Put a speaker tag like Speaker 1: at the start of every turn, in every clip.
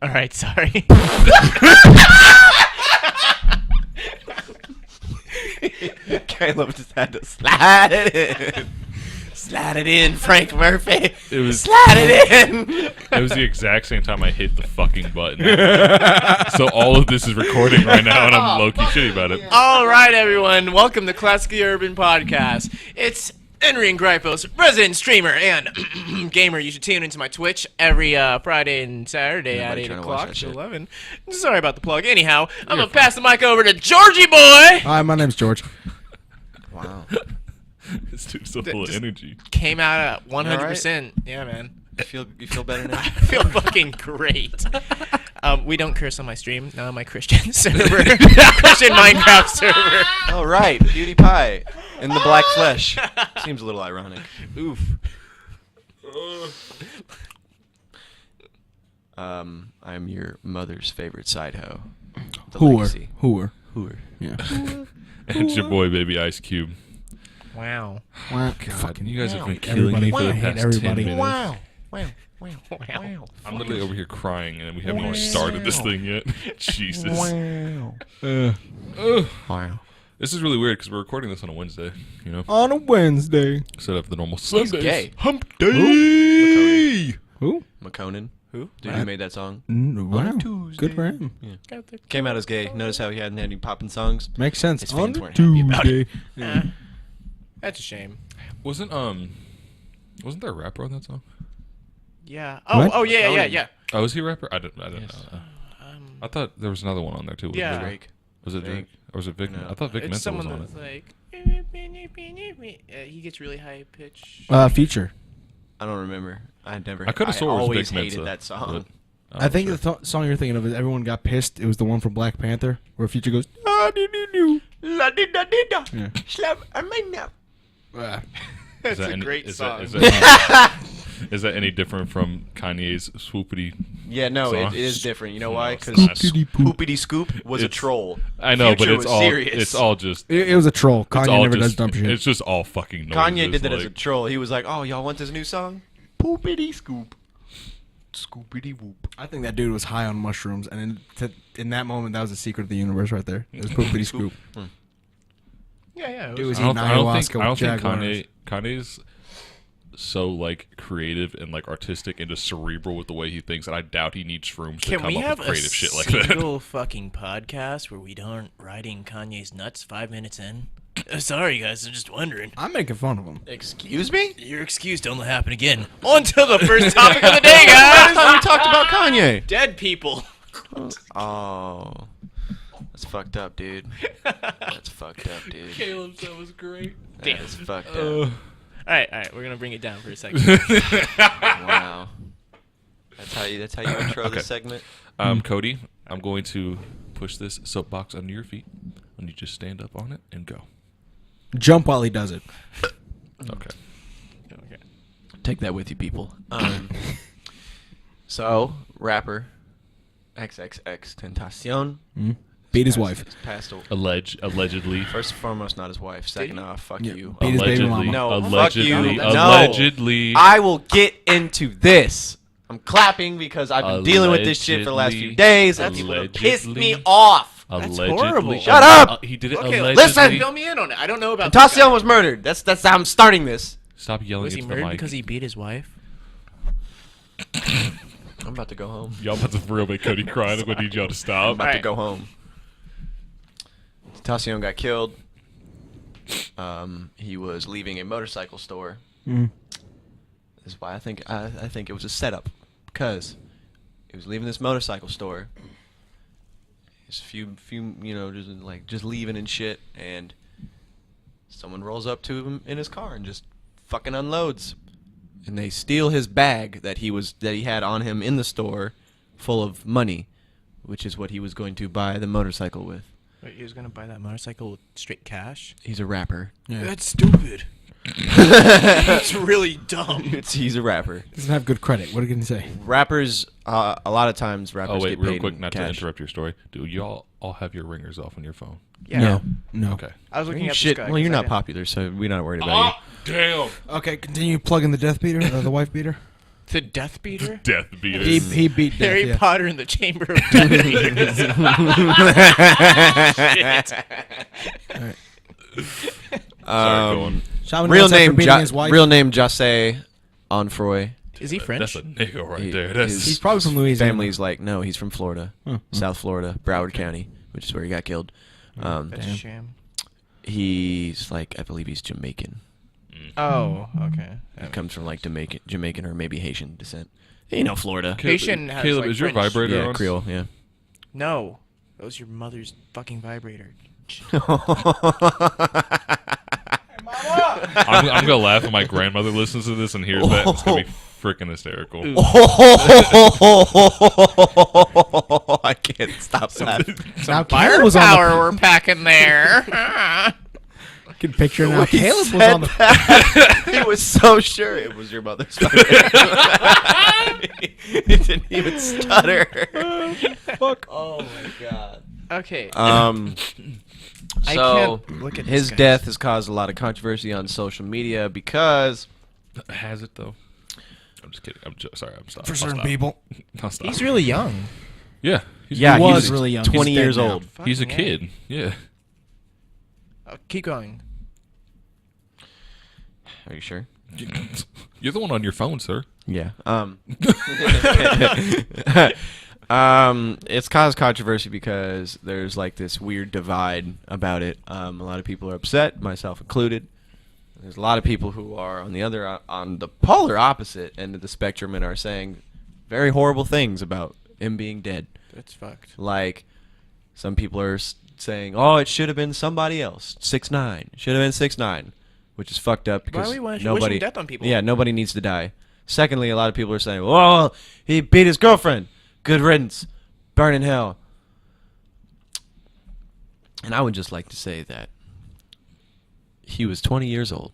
Speaker 1: All right, sorry.
Speaker 2: Caleb just had to slide it in. Slide it in, Frank Murphy. Slide it in.
Speaker 3: It was the exact same time I hit the fucking button. So all of this is recording right now, and I'm low-key shitty about it.
Speaker 1: All right, everyone. Welcome to Classically Urban Podcast. It's Henry and Gripos, resident streamer and gamer. You should tune into my Twitch every Friday and Saturday at 8 o'clock to 11. Sorry about the plug. Anyhow, I'm going to pass the mic over to Georgie Boy.
Speaker 4: Hi, my name's George.
Speaker 2: Wow.
Speaker 3: This dude's so full of energy.
Speaker 1: Came out at 100%. Yeah, man.
Speaker 2: You feel better now?
Speaker 1: I feel fucking great. We don't curse on my stream. Not on my Christian server. Christian Minecraft server.
Speaker 2: All right, PewDiePie in the black flesh. Seems a little ironic.
Speaker 1: Oof.
Speaker 2: I'm your mother's favorite side hoe. The
Speaker 4: Hooer.
Speaker 2: legacy.
Speaker 4: Hooer.
Speaker 2: Yeah.
Speaker 3: And it's your boy, baby Ice Cube.
Speaker 1: Wow.
Speaker 4: God,
Speaker 3: Fucking you guys have been
Speaker 4: everybody.
Speaker 3: killing me for the
Speaker 4: I hate
Speaker 3: past 10
Speaker 4: everybody.
Speaker 3: minutes.
Speaker 1: Wow.
Speaker 3: I'm literally over here crying, and we haven't even started this thing yet. Jesus.
Speaker 2: Wow.
Speaker 3: This is really weird because we're recording this on a Wednesday, you know,
Speaker 4: On a Wednesday.
Speaker 3: instead of the normal Sundays.
Speaker 2: gay.
Speaker 3: Hump day.
Speaker 4: Who?
Speaker 2: McConan.
Speaker 1: Who?
Speaker 2: Dude who made that song.
Speaker 4: Wow.
Speaker 2: Tuesday.
Speaker 4: Good for him.
Speaker 2: Came out as gay. Notice how he hadn't had any popping songs?
Speaker 4: Makes sense.
Speaker 2: His
Speaker 4: On
Speaker 2: fans
Speaker 4: a
Speaker 2: weren't happy about it.
Speaker 4: Tuesday.
Speaker 1: That's a shame.
Speaker 3: Wasn't there a rapper on that song?
Speaker 1: Yeah.
Speaker 4: What?
Speaker 1: Oh, yeah.
Speaker 3: Oh, was he a rapper? I didn't know.
Speaker 1: Um,
Speaker 3: I thought there was another one on there too.
Speaker 1: Yeah.
Speaker 2: Drake.
Speaker 3: Was it
Speaker 2: Vic.
Speaker 3: Drake? Or was it Vic?
Speaker 2: No.
Speaker 3: I thought Vic
Speaker 1: it's
Speaker 3: Mensa was
Speaker 1: someone
Speaker 3: on
Speaker 1: that's
Speaker 3: it.
Speaker 1: like, he gets really high pitch.
Speaker 4: Feature.
Speaker 2: I don't remember. I
Speaker 3: could have swore it was
Speaker 2: always
Speaker 3: Vic
Speaker 2: hated
Speaker 3: Mensa,
Speaker 2: that song.
Speaker 3: but
Speaker 4: I think
Speaker 3: sure.
Speaker 4: the song you're thinking of is Everyone Got Pissed. It was the one from Black Panther where Future goes, "Ah-doo-doo-doo."
Speaker 2: La-di-da-di-da.
Speaker 4: Yeah.
Speaker 2: Slap a man now.
Speaker 1: That's
Speaker 3: Is that
Speaker 1: a
Speaker 3: any-
Speaker 1: great
Speaker 3: is
Speaker 1: song.
Speaker 3: Is that any different from Kanye's swoopity?
Speaker 2: Yeah, no,
Speaker 3: Song.
Speaker 2: it is different. You know why?
Speaker 3: No, it's
Speaker 2: Because
Speaker 3: not.
Speaker 2: Poopity Scoop was a
Speaker 3: It's-
Speaker 2: troll.
Speaker 3: I know,
Speaker 2: Future
Speaker 3: but it's
Speaker 2: was
Speaker 3: all
Speaker 2: serious.
Speaker 3: it's all just
Speaker 4: It was a troll.
Speaker 3: it's
Speaker 4: Kanye
Speaker 3: all
Speaker 4: never
Speaker 3: just,
Speaker 4: does dumb shit.
Speaker 3: It's just all fucking noises.
Speaker 2: Kanye did that as a
Speaker 3: like-
Speaker 2: troll. He was like, "Oh, y'all want this new song? Poopity Scoop, Scoopity Whoop."
Speaker 4: I think that dude was high on mushrooms, and in that moment, that was the secret of the universe right there. It was Poopity Scoop.
Speaker 1: yeah. It
Speaker 4: Dude
Speaker 1: was,
Speaker 4: was eating ayahuasca
Speaker 3: I don't
Speaker 4: with
Speaker 3: think
Speaker 4: jaguars.
Speaker 3: Kanye's so like creative and like artistic and just cerebral with the way he thinks, and I doubt he needs shrooms to
Speaker 1: Can
Speaker 3: come
Speaker 1: we
Speaker 3: up
Speaker 1: have
Speaker 3: with
Speaker 1: a
Speaker 3: creative shit like that.
Speaker 1: single fucking podcast where we don't riding Kanye's nuts 5 minutes in? Sorry, guys. I'm just wondering.
Speaker 4: I'm making fun of him.
Speaker 2: Excuse me?
Speaker 1: Your excuse don't happen again. On to the first topic of the day,
Speaker 2: I
Speaker 1: guys.
Speaker 2: thought we talked about Kanye.
Speaker 1: Dead people.
Speaker 2: Oh, that's fucked up, dude. That's fucked up, dude.
Speaker 1: Caleb, that was great.
Speaker 2: That's fucked up.
Speaker 1: All right. We're gonna bring it down for a second.
Speaker 2: Wow. That's how you intro
Speaker 3: Okay.
Speaker 2: this segment.
Speaker 3: Cody, I'm going to push this soapbox under your feet, and you just stand up on it and go.
Speaker 4: Jump while he does it.
Speaker 3: Okay.
Speaker 1: Okay.
Speaker 2: Take that with you, people. So, rapper xxxtentacion
Speaker 4: Beat his wife.
Speaker 2: passed away.
Speaker 3: Allegedly.
Speaker 2: First and foremost, not his wife. Second
Speaker 1: he?
Speaker 2: off, fuck
Speaker 4: Yeah,
Speaker 2: you.
Speaker 4: beat his baby mama.
Speaker 2: No, fuck
Speaker 3: allegedly,
Speaker 2: you. No.
Speaker 3: allegedly.
Speaker 2: I will get into this. I'm clapping because I've been dealing with this shit for the last few
Speaker 3: Allegedly.
Speaker 2: days. That's what pissed me
Speaker 3: Allegedly.
Speaker 2: off.
Speaker 3: Allegedly.
Speaker 1: horrible.
Speaker 2: Shut up!
Speaker 3: He did it
Speaker 1: Okay,
Speaker 3: allegedly.
Speaker 2: listen.
Speaker 1: Fill me in on it. I don't know about this guy.
Speaker 2: Tentacion was murdered. That's how I'm starting this.
Speaker 3: Stop yelling
Speaker 1: Was he
Speaker 3: into the
Speaker 1: murdered
Speaker 3: mic.
Speaker 1: because he beat his wife?
Speaker 2: I'm about to go home.
Speaker 3: Y'all about to for real make Cody cry. I'm gonna need y'all to
Speaker 2: I'm
Speaker 3: stop.
Speaker 2: about to
Speaker 1: Alright.
Speaker 2: go home. Tentacion got killed. He was leaving a motorcycle store.
Speaker 4: Mm.
Speaker 2: This is why I think it was a setup, because he was leaving this motorcycle store. His few just leaving and shit, and someone rolls up to him in his car and just fucking unloads, and they steal his bag that he had on him in the store, full of money, which is what he was going to buy the motorcycle with.
Speaker 1: Wait, he was gonna buy that motorcycle with straight cash?
Speaker 2: He's a rapper.
Speaker 4: Yeah.
Speaker 1: That's stupid. That's really dumb.
Speaker 2: He's a rapper.
Speaker 4: Doesn't have good credit. What are you gonna say?
Speaker 2: Rappers, a lot of times rappers
Speaker 3: Oh wait,
Speaker 2: get paid
Speaker 3: real quick,
Speaker 2: in
Speaker 3: not to
Speaker 2: cash.
Speaker 3: interrupt your story. Do y'all all have your ringers off on your phone?
Speaker 1: Yeah.
Speaker 4: No.
Speaker 3: Okay.
Speaker 1: I was looking at
Speaker 2: Shit.
Speaker 1: this guy.
Speaker 2: Well, you're
Speaker 1: 'cause I
Speaker 2: not
Speaker 1: didn't-
Speaker 2: popular, so we're not worried about
Speaker 3: Damn.
Speaker 4: Okay, continue plugging the death beater, the wife beater.
Speaker 1: The Death Beater?
Speaker 3: Death Beater.
Speaker 4: He beat Death,
Speaker 1: Harry
Speaker 4: yeah.
Speaker 1: Potter and the Chamber of Death Beaters.
Speaker 3: Sorry, go on.
Speaker 4: Shaman
Speaker 2: Real
Speaker 4: once after
Speaker 2: name,
Speaker 4: beating his wife.
Speaker 2: real name, Jose Onfroy.
Speaker 1: Is he French?
Speaker 3: That's a nigga right
Speaker 2: He-
Speaker 3: there. That's
Speaker 4: He's probably from Louisiana.
Speaker 2: Family's like, no, he's from Florida, South Florida, Broward County, which is where he got killed.
Speaker 1: That's a sham.
Speaker 2: He's like, I believe he's Jamaican.
Speaker 1: Oh, okay.
Speaker 2: He comes from like Jamaican or maybe Haitian descent. You know, Florida.
Speaker 1: Haitian has,
Speaker 3: Caleb,
Speaker 1: like,
Speaker 3: is your
Speaker 1: French.
Speaker 3: vibrator
Speaker 2: Yeah,
Speaker 3: on?
Speaker 2: Creole. Yeah.
Speaker 1: No. That was your mother's fucking vibrator.
Speaker 3: I'm gonna laugh when my grandmother listens to this and hears that. It's gonna be freaking hysterical.
Speaker 2: I can't stop laughing.
Speaker 4: Now Caleb was on
Speaker 1: Firepower we're packing there.
Speaker 4: I can picture now.
Speaker 2: He
Speaker 4: Caleb was
Speaker 2: said
Speaker 4: on the.
Speaker 2: that. He was so sure it was your mother's He didn't even stutter.
Speaker 4: Fuck.
Speaker 2: Oh my god.
Speaker 1: Okay.
Speaker 2: I
Speaker 1: can't look at this
Speaker 2: his
Speaker 1: guy's-
Speaker 2: death has caused a lot of controversy on social media because
Speaker 3: Has it though? I'm just kidding. Sorry. I'm stopping.
Speaker 4: For
Speaker 3: I'll
Speaker 4: certain
Speaker 3: stop.
Speaker 4: people.
Speaker 3: I'll stop.
Speaker 1: He's really young.
Speaker 3: Yeah. He's
Speaker 2: yeah,
Speaker 4: He
Speaker 2: he
Speaker 4: was really young.
Speaker 2: 20
Speaker 4: He's dead
Speaker 2: years
Speaker 4: now.
Speaker 2: old.
Speaker 3: He's a
Speaker 1: Fucking A.
Speaker 3: kid. Yeah.
Speaker 1: Keep going.
Speaker 2: Are you sure?
Speaker 3: You're the one on your phone, sir.
Speaker 2: Yeah. It's caused controversy because there's like this weird divide about it. A lot of people are upset, myself included. There's a lot of people who are on the polar opposite end of the spectrum and are saying very horrible things about him being dead.
Speaker 1: That's fucked.
Speaker 2: Like some people are saying, "Oh, it should have been somebody else. 6ix9ine. Should have been 6ix9ine," which is fucked up because
Speaker 1: we wishing
Speaker 2: nobody
Speaker 1: death on people?
Speaker 2: Yeah, nobody needs to die. Secondly, a lot of people are saying, "Oh, he beat his girlfriend. Good riddance. Burn in hell." And I would just like to say that he was 20 years old.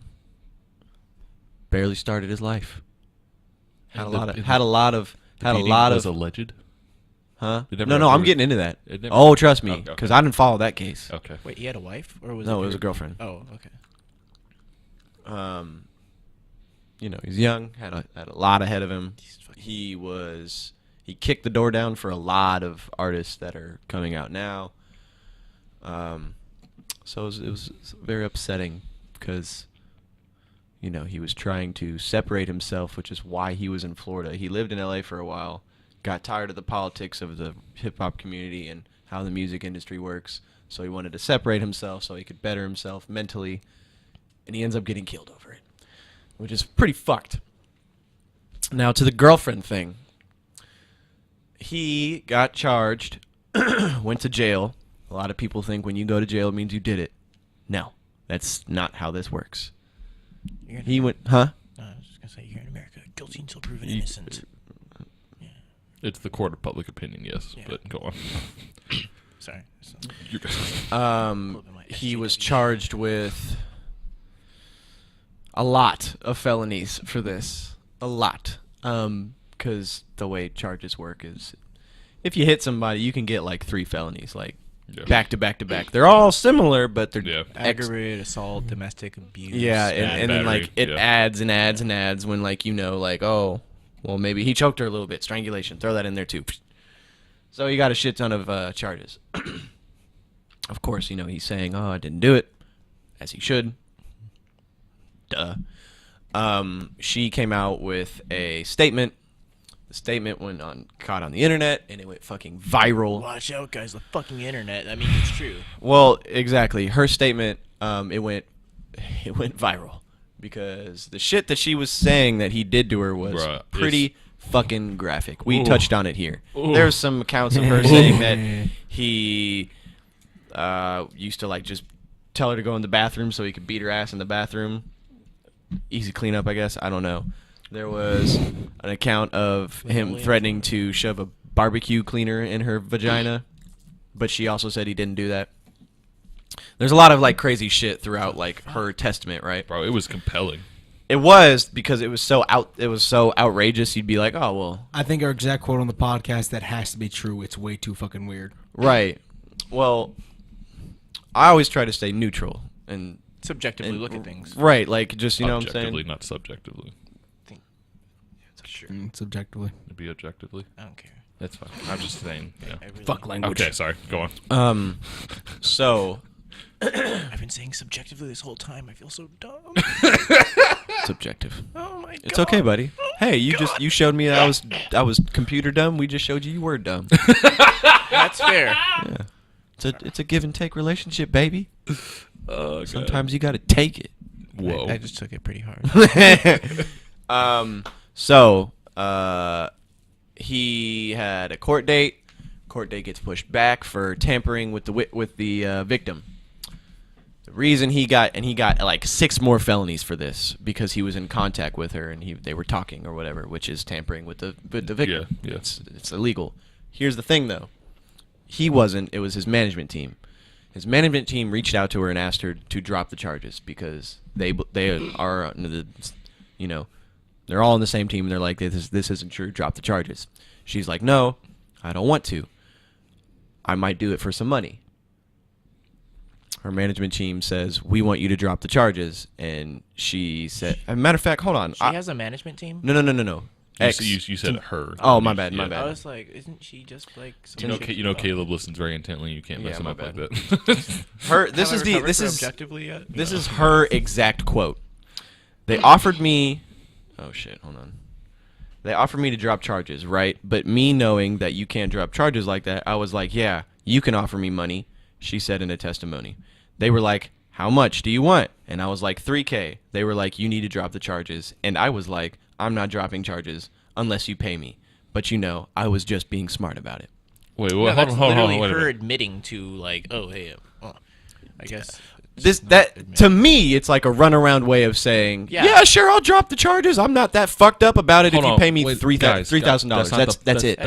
Speaker 2: Barely started his life. Had a lot of
Speaker 3: was alleged.
Speaker 2: huh?
Speaker 3: It never
Speaker 2: No,
Speaker 3: got
Speaker 2: I'm
Speaker 3: proved.
Speaker 2: getting into that.
Speaker 3: It never-
Speaker 2: Oh, trust me,
Speaker 3: Okay.
Speaker 2: because I didn't follow that case.
Speaker 3: Okay.
Speaker 1: Wait, he had a wife, or was
Speaker 2: No, it was
Speaker 1: her-
Speaker 2: a girlfriend.
Speaker 1: Oh, okay.
Speaker 2: You know, he's young, had a lot ahead of him.
Speaker 1: He's fucking-
Speaker 2: He kicked the door down for a lot of artists that are coming out now. So it was very upsetting because, you know, he was trying to separate himself, which is why he was in Florida. He lived in LA for a while, got tired of the politics of the hip hop community and how the music industry works. So he wanted to separate himself so he could better himself mentally, and he ends up getting killed over it, which is pretty fucked. Now to the girlfriend thing. He got charged, went to jail. A lot of people think when you go to jail it means you did it. No, that's not how this works. He went, huh?
Speaker 1: I was just gonna say, you're in America, guilty until proven innocent.
Speaker 3: It's the court of public opinion, yes.
Speaker 1: Yeah.
Speaker 3: But go on.
Speaker 1: Sorry. So,
Speaker 3: You're good.
Speaker 2: He was charged with a lot of felonies for this. A lot. Because the way charges work is if you hit somebody, you can get like 3 felonies, like
Speaker 3: Yeah.
Speaker 2: back to back to back. They're all similar, but they're
Speaker 3: Yeah.
Speaker 1: aggravated assault, domestic abuse.
Speaker 2: Yeah,
Speaker 3: Bad
Speaker 2: and then
Speaker 3: battery,
Speaker 2: like it
Speaker 3: yeah.
Speaker 2: adds and adds and adds when like, you know, like, oh, well, maybe he choked her a little bit, strangulation, throw that in there too. So he got a shit ton of charges. Of course, you know, he's saying, oh, I didn't do it, as he should. Duh. She came out with a statement. The statement went caught on the internet, and it went fucking viral.
Speaker 1: Watch out, guys! The fucking internet. I mean, it's true.
Speaker 2: Well, exactly. Her statement, it went viral because the shit that she was saying that he did to her was
Speaker 3: Bruh,
Speaker 2: pretty fucking graphic. We
Speaker 3: Ooh.
Speaker 2: touched on it here.
Speaker 3: Ooh.
Speaker 2: There's some accounts of her saying that he used to like just tell her to go in the bathroom so he could beat her ass in the bathroom. Easy cleanup, I guess. I don't know. There was an account of him threatening to shove a barbecue cleaner in her vagina, but she also said he didn't do that. There's a lot of like crazy shit throughout like her testament, right?
Speaker 3: Bro, it was compelling.
Speaker 2: It was because it was so outrageous. You'd be like, oh well,
Speaker 4: I think our exact quote on the podcast, that has to be true. It's way too fucking weird.
Speaker 2: right. Well, I always try to stay neutral and
Speaker 1: Subjectively look at things.
Speaker 2: right, like just you know what I'm
Speaker 3: Objectively,
Speaker 2: saying.
Speaker 3: not subjectively.
Speaker 1: sure.
Speaker 4: Subjectively.
Speaker 3: To be objectively.
Speaker 1: I don't care.
Speaker 3: That's fine. I'm just saying. Yeah.
Speaker 1: I really
Speaker 4: Fuck language.
Speaker 3: Okay, sorry. Go on.
Speaker 2: So
Speaker 1: I've been saying subjectively this whole time. I feel so dumb.
Speaker 2: subjective.
Speaker 1: Oh my god.
Speaker 2: It's okay, buddy. Hey, you showed me I was computer dumb. We just showed you were dumb.
Speaker 1: That's fair.
Speaker 2: Yeah. It's a give and take relationship, baby.
Speaker 3: God.
Speaker 2: Sometimes you got to take it.
Speaker 3: Whoa.
Speaker 1: I just took it pretty hard.
Speaker 2: So he had a court date. Court date gets pushed back for tampering with the victim. The reason he got like 6 more felonies for this because he was in contact with her and they were talking or whatever, which is tampering with the victim.
Speaker 3: Yeah.
Speaker 2: It's illegal. Here's the thing though. He wasn't. It was his management team. His management team reached out to her and asked her to drop the charges because they are under the, you know, they're all on the same team and they're like, this isn't true. Drop the charges. She's like, no, I don't want to. I might do it for some money. Her management team says, we want you to drop the charges. And she said, as a matter of fact, hold on.
Speaker 1: She has a management team?
Speaker 2: No.
Speaker 3: You said her.
Speaker 2: Oh, my bad.
Speaker 1: I was like, isn't she just like some
Speaker 3: You know, Caleb listens very intently. You can't mess him
Speaker 2: my
Speaker 3: up like
Speaker 2: bad.
Speaker 3: that.
Speaker 2: This is
Speaker 1: objectively yet?
Speaker 2: This is her exact quote. They offered me. Oh shit! Hold on. They offered me to drop charges, right? But me knowing that you can't drop charges like that, I was like, yeah, you can offer me money. She said in a testimony. They were like, how much do you want? And I was like, $3,000. They were like, you need to drop the charges. And I was like, I'm not dropping charges unless you pay me. But you know, I was just being smart about it.
Speaker 3: Wait,
Speaker 1: No, that's
Speaker 3: hold on.
Speaker 1: literally
Speaker 3: Wait a
Speaker 1: her
Speaker 3: minute.
Speaker 1: admitting to like, oh hey, I guess.
Speaker 2: To me, it's like a runaround way of saying,
Speaker 1: Yeah.
Speaker 2: yeah, sure, I'll drop the charges. I'm not that fucked up about it
Speaker 3: Hold
Speaker 2: if you
Speaker 3: on,
Speaker 2: pay me
Speaker 3: wait,
Speaker 2: $3,000. That's it.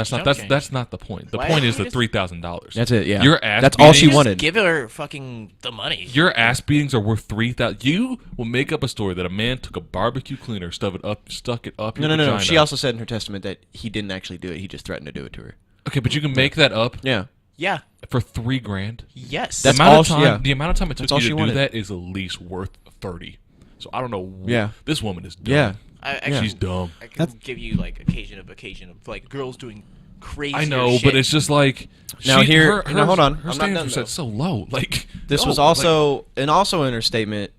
Speaker 3: That's not the point. The
Speaker 1: Why
Speaker 3: point
Speaker 1: don't
Speaker 3: is
Speaker 1: you
Speaker 3: the
Speaker 1: just-
Speaker 3: $3,000.
Speaker 2: That's it. Yeah,
Speaker 3: Your ass
Speaker 2: that's all she
Speaker 3: beatings-
Speaker 2: wanted.
Speaker 1: Give her fucking the money.
Speaker 3: Your ass beatings are worth $3,000. You will make up a story that a man took a barbecue cleaner, stuck it up your
Speaker 2: No.
Speaker 3: vagina.
Speaker 2: She also said in her testament that he didn't actually do it. He just threatened to do it to her.
Speaker 3: Okay, but you can make that up
Speaker 2: Yeah.
Speaker 1: Yeah.
Speaker 3: for $3,000.
Speaker 1: Yes.
Speaker 2: That's
Speaker 3: the amount
Speaker 2: all
Speaker 3: of
Speaker 2: she-
Speaker 3: time.
Speaker 2: yeah.
Speaker 3: The amount of time it took
Speaker 2: That's all
Speaker 3: you
Speaker 2: she
Speaker 3: to do
Speaker 2: wanted.
Speaker 3: that is at least worth 30. So I don't know.
Speaker 2: Yeah.
Speaker 3: This woman is dumb.
Speaker 2: Yeah.
Speaker 3: She's dumb.
Speaker 1: I can give you like occasion of like girls doing crazy.
Speaker 3: I know,
Speaker 1: shit.
Speaker 3: but it's just like
Speaker 2: Now here-
Speaker 3: Her,
Speaker 2: now hold on.
Speaker 3: Her
Speaker 2: I'm not
Speaker 3: standards
Speaker 2: done,
Speaker 3: are set
Speaker 2: though.
Speaker 3: so low. Like
Speaker 2: This
Speaker 3: no,
Speaker 2: was also in her statement.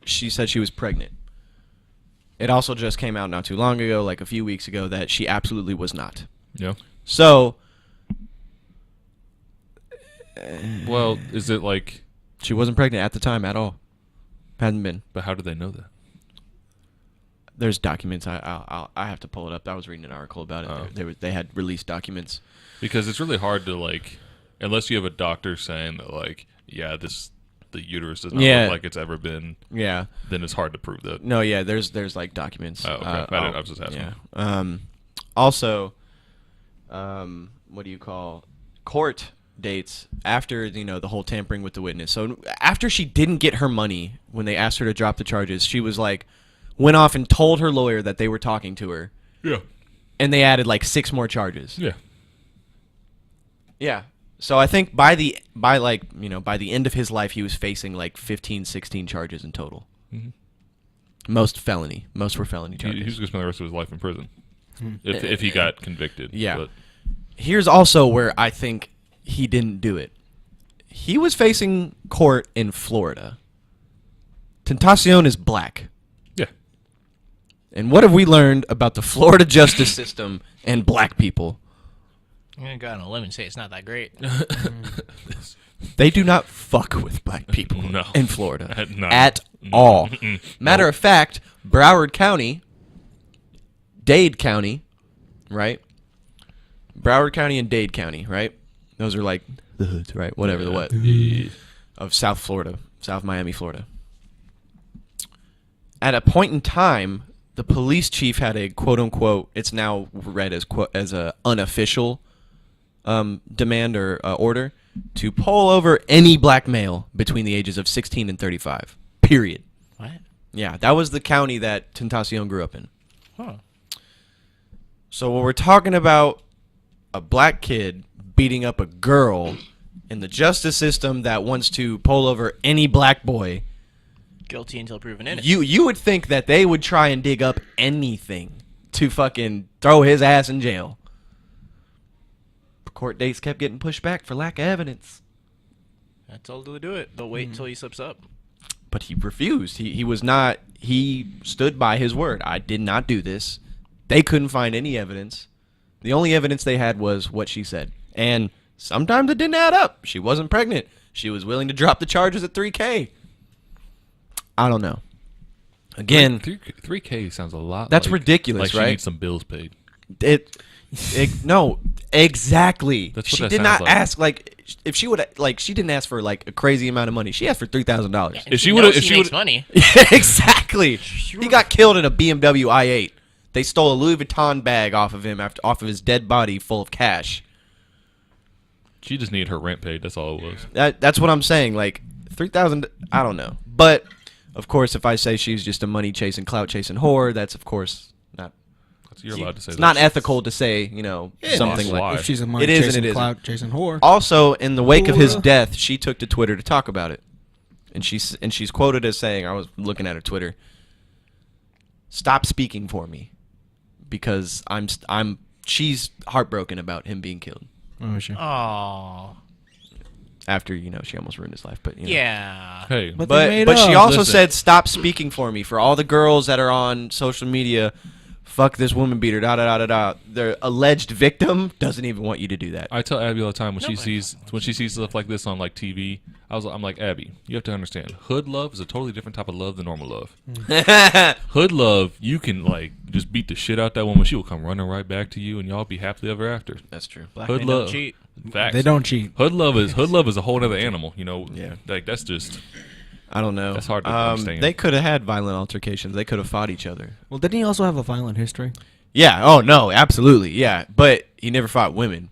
Speaker 2: She said she was pregnant. It also just came out not too long ago, like a few weeks ago, that she absolutely was not.
Speaker 3: Yeah.
Speaker 2: So
Speaker 3: Well, is it like?
Speaker 2: she wasn't pregnant at the time at all. Hadn't been.
Speaker 3: But how did they know that?
Speaker 2: There's documents. I have to pull it up. I was reading an article about it.
Speaker 3: Oh.
Speaker 2: They had released documents.
Speaker 3: Because it's really hard to like, unless you have a doctor saying that like, yeah, the uterus does not
Speaker 2: Yeah.
Speaker 3: look like it's ever been.
Speaker 2: Yeah.
Speaker 3: Then it's hard to prove that.
Speaker 2: No. Yeah. There's like documents.
Speaker 3: Oh, okay. I was just asking.
Speaker 2: Yeah. Also, what do you call court dates after the whole tampering with the witness? So after she didn't get her money when they asked her to drop the charges, she was like, went off and told her lawyer that they were talking to her,
Speaker 3: Yeah.
Speaker 2: and they added like 6 more charges.
Speaker 3: Yeah.
Speaker 2: Yeah. So I think by the end of his life, he was facing like 15, 16 charges in total.
Speaker 3: Mm-hmm.
Speaker 2: Most were felony
Speaker 3: He
Speaker 2: charges.
Speaker 3: was going to spend the rest of his life in prison if he got convicted.
Speaker 2: Yeah.
Speaker 3: But
Speaker 2: Here's also where I think he didn't do it. He was facing court in Florida. Tentacion is black.
Speaker 3: yeah.
Speaker 2: And what have we learned about the Florida justice system and black people?
Speaker 1: I'm gonna go out on a limb and say it's not that great.
Speaker 2: They do not fuck with black people
Speaker 3: No.
Speaker 2: in Florida
Speaker 3: No.
Speaker 2: at all. Matter of fact, Broward County, Dade County, right? Broward County and Dade County, right? Those are like the hoods, right? Whatever the what of South Florida, South Miami, Florida. At a point in time, the police chief had a quote unquote. It's now read as a unofficial demand or order to pull over any black male between the ages of 16 and 35. Period.
Speaker 1: What?
Speaker 2: Yeah, that was the county that Tentacion grew up in.
Speaker 1: Huh.
Speaker 2: So when we're talking about a black kid beating up a girl in the justice system that wants to pull over any black boy,
Speaker 1: Guilty until proven innocent.
Speaker 2: you would think that they would try and dig up anything to fucking throw his ass in jail. Court dates kept getting pushed back for lack of evidence.
Speaker 1: I told her to do it, but wait until he slips up.
Speaker 2: But he refused. He was not. He stood by his word. I did not do this. They couldn't find any evidence. The only evidence they had was what she said. And sometimes it didn't add up. She wasn't pregnant. She was willing to drop the charges at $3K. I don't know. Again,
Speaker 3: $3K sounds a lot.
Speaker 2: That's
Speaker 3: like,
Speaker 2: ridiculous,
Speaker 3: like
Speaker 2: right?
Speaker 3: She needs some bills paid.
Speaker 2: No, exactly.
Speaker 3: That's what
Speaker 2: she
Speaker 3: that
Speaker 2: did
Speaker 3: sounds
Speaker 2: not
Speaker 3: like.
Speaker 2: ask if she would she didn't ask for like a crazy amount of money. She asked for $3,000.
Speaker 1: If she would, she makes money.
Speaker 2: Exactly. He got killed in a BMW i8. They stole a Louis Vuitton bag off of him off of his dead body full of cash.
Speaker 3: She just needed her rent paid. That's all it was.
Speaker 2: That's what I'm saying. Like $3,000. I don't know, but of course, if I say she's just a money chasing, clout chasing whore, that's of course not.
Speaker 3: You're allowed to say
Speaker 2: It's
Speaker 3: that.
Speaker 2: not ethical to say, something
Speaker 3: why?
Speaker 2: like.
Speaker 4: If she's a money
Speaker 2: It is and
Speaker 4: chasing,
Speaker 2: it isn't.
Speaker 4: clout chasing whore.
Speaker 2: Also, in the wake of his
Speaker 4: Whore.
Speaker 2: death, she took to Twitter to talk about it, and she's quoted as saying, "I was looking at her Twitter. Stop speaking for me, because she's heartbroken about him being killed
Speaker 4: Oh, is she?
Speaker 1: Oh.
Speaker 2: after she almost ruined his life, but
Speaker 1: Yeah.
Speaker 3: Hey,
Speaker 4: But they made
Speaker 2: But she
Speaker 4: up.
Speaker 2: also
Speaker 3: Listen.
Speaker 2: said, "Stop speaking for me." For all the girls that are on social media, fuck this woman beater. Da da da da da. The alleged victim doesn't even want you to do that.
Speaker 3: I tell Abby all the time when she
Speaker 1: Nobody
Speaker 3: sees stuff like this on like TV. I'm like, Abby, you have to understand. Hood love is a totally different type of love than normal love. Hood love, you can like just beat the shit out that woman. She will come running right back to you, and y'all be happily ever after.
Speaker 2: That's true.
Speaker 1: Black
Speaker 3: Hood
Speaker 1: men don't
Speaker 3: love.
Speaker 1: cheat.
Speaker 3: Facts.
Speaker 4: They don't cheat.
Speaker 3: Hood love is a whole other animal.
Speaker 2: Yeah.
Speaker 3: Like that's just.
Speaker 2: I don't know.
Speaker 3: That's hard to understand.
Speaker 2: They could have had violent altercations. They could have fought each other.
Speaker 4: Well, didn't he also have a violent history?
Speaker 2: Yeah. Oh no. Absolutely. Yeah. But he never fought women.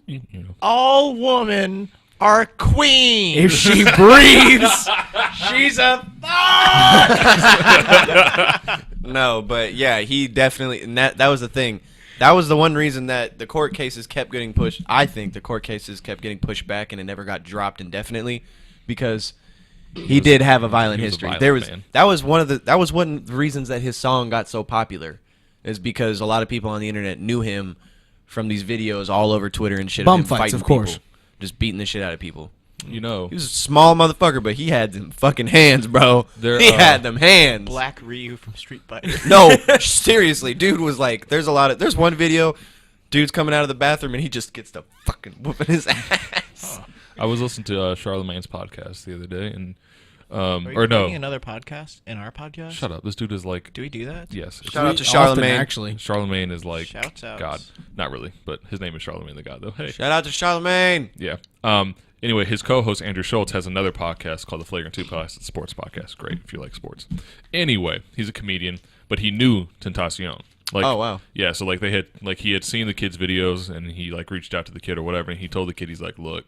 Speaker 3: You know.
Speaker 1: All women are queens.
Speaker 4: If she breathes,
Speaker 1: She's a
Speaker 2: No, but yeah, he definitely. And that was the thing. That was the one reason that the court cases kept getting pushed. I think the court cases kept getting pushed back, and it never got dropped indefinitely, because he did have a violent
Speaker 3: he was a
Speaker 2: history.
Speaker 3: violent man.
Speaker 2: That was one of the reasons that his song got so popular, is because a lot of people on the internet knew him from these videos all over Twitter and shit.
Speaker 4: Bum
Speaker 2: of him
Speaker 4: fights,
Speaker 2: fighting
Speaker 4: of course.
Speaker 2: people, just beating the shit out of people.
Speaker 3: You know.
Speaker 2: He was a small motherfucker, but he had them fucking hands, bro.
Speaker 3: There,
Speaker 2: He had them hands.
Speaker 1: Black Ryu from Street Fighter.
Speaker 2: No, seriously, dude was like, there's one video, dude's coming out of the bathroom and he just gets to fucking whooping his ass.
Speaker 3: I was listening to Charlemagne's podcast the other day, and
Speaker 1: Are you
Speaker 3: or no,
Speaker 1: making another podcast in our podcast?
Speaker 3: shut up. This dude is like,
Speaker 1: Do we do that?
Speaker 3: yes,
Speaker 2: Shout out to
Speaker 4: often,
Speaker 2: Charlemagne.
Speaker 4: actually.
Speaker 3: Charlemagne is like
Speaker 1: Shouts outs.
Speaker 3: God. Not really, but his name is Charlemagne the God, though. Hey,
Speaker 2: Shout out to Charlemagne.
Speaker 3: yeah. Anyway, his co-host Andrew Schultz has another podcast called the Flagrant 2 Podcast. It's a sports podcast. Great if you like sports. Anyway, he's a comedian, but he knew Tentacion. Like,
Speaker 2: Oh, wow.
Speaker 3: Yeah, so like he had seen the kid's videos, and he like reached out to the kid or whatever, and he told the kid, he's like, look,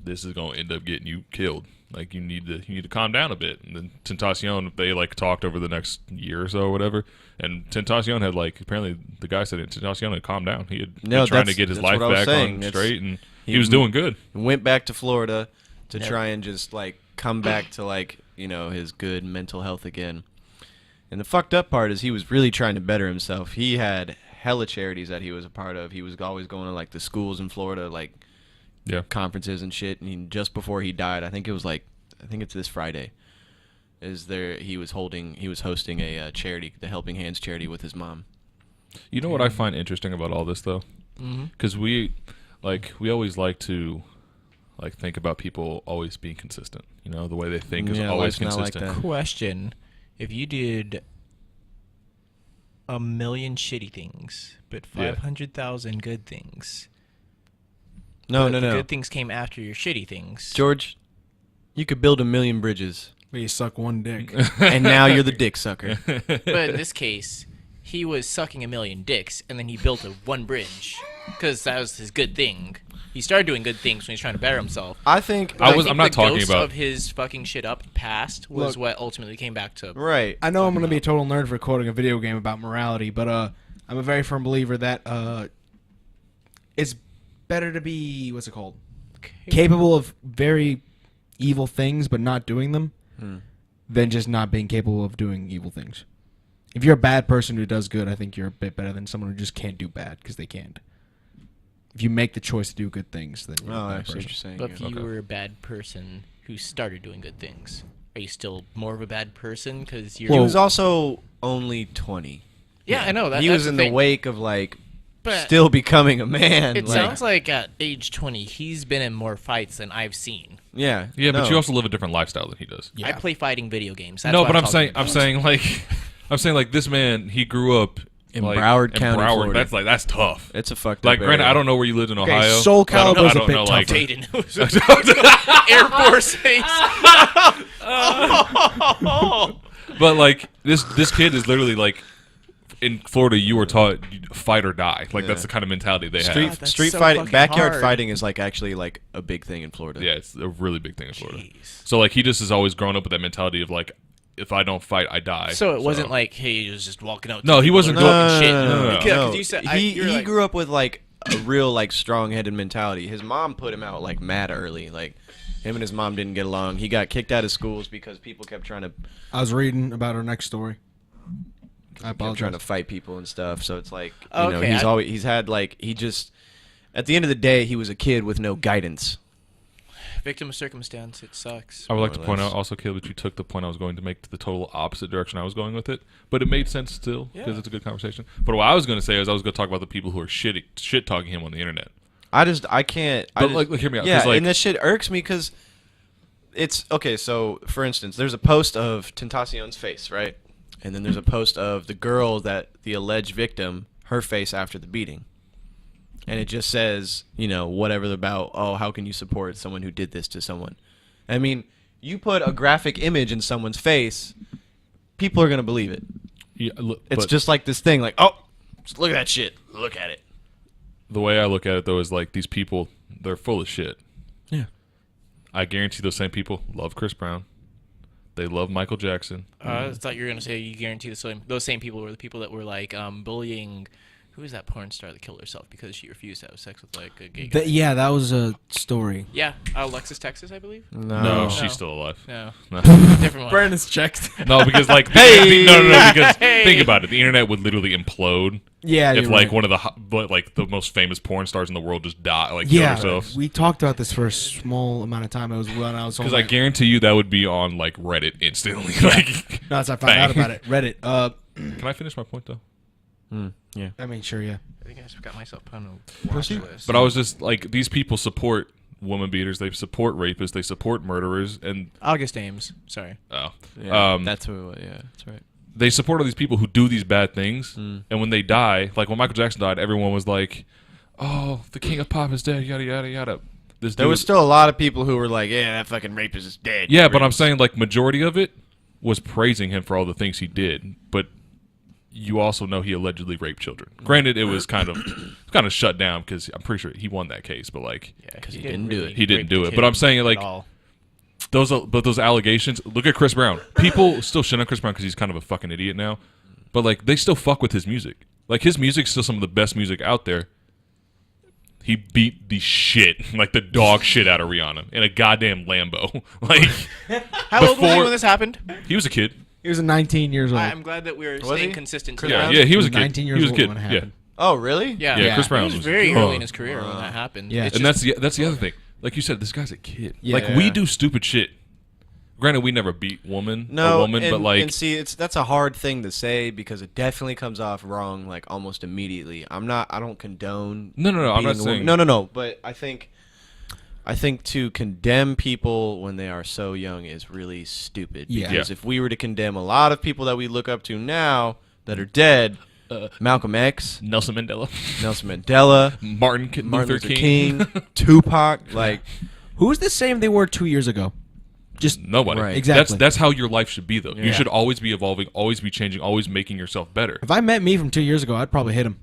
Speaker 3: this is gonna end up getting you killed. Like you need to calm down a bit. And then Tentacion, they like talked over the next year or so or whatever. And Tentacion had like, apparently the guy said it, Tentacion had calmed down. He had been trying to get his life
Speaker 2: what I was
Speaker 3: back
Speaker 2: saying.
Speaker 3: on
Speaker 2: It's-
Speaker 3: straight, and he was doing good.
Speaker 2: Went back to Florida to
Speaker 1: Yep.
Speaker 2: try and just like come back to like, his good mental health again. And the fucked up part is he was really trying to better himself. He had hella charities that he was a part of. He was always going to like the schools in Florida, like
Speaker 3: Yeah.
Speaker 2: conferences and shit. And just before he died, I think it's this Friday, he was hosting a charity, the Helping Hands charity, with his mom.
Speaker 3: You know what I find interesting about all this though?
Speaker 1: Mm-hmm.
Speaker 3: Because we always like to like think about people always being consistent. The way they think is
Speaker 2: Yeah,
Speaker 3: always
Speaker 2: life's not like
Speaker 3: consistent.
Speaker 2: that.
Speaker 1: Question: if you did a million shitty things, but
Speaker 3: Yeah.
Speaker 1: 500,000 good things,
Speaker 2: No,
Speaker 1: but
Speaker 2: no,
Speaker 1: the
Speaker 2: no.
Speaker 1: good things came after your shitty things.
Speaker 2: George, you could build 1,000,000 bridges,
Speaker 4: But you suck one dick.
Speaker 2: and now you're the dick sucker.
Speaker 1: But in this case, he was sucking a million dicks, and then he built one bridge because that was his good thing. He started doing good things when he was trying to better himself.
Speaker 2: I think.
Speaker 1: But
Speaker 3: I'm
Speaker 1: think
Speaker 3: not
Speaker 1: the
Speaker 3: talking
Speaker 1: ghost
Speaker 3: about-
Speaker 1: of his fucking shit up past was
Speaker 4: Look.
Speaker 1: what ultimately came back to.
Speaker 2: Right.
Speaker 4: I know I'm going to be a total nerd for quoting a video game about morality, but I'm a very firm believer that it's better to be, what's it called? Capable of very evil things but not doing them than just not being capable of doing evil things. If you're a bad person who does good, I think you're a bit better than someone who just can't do bad because they can't. If you make the choice to do good things, then you're a bad
Speaker 2: I see
Speaker 4: person.
Speaker 2: what you're saying.
Speaker 1: But if
Speaker 2: yeah.
Speaker 1: you were a bad person who started doing good things, are you still more of a bad person because you're?
Speaker 2: He was also only 20.
Speaker 1: Yeah, I know that.
Speaker 2: He
Speaker 1: that's
Speaker 2: was in
Speaker 1: the
Speaker 2: the
Speaker 1: thing.
Speaker 2: wake of like
Speaker 1: But
Speaker 2: still becoming a man.
Speaker 1: It
Speaker 2: like,
Speaker 1: sounds like at age 20, he's been in more fights than I've seen.
Speaker 2: Yeah.
Speaker 3: Yeah, but
Speaker 2: no.
Speaker 3: you also live a different lifestyle than he does.
Speaker 4: Yeah.
Speaker 1: I play fighting video games. That's
Speaker 3: No,
Speaker 1: what
Speaker 3: but I'm
Speaker 1: talking
Speaker 3: saying,
Speaker 1: about.
Speaker 3: I'm saying like this man, he grew up
Speaker 2: In
Speaker 3: like,
Speaker 2: Broward County, Florida.
Speaker 3: That's tough.
Speaker 2: It's a fucked
Speaker 3: Like,
Speaker 2: up
Speaker 3: granted,
Speaker 2: area.
Speaker 3: I don't know where you lived in
Speaker 4: Okay,
Speaker 3: Ohio.
Speaker 4: Soul
Speaker 3: so I don't know-
Speaker 4: Calibur's
Speaker 3: I
Speaker 4: a
Speaker 3: don't
Speaker 4: bit
Speaker 3: know, like,
Speaker 1: Dayton. Air Force Base.
Speaker 3: But like this kid is literally like in Florida. You were taught fight or die. Like that's the kind of mentality they
Speaker 2: Street
Speaker 3: have.
Speaker 1: that's
Speaker 2: street
Speaker 1: so
Speaker 2: fighting,
Speaker 1: fucking
Speaker 2: backyard
Speaker 1: hard.
Speaker 2: fighting is like actually like a big thing in Florida.
Speaker 3: Yeah, it's a really big thing in Florida.
Speaker 1: Jeez.
Speaker 3: So like he just has always grown up with that mentality of like, if I don't fight, I die.
Speaker 1: So it wasn't like, hey, he was just walking out. to
Speaker 3: No, he
Speaker 1: people
Speaker 3: wasn't
Speaker 1: and
Speaker 3: doing-
Speaker 1: talking shit.
Speaker 3: no.
Speaker 1: Yeah, 'cause you said
Speaker 2: he
Speaker 1: like,
Speaker 2: grew up with like a real like strong-headed mentality. His mom put him out like mad early. Like him and his mom didn't get along. He got kicked out of schools because people kept trying to
Speaker 4: I was reading about our next story. I
Speaker 2: kept trying
Speaker 4: apologize.
Speaker 2: to fight people and stuff. So it's like you know
Speaker 1: Okay,
Speaker 2: he's had like he just at the end of the day he was a kid with no guidance.
Speaker 1: victim of circumstance. It sucks.
Speaker 3: I would like to
Speaker 2: More or
Speaker 3: point
Speaker 2: less.
Speaker 3: out also, Caleb, that you took the point I was going to make to the total opposite direction I was going with it, but it made sense still because
Speaker 1: Yeah.
Speaker 3: it's a good conversation. But what I was going to say is I was going to talk about the people who are shit talking him on the internet.
Speaker 2: I can't.
Speaker 3: But like, hear me out. 'cause,
Speaker 2: Yeah,
Speaker 3: like,
Speaker 2: and this shit irks me because it's okay. So, for instance, there's a post of Tentacion's face, right? And then there's a post of the girl that the alleged victim, her face after the beating, and it just says, you know, whatever about, oh, how can you support someone who did this to someone? I mean, you put a graphic image in someone's face, people are gonna believe it.
Speaker 3: yeah,
Speaker 2: It's
Speaker 3: but
Speaker 2: just like this thing, like, oh, just look at that shit, look at it.
Speaker 3: the way I look at it though is like these people, they're full of shit.
Speaker 2: Yeah.
Speaker 3: I guarantee those same people love Chris Brown. They love Michael Jackson.
Speaker 1: I thought you were gonna say you guarantee those same people were the people that were like bullying. Who is that porn star that killed herself because she refused to have sex with like a gay guy?
Speaker 4: Yeah, that was a story.
Speaker 1: Yeah, Alexis, Texas, I believe.
Speaker 3: No,
Speaker 2: No.
Speaker 3: she's still alive.
Speaker 1: No,
Speaker 3: No.
Speaker 1: different one.
Speaker 4: Brandon's checked.
Speaker 3: No, because like
Speaker 2: Hey!
Speaker 3: no, because
Speaker 1: Hey!
Speaker 3: think about it. The internet would literally implode
Speaker 4: Yeah,
Speaker 3: if
Speaker 4: you're
Speaker 3: like
Speaker 4: right.
Speaker 3: one of the most famous porn stars in the world just died, like killed
Speaker 4: Yeah,
Speaker 3: herself.
Speaker 4: we talked about this for a small amount of time. It was when I was
Speaker 3: Because I guarantee you that would be on like Reddit instantly. Like,
Speaker 4: No, as I found out
Speaker 3: Bang.
Speaker 4: about it. Reddit.
Speaker 3: can I finish my point though?
Speaker 2: Yeah.
Speaker 4: I mean, sure, yeah.
Speaker 1: I think I just got myself on a watch
Speaker 2: Proceed.
Speaker 1: list.
Speaker 3: But I was just like, these people support woman beaters, they support rapists, they support murderers, and
Speaker 1: August Ames. Sorry.
Speaker 2: Yeah,
Speaker 3: Um,
Speaker 2: that's who. Yeah, that's right.
Speaker 3: they support all these people who do these bad things.
Speaker 2: Mm.
Speaker 3: And when they die, like when Michael Jackson died, everyone was like, "Oh, the king of pop is dead." Yada yada yada. This
Speaker 2: There
Speaker 3: dude-
Speaker 2: was still a lot of people who were like, "Yeah, that fucking rapist is dead."
Speaker 3: yeah, but I'm
Speaker 2: Rapist.
Speaker 3: saying like majority of it was praising him for all the things he did, but you also know he allegedly raped children. Granted, it was kind of shut down because I'm pretty sure he won that case, but like
Speaker 1: Yeah,
Speaker 2: 'Cause he didn't do it.
Speaker 3: He didn't
Speaker 1: rape
Speaker 3: do
Speaker 1: the
Speaker 3: it, but I'm
Speaker 1: kid
Speaker 3: saying,
Speaker 1: at
Speaker 3: like,
Speaker 1: all.
Speaker 3: those allegations. Look at Chris Brown. People still shit on Chris Brown because he's kind of a fucking idiot now, but like they still fuck with his music. Like his music's still some of the best music out there. He beat the shit, like the dog shit out of Rihanna in a goddamn Lambo. Like
Speaker 1: How old was he
Speaker 3: before-
Speaker 1: when this happened?
Speaker 3: he was a kid.
Speaker 4: He was 19 years old.
Speaker 1: I'm glad that we're
Speaker 2: Was
Speaker 1: staying
Speaker 2: he?
Speaker 1: consistent.
Speaker 2: Chris
Speaker 1: to
Speaker 2: Brown?
Speaker 3: Yeah, he was a
Speaker 4: He was
Speaker 3: kid.
Speaker 4: 19
Speaker 3: He
Speaker 4: years
Speaker 3: was a
Speaker 4: old
Speaker 3: kid.
Speaker 4: when it
Speaker 3: Yeah.
Speaker 4: happened.
Speaker 2: Oh, really?
Speaker 1: Yeah,
Speaker 3: Yeah, Chris Brown
Speaker 1: He was
Speaker 3: was-
Speaker 1: very
Speaker 3: oh.
Speaker 1: early in his career when that happened.
Speaker 4: Yeah.
Speaker 1: It's
Speaker 3: And
Speaker 1: just-
Speaker 3: that's the other thing. Like you said, this guy's a kid.
Speaker 4: Yeah.
Speaker 3: Like we do stupid shit. Granted, we never beat a woman,
Speaker 2: and,
Speaker 3: but like
Speaker 2: and see, that's a hard thing to say because it definitely comes off wrong, like almost immediately. I don't condone.
Speaker 3: No, I'm not
Speaker 2: beating a
Speaker 3: saying-
Speaker 2: woman. No. But I think to condemn people when they are so young is really stupid.
Speaker 4: Yeah.
Speaker 2: Because if we were to condemn a lot of people that we look up to now that are dead, Malcolm X,
Speaker 3: Nelson Mandela,
Speaker 2: Nelson Mandela,
Speaker 3: Martin
Speaker 2: Martin
Speaker 3: Luther
Speaker 2: Luther
Speaker 3: King.
Speaker 2: King, Tupac, like.
Speaker 4: Who's the same they were 2 years ago? Just
Speaker 3: Nobody.
Speaker 2: Right.
Speaker 4: Exactly.
Speaker 3: That's how your life should be, though. You
Speaker 2: Yeah.
Speaker 3: should always be evolving, always be changing, always making yourself better.
Speaker 4: if I met me from 2 years ago, I'd probably hit him.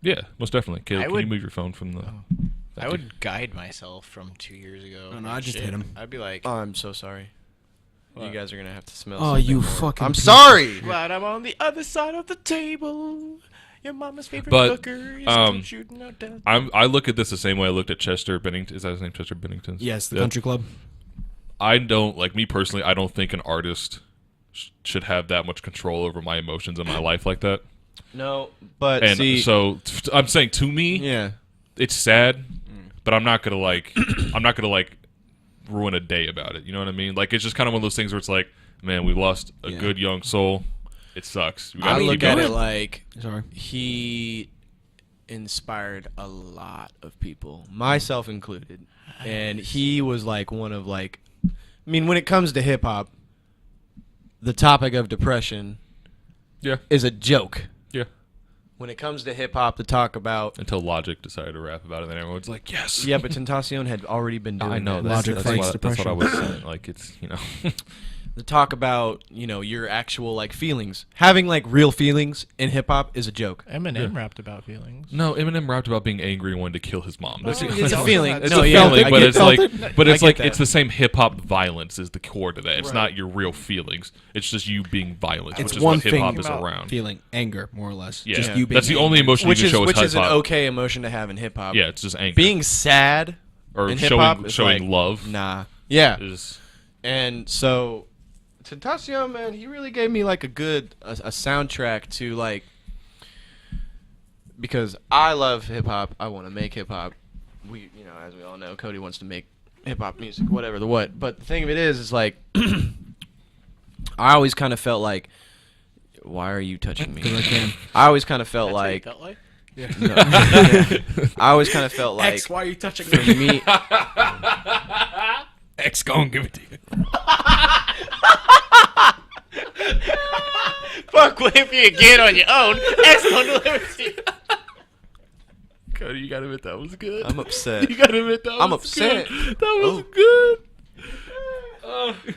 Speaker 3: Yeah, most definitely. Caleb,
Speaker 1: I
Speaker 3: can
Speaker 1: would-
Speaker 3: you move your phone from the?
Speaker 1: I would guide myself from 2 years ago.
Speaker 4: No, I just hit him.
Speaker 1: I'd be like,
Speaker 2: Oh, I'm so sorry. You
Speaker 1: What?
Speaker 2: guys are gonna have to smell.
Speaker 4: Oh,
Speaker 2: something
Speaker 4: you
Speaker 2: more.
Speaker 4: fucking
Speaker 2: I'm
Speaker 4: piece
Speaker 2: sorry.
Speaker 1: glad I'm on the other side of the table. Your mama's favorite
Speaker 3: But,
Speaker 1: cooker is shooting out death.
Speaker 3: I look at this the same way I looked at Chester Bennington. Is that his name, Chester Bennington?
Speaker 4: Yes, the
Speaker 3: Yeah.
Speaker 4: country club.
Speaker 3: I don't, like me personally, I don't think an artist should have that much control over my emotions in my life like that.
Speaker 2: No, but
Speaker 3: And
Speaker 2: see,
Speaker 3: so I'm saying to me,
Speaker 2: yeah,
Speaker 3: it's sad, but I'm not gonna like ruin a day about it. You know what I mean? Like, it's just kind of one of those things where it's like, man, we lost a good young soul. It sucks. We
Speaker 1: I
Speaker 3: gotta
Speaker 1: look
Speaker 3: keep
Speaker 1: at
Speaker 3: going.
Speaker 1: it like
Speaker 4: Sorry.
Speaker 1: he inspired a lot of people.
Speaker 2: myself included, and he was like one of like, I mean, when it comes to hip hop, the topic of depression
Speaker 3: Yeah,
Speaker 2: is a joke.
Speaker 3: yeah.
Speaker 2: When it comes to hip hop, to talk about,
Speaker 3: Until Logic decided to rap about it, then everyone's like, yes.
Speaker 2: yeah, but Tentacion had already been doing
Speaker 3: I know.
Speaker 2: that.
Speaker 3: That's,
Speaker 4: Logic
Speaker 3: that's,
Speaker 4: fights
Speaker 3: what, that's what I was
Speaker 4: depression.
Speaker 3: saying. Like, it's, you know.
Speaker 2: To talk about, you know, your actual like feelings, having like real feelings in hip hop is a joke.
Speaker 1: Eminem rapped about feelings.
Speaker 3: No, Eminem rapped about being angry and wanted to kill his mom. That's
Speaker 2: It's a feeling.
Speaker 3: It's
Speaker 2: No,
Speaker 3: a
Speaker 2: yeah,
Speaker 3: feeling,
Speaker 2: I
Speaker 3: but
Speaker 2: get
Speaker 3: it's
Speaker 2: that.
Speaker 3: like, but
Speaker 2: I
Speaker 3: it's
Speaker 2: get
Speaker 3: like
Speaker 2: that.
Speaker 3: it's the same hip hop violence is the core to that. It's not your real feelings. It's just you being violent,
Speaker 4: It's
Speaker 3: which is
Speaker 4: one
Speaker 3: what hip hop
Speaker 4: thing
Speaker 3: is around.
Speaker 4: Feeling anger, more or less.
Speaker 3: Yeah,
Speaker 4: Just
Speaker 2: Yeah.
Speaker 4: you being
Speaker 3: that's the only
Speaker 4: angry.
Speaker 3: emotion
Speaker 2: Which
Speaker 3: you
Speaker 2: is
Speaker 3: can show with
Speaker 2: which is
Speaker 3: hip
Speaker 2: an
Speaker 3: hop.
Speaker 2: okay emotion to have in hip hop.
Speaker 3: Yeah, it's just anger
Speaker 2: Being sad
Speaker 3: or
Speaker 2: in hip hop
Speaker 3: showing
Speaker 2: is
Speaker 3: showing
Speaker 2: like,
Speaker 3: love.
Speaker 2: Nah. Yeah.
Speaker 3: Is
Speaker 2: And so, Tentacion, man, he really gave me like a soundtrack to like, because I love hip hop. I want to make hip hop. We, you know, as we all know, Cody wants to make hip hop music, whatever the what. But the thing of it is like, I always kind of felt like, why are you touching me?
Speaker 4: 'Cause I can.
Speaker 2: I always kind of felt
Speaker 1: That's what you
Speaker 2: like,
Speaker 1: felt like?
Speaker 2: no. I always kind of felt like,
Speaker 4: X, why are you touching
Speaker 2: for
Speaker 4: me?
Speaker 2: me,
Speaker 4: X, go and give it to you.
Speaker 1: Fuck, what if you get on your own? X gonna deliver to you.
Speaker 3: Cody, you gotta admit that was good.
Speaker 2: I'm upset.
Speaker 3: You gotta admit that was
Speaker 2: I'm upset.
Speaker 3: good. That was
Speaker 2: Oh.
Speaker 3: good.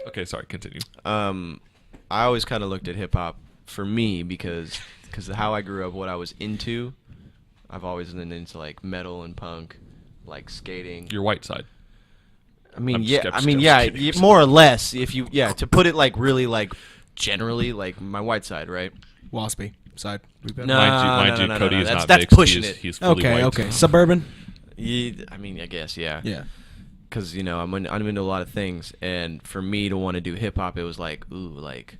Speaker 3: Okay, sorry. Continue.
Speaker 2: I always kind of looked at hip hop for me because of how I grew up, what I was into. I've always been into like metal and punk, like skating.
Speaker 3: Your white side.
Speaker 2: I mean,
Speaker 3: I'm
Speaker 2: yeah,
Speaker 3: just-
Speaker 2: I
Speaker 3: I'm
Speaker 2: mean,
Speaker 3: just
Speaker 2: yeah,
Speaker 3: kidding.
Speaker 2: more or less. If you, yeah, to put it like really like generally, like my white side, right?
Speaker 4: Waspy side.
Speaker 2: No,
Speaker 3: Mind you,
Speaker 2: no,
Speaker 3: Cody is
Speaker 2: that's-
Speaker 3: not
Speaker 2: that's
Speaker 3: mixed.
Speaker 2: pushing
Speaker 3: he is,
Speaker 2: it.
Speaker 3: He is fully
Speaker 4: Okay,
Speaker 3: white.
Speaker 4: okay. Suburban?
Speaker 2: Yeah, I mean, I guess, yeah.
Speaker 4: Yeah.
Speaker 2: Because, you know, I'm into a lot of things, and for me to want to do hip hop, it was like, ooh, like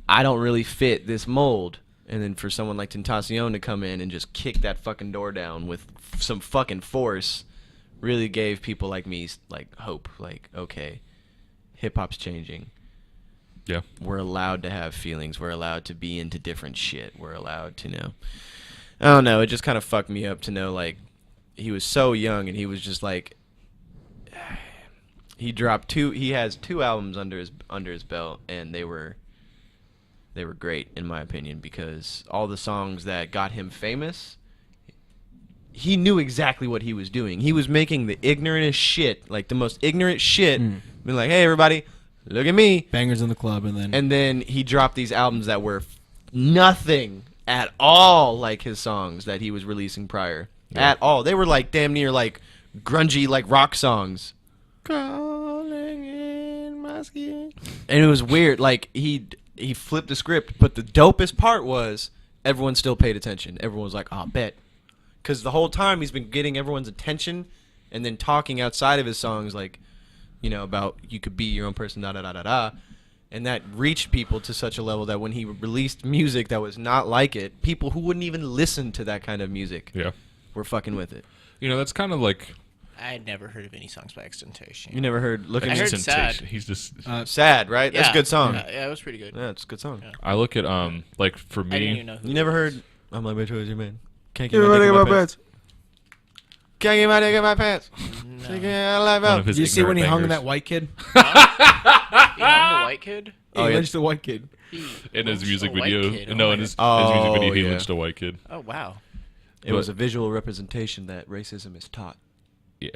Speaker 2: I don't really fit this mold. And then for someone like Tentacion to come in and just kick that fucking door down with some fucking force, really gave people like me like hope. Like, okay, hip hop's changing.
Speaker 3: Yeah.
Speaker 2: We're allowed to have feelings. We're allowed to be into different shit. We're allowed to know. I don't know. It just kind of fucked me up to know like he was so young and he was just like. He has two albums under his belt, and they were great in my opinion, because all the songs that got him famous, he knew exactly what he was doing. He was making the ignorantest shit, like the most ignorant shit, being like, "Hey everybody, look at me."
Speaker 4: Bangers in the Club,
Speaker 2: And then he dropped these albums that were nothing at all like his songs that he was releasing prior.
Speaker 3: Yeah.
Speaker 2: At all. They were like damn near like grungy like rock songs.
Speaker 4: Calling in my skin.
Speaker 2: And it was weird. Like he flipped the script, but the dopest part was everyone still paid attention. Everyone was like, "Oh, bet," because the whole time he's been getting everyone's attention, and then talking outside of his songs, like, you know, about you could be your own person, da da da da da, and that reached people to such a level that when he released music that was not like it, people who wouldn't even listen to that kind of music
Speaker 3: Yeah.
Speaker 2: were fucking with it.
Speaker 3: You know, that's kind of like
Speaker 1: I had never heard of any songs by XXXtentacion.
Speaker 2: You never heard "Look at
Speaker 1: I
Speaker 2: Me"?
Speaker 1: heard
Speaker 3: temptation.
Speaker 1: Sad.
Speaker 3: He's just.
Speaker 2: Sad, right? That's a good song.
Speaker 1: Yeah, it was pretty good.
Speaker 2: Yeah, it's a good song.
Speaker 1: Yeah.
Speaker 3: I look at like for
Speaker 1: I didn't even
Speaker 3: me.
Speaker 1: know who
Speaker 2: You
Speaker 1: it
Speaker 2: never
Speaker 1: was.
Speaker 2: heard "I'm like my choice, man"? Can't get my dick in my pants. Can't get my dick in my pants. Take it out of
Speaker 3: One of his
Speaker 4: Did you see when he hung
Speaker 3: ignorant
Speaker 4: that
Speaker 3: bangers.
Speaker 4: white kid?
Speaker 1: You know the white kid?
Speaker 2: Oh,
Speaker 4: he
Speaker 2: yeah.
Speaker 4: lynched the white kid.
Speaker 3: in his
Speaker 1: Lynched
Speaker 3: music
Speaker 1: a white
Speaker 3: video?
Speaker 1: kid. Oh
Speaker 3: No,
Speaker 1: my
Speaker 3: in his
Speaker 2: God.
Speaker 3: music video, he
Speaker 2: Oh,
Speaker 3: lynched a white kid.
Speaker 1: Oh, wow.
Speaker 2: It was a visual representation that racism is taught.
Speaker 3: Yeah.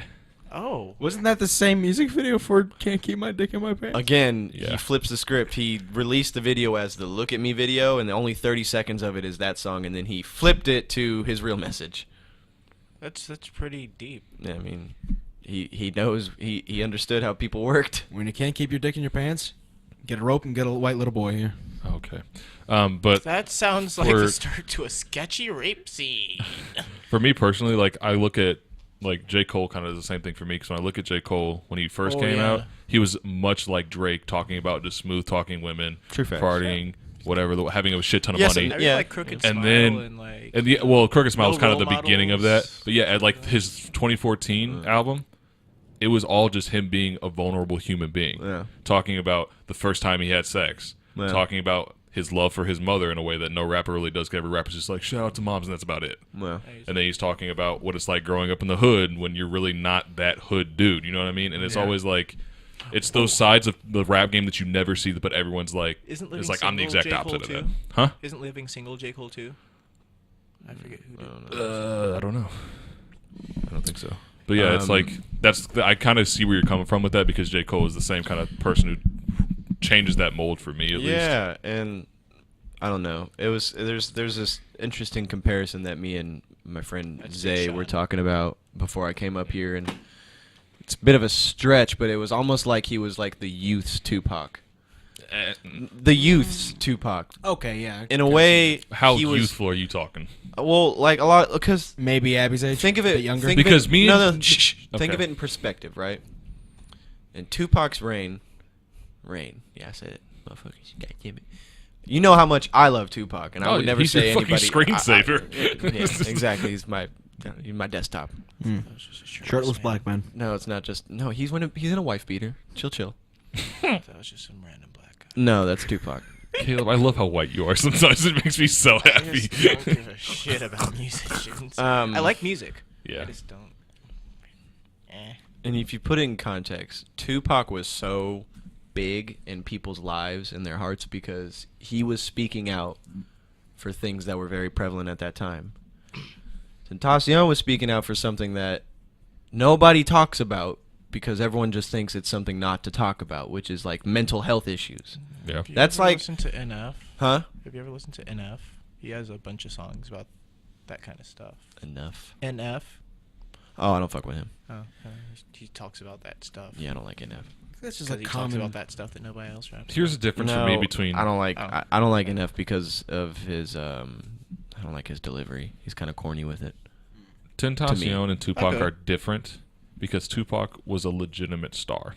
Speaker 1: Oh.
Speaker 4: Wasn't that the same music video for Can't Keep My Dick in My Pants?
Speaker 2: Again,
Speaker 3: Yeah.
Speaker 2: he flips the script. He released the video as the "Look at Me" video, and only 30 seconds of it is that song, and then he flipped it to his real message.
Speaker 1: That's pretty deep.
Speaker 2: Yeah, I mean, he knows, he understood how people worked.
Speaker 4: When you can't keep your dick in your pants, get a rope and get a white little boy here.
Speaker 3: Okay. But
Speaker 1: That sounds like
Speaker 3: For-
Speaker 1: the start to a sketchy rape scene.
Speaker 3: for me personally, like I look at like J. Cole kind of does the same thing for me because when I look at J. Cole when he first came out, he was much like Drake, talking about just smooth talking women, partying, whatever, having a shit ton of money.
Speaker 1: Yeah, like Crooked Smile
Speaker 3: Crooked Smile was kind of the beginning of that. But yeah, at like his 2014 album, it was all just him being a vulnerable human being, talking about the first time he had sex, talking about his love for his mother in a way that no rapper really does. Every rapper's just like, shout out to moms, and that's about it. And then he's talking about what it's like growing up in the hood when you're really not that hood dude. You know what I mean? And it's always like, it's those sides of the rap game that you never see, but everyone's like, it's like I'm the exact opposite of that. Huh?
Speaker 1: Isn't Living Single J. Cole too? I forget who did.
Speaker 3: I don't know. I don't think so. But yeah, it's like I kind of see where you're coming from with that because J. Cole is the same kind of person who changes that mold for me at least.
Speaker 2: Yeah, and I don't know. There's this interesting comparison that me and my friend Zay were talking about before I came up here, and it's a bit of a stretch, but it was almost like he was like the youth's Tupac. The youth's Tupac.
Speaker 4: Okay, yeah.
Speaker 2: In a way,
Speaker 3: how youthful are you talking?
Speaker 2: Well, like a lot, because
Speaker 4: maybe Abby's age.
Speaker 2: Think of it
Speaker 4: younger.
Speaker 2: Think
Speaker 3: because
Speaker 2: of it,
Speaker 3: me.
Speaker 2: No. Shh. Think of it in perspective, right? In Tupac's reign. Yeah, I said it, motherfuckers. God damn it. You know how much I love Tupac, and I would never say
Speaker 3: your
Speaker 2: anybody.
Speaker 3: Screensaver.
Speaker 2: Yeah, exactly. He's my desktop.
Speaker 4: Shirtless black man.
Speaker 2: No, it's not just. No, he's in a wife beater. Chill.
Speaker 1: That was just some random black guy.
Speaker 2: No, that's Tupac.
Speaker 3: Caleb, I love how white you are. Sometimes it makes me so happy.
Speaker 1: I just don't give a shit about musicians. I like music.
Speaker 3: Yeah.
Speaker 1: I just don't.
Speaker 2: And if you put it in context, Tupac was so big in people's lives and their hearts because he was speaking out for things that were very prevalent at that time. Tentacion was speaking out for something that nobody talks about because everyone just thinks it's something not to talk about, which is like mental health issues.
Speaker 3: Yeah.
Speaker 2: That's like.
Speaker 1: Listen to NF.
Speaker 2: Huh?
Speaker 1: Have you ever listened to NF? He has a bunch of songs about that kind of stuff.
Speaker 2: Enough.
Speaker 1: NF.
Speaker 2: Oh, I don't fuck with him.
Speaker 1: Oh, he talks about that stuff.
Speaker 2: Yeah, I don't like NF.
Speaker 4: That's just
Speaker 1: Because
Speaker 4: like
Speaker 1: he
Speaker 4: common.
Speaker 1: talks about that stuff that nobody else raps.
Speaker 3: Here's the difference for me between.
Speaker 2: I don't like.
Speaker 1: Oh.
Speaker 2: I don't like NF because of his. I don't like his delivery. He's kind of corny with it.
Speaker 3: Tentacion and Tupac
Speaker 1: Okay.
Speaker 3: are different because Tupac was a legitimate star.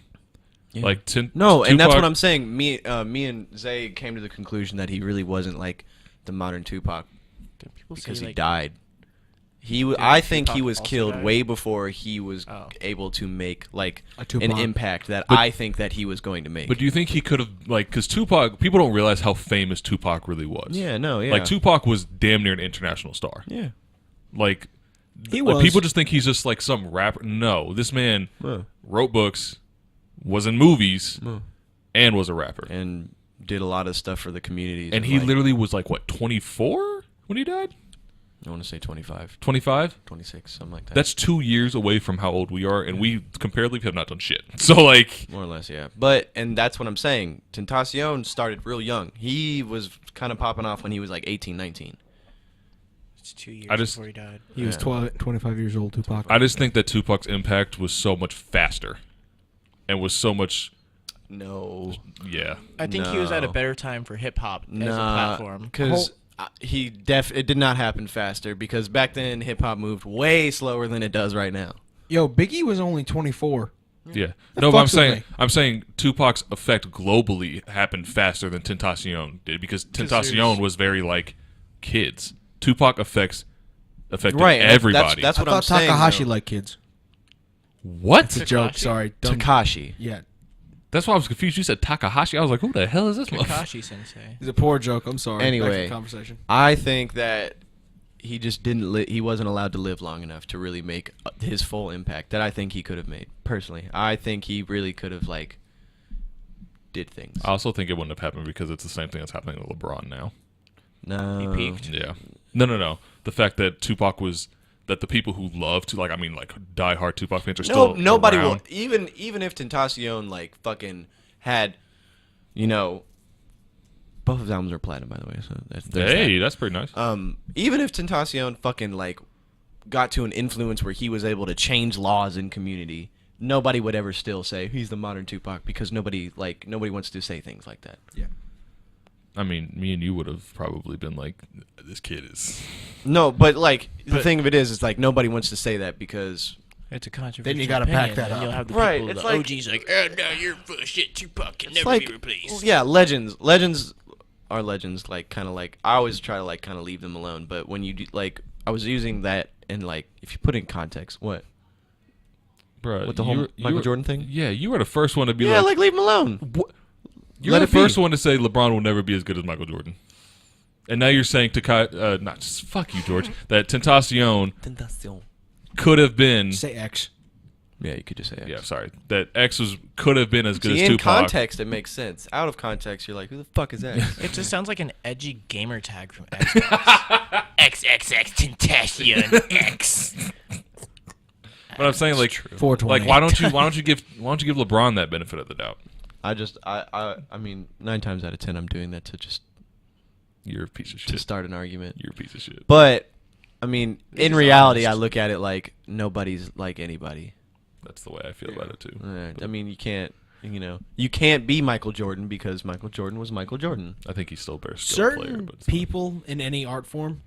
Speaker 2: Yeah.
Speaker 3: Like
Speaker 2: No, and that's
Speaker 3: Tupac-
Speaker 2: what I'm saying. Me and Zay came to the conclusion that he really wasn't like the modern Tupac
Speaker 1: People
Speaker 2: because
Speaker 1: say,
Speaker 2: he
Speaker 1: like,
Speaker 2: died. I think
Speaker 1: Tupac
Speaker 2: he was
Speaker 1: also
Speaker 2: killed
Speaker 1: died?
Speaker 2: way before he was
Speaker 1: Oh.
Speaker 2: able to make like
Speaker 4: A
Speaker 2: an
Speaker 4: Tupac.
Speaker 2: impact that
Speaker 3: But-
Speaker 2: I think that he was going to make.
Speaker 3: But do you think he could have because Tupac? People don't realize how famous Tupac really was.
Speaker 2: yeah, no, yeah,
Speaker 3: Like Tupac was damn near an international star.
Speaker 2: yeah.
Speaker 3: Like
Speaker 4: He
Speaker 3: like,
Speaker 4: was.
Speaker 3: people just think he's just like some rapper. No, this man
Speaker 2: Huh.
Speaker 3: wrote books, was in movies,
Speaker 2: Huh.
Speaker 3: and was a rapper.
Speaker 2: And did a lot of stuff for the communities.
Speaker 3: And he
Speaker 2: like,
Speaker 3: literally was like what 24 when he died?
Speaker 2: I want to say 25,
Speaker 3: 25?
Speaker 2: 26, something like that.
Speaker 3: That's 2 years away from how old we are, and we comparatively have not done shit. So like,
Speaker 2: more or less, yeah. And that's what I'm saying. Tentacion started real young. He was kind of popping off when he was like 18, 19.
Speaker 1: It's 2 years
Speaker 3: I just-
Speaker 1: before he died.
Speaker 4: He was 25 years old, Tupac.
Speaker 3: I just think that Tupac's impact was so much faster, and was so much
Speaker 2: No.
Speaker 3: yeah.
Speaker 1: I think he was at a
Speaker 2: No.
Speaker 1: better time for hip hop as a
Speaker 2: Nah,
Speaker 1: platform.
Speaker 2: because it did not happen faster because back then hip hop moved way slower than it does right now.
Speaker 4: Yo, Biggie was only 24.
Speaker 3: Yeah.
Speaker 4: That
Speaker 3: No, but
Speaker 4: fucks with me.
Speaker 3: I'm saying Tupac's effect globally happened faster than Tentacion did because Tentacion was very like kids. Tupac affected
Speaker 2: Right, and
Speaker 3: everybody.
Speaker 2: that's
Speaker 4: I
Speaker 2: what I'm
Speaker 4: thought
Speaker 2: saying.
Speaker 4: Takahashi
Speaker 2: though.
Speaker 4: liked kids.
Speaker 3: what?
Speaker 4: It's a joke.
Speaker 1: Tekashi?
Speaker 4: Sorry. Dumb.
Speaker 2: Takashi.
Speaker 4: Yeah.
Speaker 3: That's why I was confused. You said Takahashi. I was like, who the hell is this motherfucker?
Speaker 1: Kakashi Sensei.
Speaker 4: It's a poor joke. I'm sorry. Back to
Speaker 2: Anyway.
Speaker 4: the conversation.
Speaker 2: I think that he just didn't. He wasn't allowed to live long enough to really make his full impact that I think he could have made. Personally, I think he really could have like did things.
Speaker 3: I also think it wouldn't have happened because it's the same thing that's happening to LeBron now.
Speaker 2: No,
Speaker 1: He peaked.
Speaker 3: Yeah. No. The fact that Tupac was that the people who love to like diehard Tupac fans are still
Speaker 2: nobody
Speaker 3: around.
Speaker 2: will. Even if Tentacion like fucking had, both of his albums are platinum, by the way. So there's
Speaker 3: Hey,
Speaker 2: that.
Speaker 3: that's pretty nice.
Speaker 2: Even if Tentacion fucking like got to an influence where he was able to change laws in community, nobody would ever still say he's the modern Tupac because nobody wants to say things like that.
Speaker 4: Yeah.
Speaker 3: I mean, me and you would have probably been like, this kid is.
Speaker 2: No, but like the thing of it is like nobody wants to say that because
Speaker 1: It's a controversial
Speaker 4: Then you gotta pack
Speaker 1: opinion,
Speaker 4: that
Speaker 1: and
Speaker 4: up.
Speaker 1: You'll have the
Speaker 2: Right,
Speaker 1: people,
Speaker 2: it's
Speaker 1: the
Speaker 2: like-
Speaker 1: OGs like, no, you're full of shit. Tupac can
Speaker 2: It's
Speaker 1: never
Speaker 2: like,
Speaker 1: be replaced.
Speaker 2: yeah, legends are legends. Like, kind of like, I always try to like kind of leave them alone. But when you do, like, I was using that and like, if you put it in context, what?
Speaker 3: Bro,
Speaker 2: With the whole Michael Jordan thing?
Speaker 3: Yeah, you were the first one to be
Speaker 2: Yeah,
Speaker 3: like,
Speaker 2: like leave him alone.
Speaker 3: you're
Speaker 2: let
Speaker 3: the
Speaker 2: it be.
Speaker 3: first one to say LeBron will never be as good as Michael Jordan. And now you're saying not just fuck you, George, that Tentacion could have been.
Speaker 4: Say X.
Speaker 2: Yeah, you could just say X.
Speaker 3: Yeah, sorry. That X could have been as good
Speaker 2: See,
Speaker 3: as
Speaker 2: in
Speaker 3: Tupac.
Speaker 2: context, it makes sense. Out of context, you're like, who the fuck is X?
Speaker 1: It just sounds like an edgy gamer tag from Xbox. xxxtentacion X.
Speaker 3: But I'm saying like
Speaker 4: 420.
Speaker 3: why don't you give LeBron that benefit of the doubt?
Speaker 2: I mean, 9 times out of 10, I'm doing that to just
Speaker 3: You're a piece of
Speaker 2: to
Speaker 3: shit.
Speaker 2: start an argument.
Speaker 3: You're a piece of shit.
Speaker 2: But I mean, in reality,
Speaker 1: honest.
Speaker 2: I look at it like nobody's like anybody.
Speaker 3: That's the way I feel about it too.
Speaker 2: I mean, you can't be Michael Jordan because Michael Jordan was Michael Jordan.
Speaker 3: I think he's still a better skill player.
Speaker 4: Certain
Speaker 3: But it's
Speaker 4: people in any art form,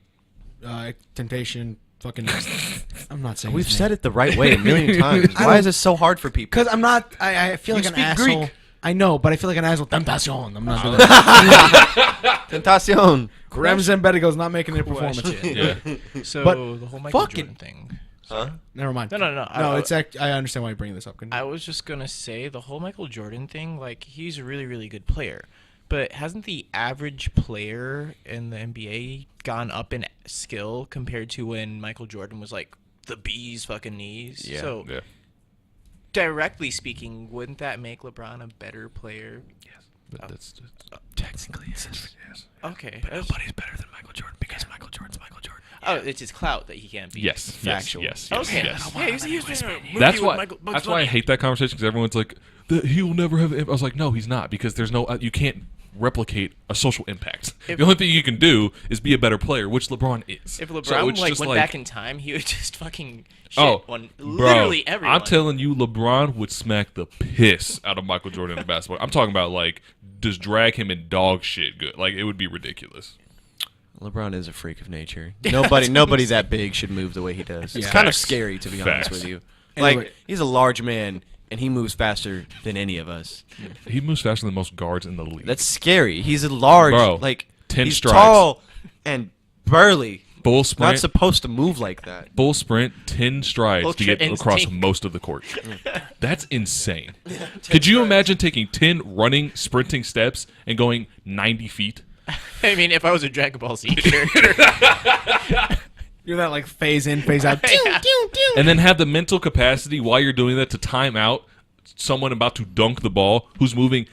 Speaker 4: Temptation, fucking. I'm not saying.
Speaker 2: We've said it the right way a million times.
Speaker 4: I
Speaker 2: Why
Speaker 4: don't-
Speaker 2: is this so hard for people?
Speaker 4: Because I'm not. I feel
Speaker 2: You
Speaker 4: like an
Speaker 2: speak
Speaker 4: asshole.
Speaker 2: Greek.
Speaker 4: I know, but I feel like an asshole. Tentacion. I'm not doing that.
Speaker 2: Tentacion.
Speaker 4: Rem Zembedigo's not making a performance yet.
Speaker 3: yeah.
Speaker 1: So
Speaker 4: But
Speaker 1: the whole Michael
Speaker 4: fucking-
Speaker 1: Jordan thing.
Speaker 2: Huh?
Speaker 4: Never mind.
Speaker 1: No.
Speaker 4: No, I understand why you're bringing this up.
Speaker 1: I was just gonna say the whole Michael Jordan thing. Like, he's a really, really good player, but hasn't the average player in the NBA gone up in skill compared to when Michael Jordan was like the bee's fucking knees?
Speaker 2: Yeah.
Speaker 1: So
Speaker 3: Yeah.
Speaker 1: directly speaking, wouldn't that make LeBron a better player?
Speaker 3: But that's
Speaker 2: Technically, yes.
Speaker 1: Okay.
Speaker 2: But nobody's better than Michael Jordan because Michael Jordan's Michael Jordan.
Speaker 1: Oh, it's his clout that he can't beat.
Speaker 3: yes.
Speaker 1: Factual.
Speaker 3: Yes.
Speaker 1: Okay.
Speaker 3: Yes.
Speaker 1: Yeah, he's in a movie
Speaker 3: That's
Speaker 1: with
Speaker 3: why.
Speaker 1: Michael Bugs
Speaker 3: That's why I
Speaker 1: Bunny.
Speaker 3: hate that conversation because everyone's like, he will never have. I was like, no, he's not because there's no. You can't replicate a social impact.
Speaker 1: If-
Speaker 3: The only thing you can do is be a better player, which LeBron is.
Speaker 1: If
Speaker 3: So
Speaker 1: LeBron
Speaker 3: it's
Speaker 1: like
Speaker 3: just
Speaker 1: went back in time, he would just fucking shit
Speaker 3: Oh,
Speaker 1: on
Speaker 3: bro,
Speaker 1: literally everyone.
Speaker 3: I'm telling you, LeBron would smack the piss out of Michael Jordan in basketball. I'm talking about like just drag him in dog shit good. Like it would be ridiculous.
Speaker 2: LeBron is a freak of nature. Nobody that big should move the way he does. It's
Speaker 4: Yeah.
Speaker 2: kind of
Speaker 3: Facts.
Speaker 2: scary, to be
Speaker 3: Facts.
Speaker 2: honest with you.
Speaker 4: Anyway.
Speaker 2: Like, he's a large man, and he moves faster than any of us.
Speaker 3: He moves faster than most guards in the league.
Speaker 2: That's scary. He's a large,
Speaker 3: Bro,
Speaker 2: like,
Speaker 3: 10
Speaker 2: he's
Speaker 3: strikes.
Speaker 2: tall and burly.
Speaker 3: Full
Speaker 2: Not
Speaker 3: sprint.
Speaker 2: supposed to move like that.
Speaker 3: Full sprint, 10 strides to
Speaker 1: Ultra
Speaker 3: get across
Speaker 1: instinct.
Speaker 3: most of the court. That's insane. Could you imagine taking 10 running, sprinting steps and going 90 feet?
Speaker 1: I mean, if I was a Dragon Ball Z character,
Speaker 4: You're that like phase in, phase out.
Speaker 3: And then have the mental capacity while you're doing that to time out someone about to dunk the ball who's moving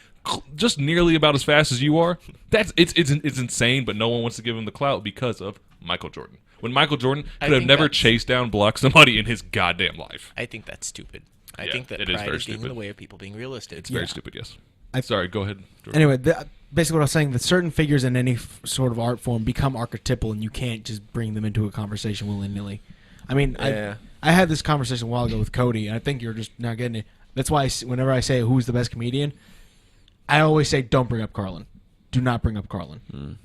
Speaker 3: just nearly about as fast as you are. It's insane, but no one wants to give him the clout because of Michael Jordan. When Michael Jordan
Speaker 1: I
Speaker 3: could have
Speaker 1: think
Speaker 3: never
Speaker 1: that's-
Speaker 3: chased down, blocked somebody in his goddamn life.
Speaker 1: I think that's stupid. I
Speaker 3: Yeah,
Speaker 1: think that
Speaker 3: it is
Speaker 1: pride
Speaker 3: very
Speaker 1: is getting in
Speaker 3: stupid.
Speaker 1: the way of people being realistic.
Speaker 3: It's very stupid, yes.
Speaker 4: I-
Speaker 3: Sorry, go ahead, Jordan.
Speaker 4: Anyway, basically what I was saying, that certain figures in any sort of art form become archetypal, and you can't just bring them into a conversation willy-nilly. I mean,
Speaker 2: Yeah.
Speaker 4: I had this conversation a while ago with Cody, and I think you're just not getting it. That's why whenever I say who's the best comedian, I always say don't bring up Carlin. Do not bring up Carlin.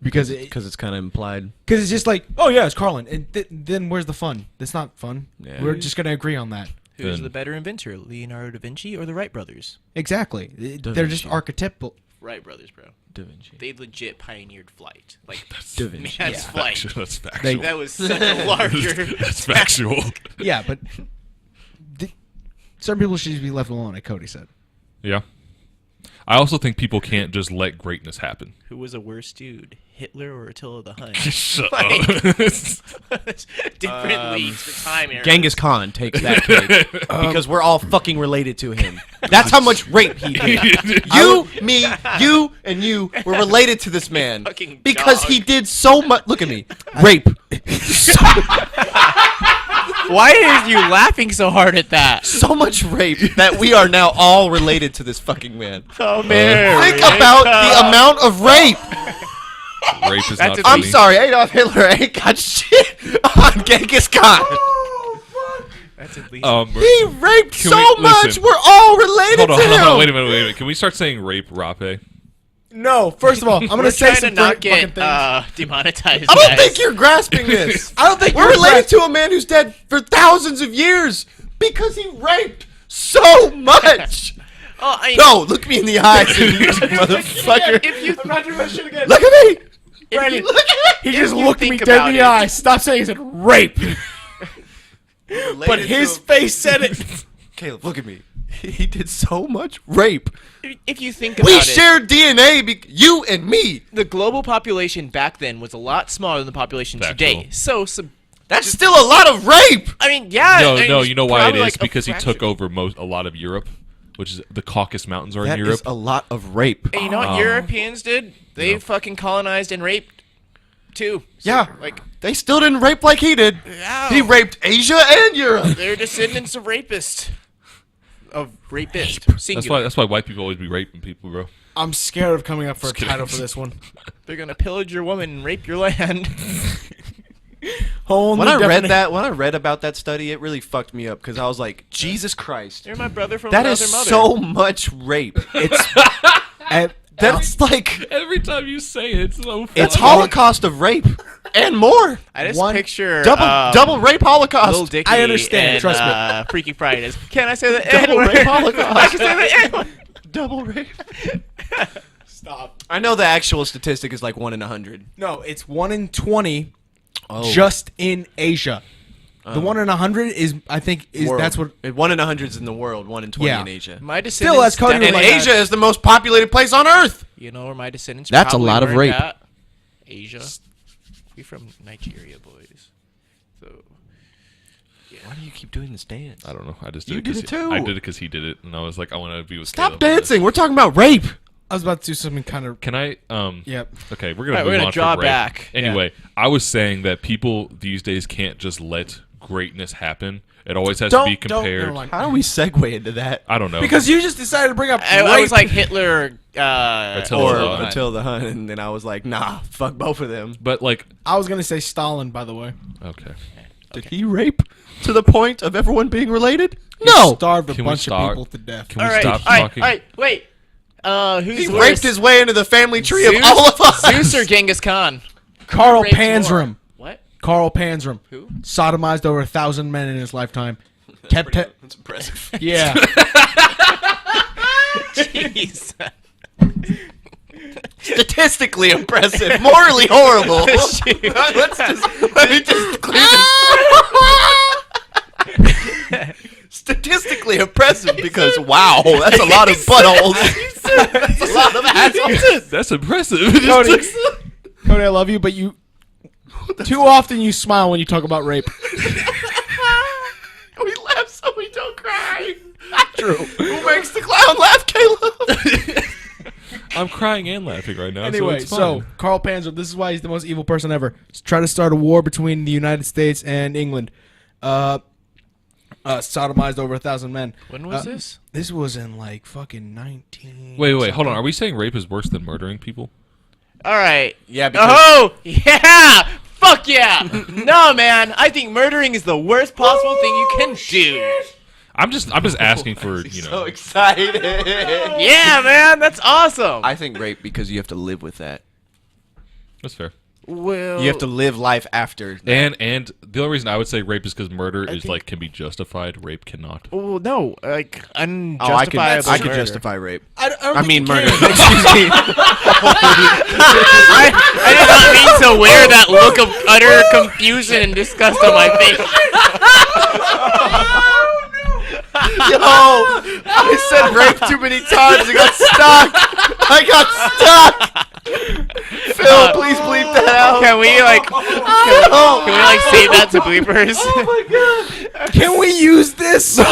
Speaker 4: Because
Speaker 2: Because it's kind of implied.
Speaker 4: it's just like, oh yeah, it's Carlin. And then where's the fun? That's not fun.
Speaker 2: Yeah.
Speaker 4: We're just going to agree on that.
Speaker 1: Who's
Speaker 3: Then-
Speaker 1: the better inventor, Leonardo da Vinci or the Wright brothers?
Speaker 4: Exactly. They're just
Speaker 2: Vinci.
Speaker 4: archetypal.
Speaker 1: Wright brothers, bro.
Speaker 2: Da Vinci.
Speaker 1: They legit pioneered flight. Like,
Speaker 2: Da Vinci.
Speaker 1: man's flight.
Speaker 3: That's factual.
Speaker 1: That was such a larger.
Speaker 3: That's factual.
Speaker 4: Yeah, but certain people should just be left alone, like Cody said.
Speaker 3: Yeah. I also think people can't just let greatness happen.
Speaker 1: Who was a worse dude, Hitler or Attila the Hun?
Speaker 3: Shut
Speaker 1: up. Different leads for time era.
Speaker 2: Genghis Khan takes that cake because we're all fucking related to him. That's how much rape he did. You, me, you, and you were related to this man
Speaker 1: Fucking
Speaker 2: because
Speaker 1: dog.
Speaker 2: he did so much. Look at me, rape.
Speaker 1: Why are you laughing so hard at that?
Speaker 2: So much rape that we are now all related to this fucking man.
Speaker 1: Oh man!
Speaker 2: Think about the amount of rape.
Speaker 3: Rape is
Speaker 1: That's
Speaker 3: not
Speaker 1: a-
Speaker 2: I'm
Speaker 3: funny.
Speaker 2: sorry, Adolf Hitler ain't got shit on Genghis Khan.
Speaker 1: That's at least.
Speaker 2: He raped
Speaker 3: Can
Speaker 2: so
Speaker 3: we-
Speaker 2: much.
Speaker 3: listen.
Speaker 2: We're all related
Speaker 3: Hold on,
Speaker 2: to
Speaker 3: hold
Speaker 2: him.
Speaker 3: on, wait a minute. Can we start saying rape rape?
Speaker 4: No, first of all, I'm going
Speaker 1: We're
Speaker 4: to say
Speaker 1: trying to
Speaker 4: some
Speaker 1: not
Speaker 4: great fucking
Speaker 1: get
Speaker 4: things.
Speaker 1: demonetized.
Speaker 2: I don't
Speaker 1: guys.
Speaker 2: think you're grasping this.
Speaker 4: I don't think
Speaker 2: We're
Speaker 4: you're
Speaker 2: related to a man who's dead for thousands of years because he raped so much. No, look me in the eyes, motherfucker.
Speaker 1: If you
Speaker 4: I'm not doing that shit again.
Speaker 2: Look at me.
Speaker 1: Brandon,
Speaker 2: Look at me.
Speaker 4: He just
Speaker 1: you
Speaker 4: looked me
Speaker 1: think
Speaker 4: dead
Speaker 1: about
Speaker 4: in the
Speaker 1: it-
Speaker 4: eye. Stop saying he said rape. But his face said it.
Speaker 2: Caleb, look at me. He did so much rape.
Speaker 1: if you think about
Speaker 2: We
Speaker 1: it,
Speaker 2: shared DNA, you and me.
Speaker 1: the global population back then was a lot smaller than the population today.
Speaker 3: Factual.
Speaker 1: So
Speaker 2: That's still a lot of rape.
Speaker 1: I mean, yeah.
Speaker 3: No,
Speaker 1: I mean,
Speaker 3: no,
Speaker 1: it's
Speaker 3: you know why it
Speaker 1: probably
Speaker 3: is?
Speaker 1: like a
Speaker 3: Because he took
Speaker 1: fraction.
Speaker 3: over a lot of Europe, which is the Caucasus Mountains are
Speaker 2: That
Speaker 3: in Europe.
Speaker 2: is a lot of rape.
Speaker 1: And you know what Europeans did? They fucking colonized and raped too. So,
Speaker 2: Yeah,
Speaker 1: like
Speaker 2: they still didn't rape like he did.
Speaker 1: yeah,
Speaker 2: He raped Asia and Europe.
Speaker 1: they're descendants of rapists. Singular.
Speaker 3: That's why white people always be raping people, bro.
Speaker 4: I'm scared of coming up for a
Speaker 3: kidding.
Speaker 4: title for this one.
Speaker 1: They're gonna pillage your woman and rape your land.
Speaker 4: Only
Speaker 2: When I read
Speaker 4: defini-
Speaker 2: that, when I read about that study, it really fucked me up because I was like, Jesus Christ,
Speaker 1: You're my brother from
Speaker 2: that
Speaker 1: another
Speaker 2: is
Speaker 1: mother.
Speaker 2: so much rape. That's like
Speaker 3: Every time you say it, it's so funny.
Speaker 2: it's Holocaust of rape and more.
Speaker 1: I just
Speaker 4: one-
Speaker 1: picture
Speaker 2: Double rape
Speaker 1: Lil
Speaker 2: Holocaust.
Speaker 1: Dicky
Speaker 4: I understand,
Speaker 1: and,
Speaker 4: trust me.
Speaker 1: Freaky Fridays. Can I say the
Speaker 2: Double
Speaker 1: N-word?
Speaker 2: rape Holocaust.
Speaker 1: I can say the N-word.
Speaker 2: Double rape.
Speaker 4: Stop.
Speaker 2: I know the actual statistic is like 1 in 100.
Speaker 4: No, it's 1 in 20
Speaker 2: Oh.
Speaker 4: just in Asia. The 1 in 100 is, I think, that's what.
Speaker 2: 1 in 100 is in the world, 1 in 20
Speaker 4: Yeah.
Speaker 2: in Asia.
Speaker 1: My descendants.
Speaker 4: that's Cody
Speaker 2: And
Speaker 4: was like
Speaker 2: Asia is the most populated place on Earth.
Speaker 1: You know where my descendants?
Speaker 2: That's a
Speaker 1: probably
Speaker 2: lot of
Speaker 1: weren't
Speaker 2: rape.
Speaker 1: at? Asia. We from Nigeria, boys. So
Speaker 2: Why do you keep doing this dance?
Speaker 3: I don't know. I just
Speaker 2: You
Speaker 3: did
Speaker 2: did
Speaker 3: it
Speaker 2: it
Speaker 3: 'cause
Speaker 2: too.
Speaker 3: I did it because he did it, and I was like, I want to be with
Speaker 2: Stop
Speaker 3: Caleb on this.
Speaker 2: dancing. We're talking about rape.
Speaker 4: I was about to do something kind of.
Speaker 3: Can I?
Speaker 4: Yep.
Speaker 3: Okay, we're gonna
Speaker 1: Alright,
Speaker 3: move
Speaker 1: we're gonna
Speaker 3: on
Speaker 1: draw
Speaker 3: from rape.
Speaker 1: back.
Speaker 3: Anyway, I was saying that people these days can't just let greatness happen. It always has
Speaker 4: Don't
Speaker 3: to be
Speaker 4: don't.
Speaker 3: compared.
Speaker 4: Never mind.
Speaker 2: How do we segue into that?
Speaker 3: I don't know.
Speaker 4: Because you just decided to bring up.
Speaker 1: I
Speaker 4: rape.
Speaker 1: was like Hitler.
Speaker 3: Attila
Speaker 2: Or
Speaker 3: the Hun.
Speaker 2: Until the Hun, and then I was like, nah, fuck both of them.
Speaker 3: But like,
Speaker 4: I was gonna say Stalin, by the way.
Speaker 3: okay,
Speaker 2: Did he rape to the point of everyone being related?
Speaker 4: He
Speaker 2: No.
Speaker 4: starved a
Speaker 3: Can we
Speaker 4: bunch of
Speaker 3: start?
Speaker 4: people to death.
Speaker 3: can we
Speaker 1: all right,
Speaker 3: stop
Speaker 1: all right,
Speaker 3: talking?
Speaker 1: all right, wait. Who's
Speaker 2: He
Speaker 1: worse?
Speaker 2: raped his way into the family tree of
Speaker 1: Zeus,
Speaker 2: all of us.
Speaker 1: Zeus or Genghis Khan?
Speaker 4: Carl
Speaker 1: Raped
Speaker 4: Panzram.
Speaker 1: more? What?
Speaker 4: Carl Panzram.
Speaker 1: Who?
Speaker 4: Sodomized over 1,000 men in his lifetime. Kept it.
Speaker 2: That's impressive.
Speaker 4: Yeah.
Speaker 1: Jeez.
Speaker 2: Statistically impressive, morally horrible.
Speaker 1: Shoot.
Speaker 2: Let me just clear this. Statistically impressive because wow, that's a lot of buttholes. That's a lot of assholes.
Speaker 3: That's impressive.
Speaker 4: Cody, Cody, I love you, but you too often you smile when you talk about rape.
Speaker 2: We laugh so we don't cry.
Speaker 4: True.
Speaker 2: Who makes the clown laugh, Caleb?
Speaker 3: I'm crying and laughing right now.
Speaker 4: Anyway,
Speaker 3: so, it's
Speaker 4: so
Speaker 3: fine.
Speaker 4: Carl Panzer, this is why he's the most evil person ever. He's trying to start a war between the United States and England. Sodomized over 1,000 men.
Speaker 1: When was this?
Speaker 4: This was in like fucking 19.
Speaker 3: Wait, hold on. Are we saying rape is worse than murdering people?
Speaker 1: All right.
Speaker 2: Yeah, because
Speaker 1: Oh, yeah! Fuck yeah! No, man. I think murdering is the worst possible thing you can do.
Speaker 3: I'm just asking for
Speaker 2: he's
Speaker 3: you know.
Speaker 2: so excited.
Speaker 1: Yeah, man. That's awesome.
Speaker 2: I think rape because you have to live with that.
Speaker 3: That's fair.
Speaker 1: Well,
Speaker 2: You have to live life after.
Speaker 3: And the only reason I would say rape is because murder is
Speaker 1: think-
Speaker 3: like can be justified. Rape cannot.
Speaker 1: Well, no, like
Speaker 2: Oh, I
Speaker 1: unjustifiable.
Speaker 2: could
Speaker 1: murder.
Speaker 2: justify rape.
Speaker 4: I don't
Speaker 2: I
Speaker 4: think
Speaker 2: mean
Speaker 4: you
Speaker 2: murder.
Speaker 4: can.
Speaker 2: Excuse me.
Speaker 1: I did not mean to wear that look of utter confusion and disgust on my face.
Speaker 2: Yo, I said rape too many times. I got stuck. I got stuck. Phil, please bleep that out.
Speaker 1: Can we save that to bleepers?
Speaker 4: Can we use this?
Speaker 1: no.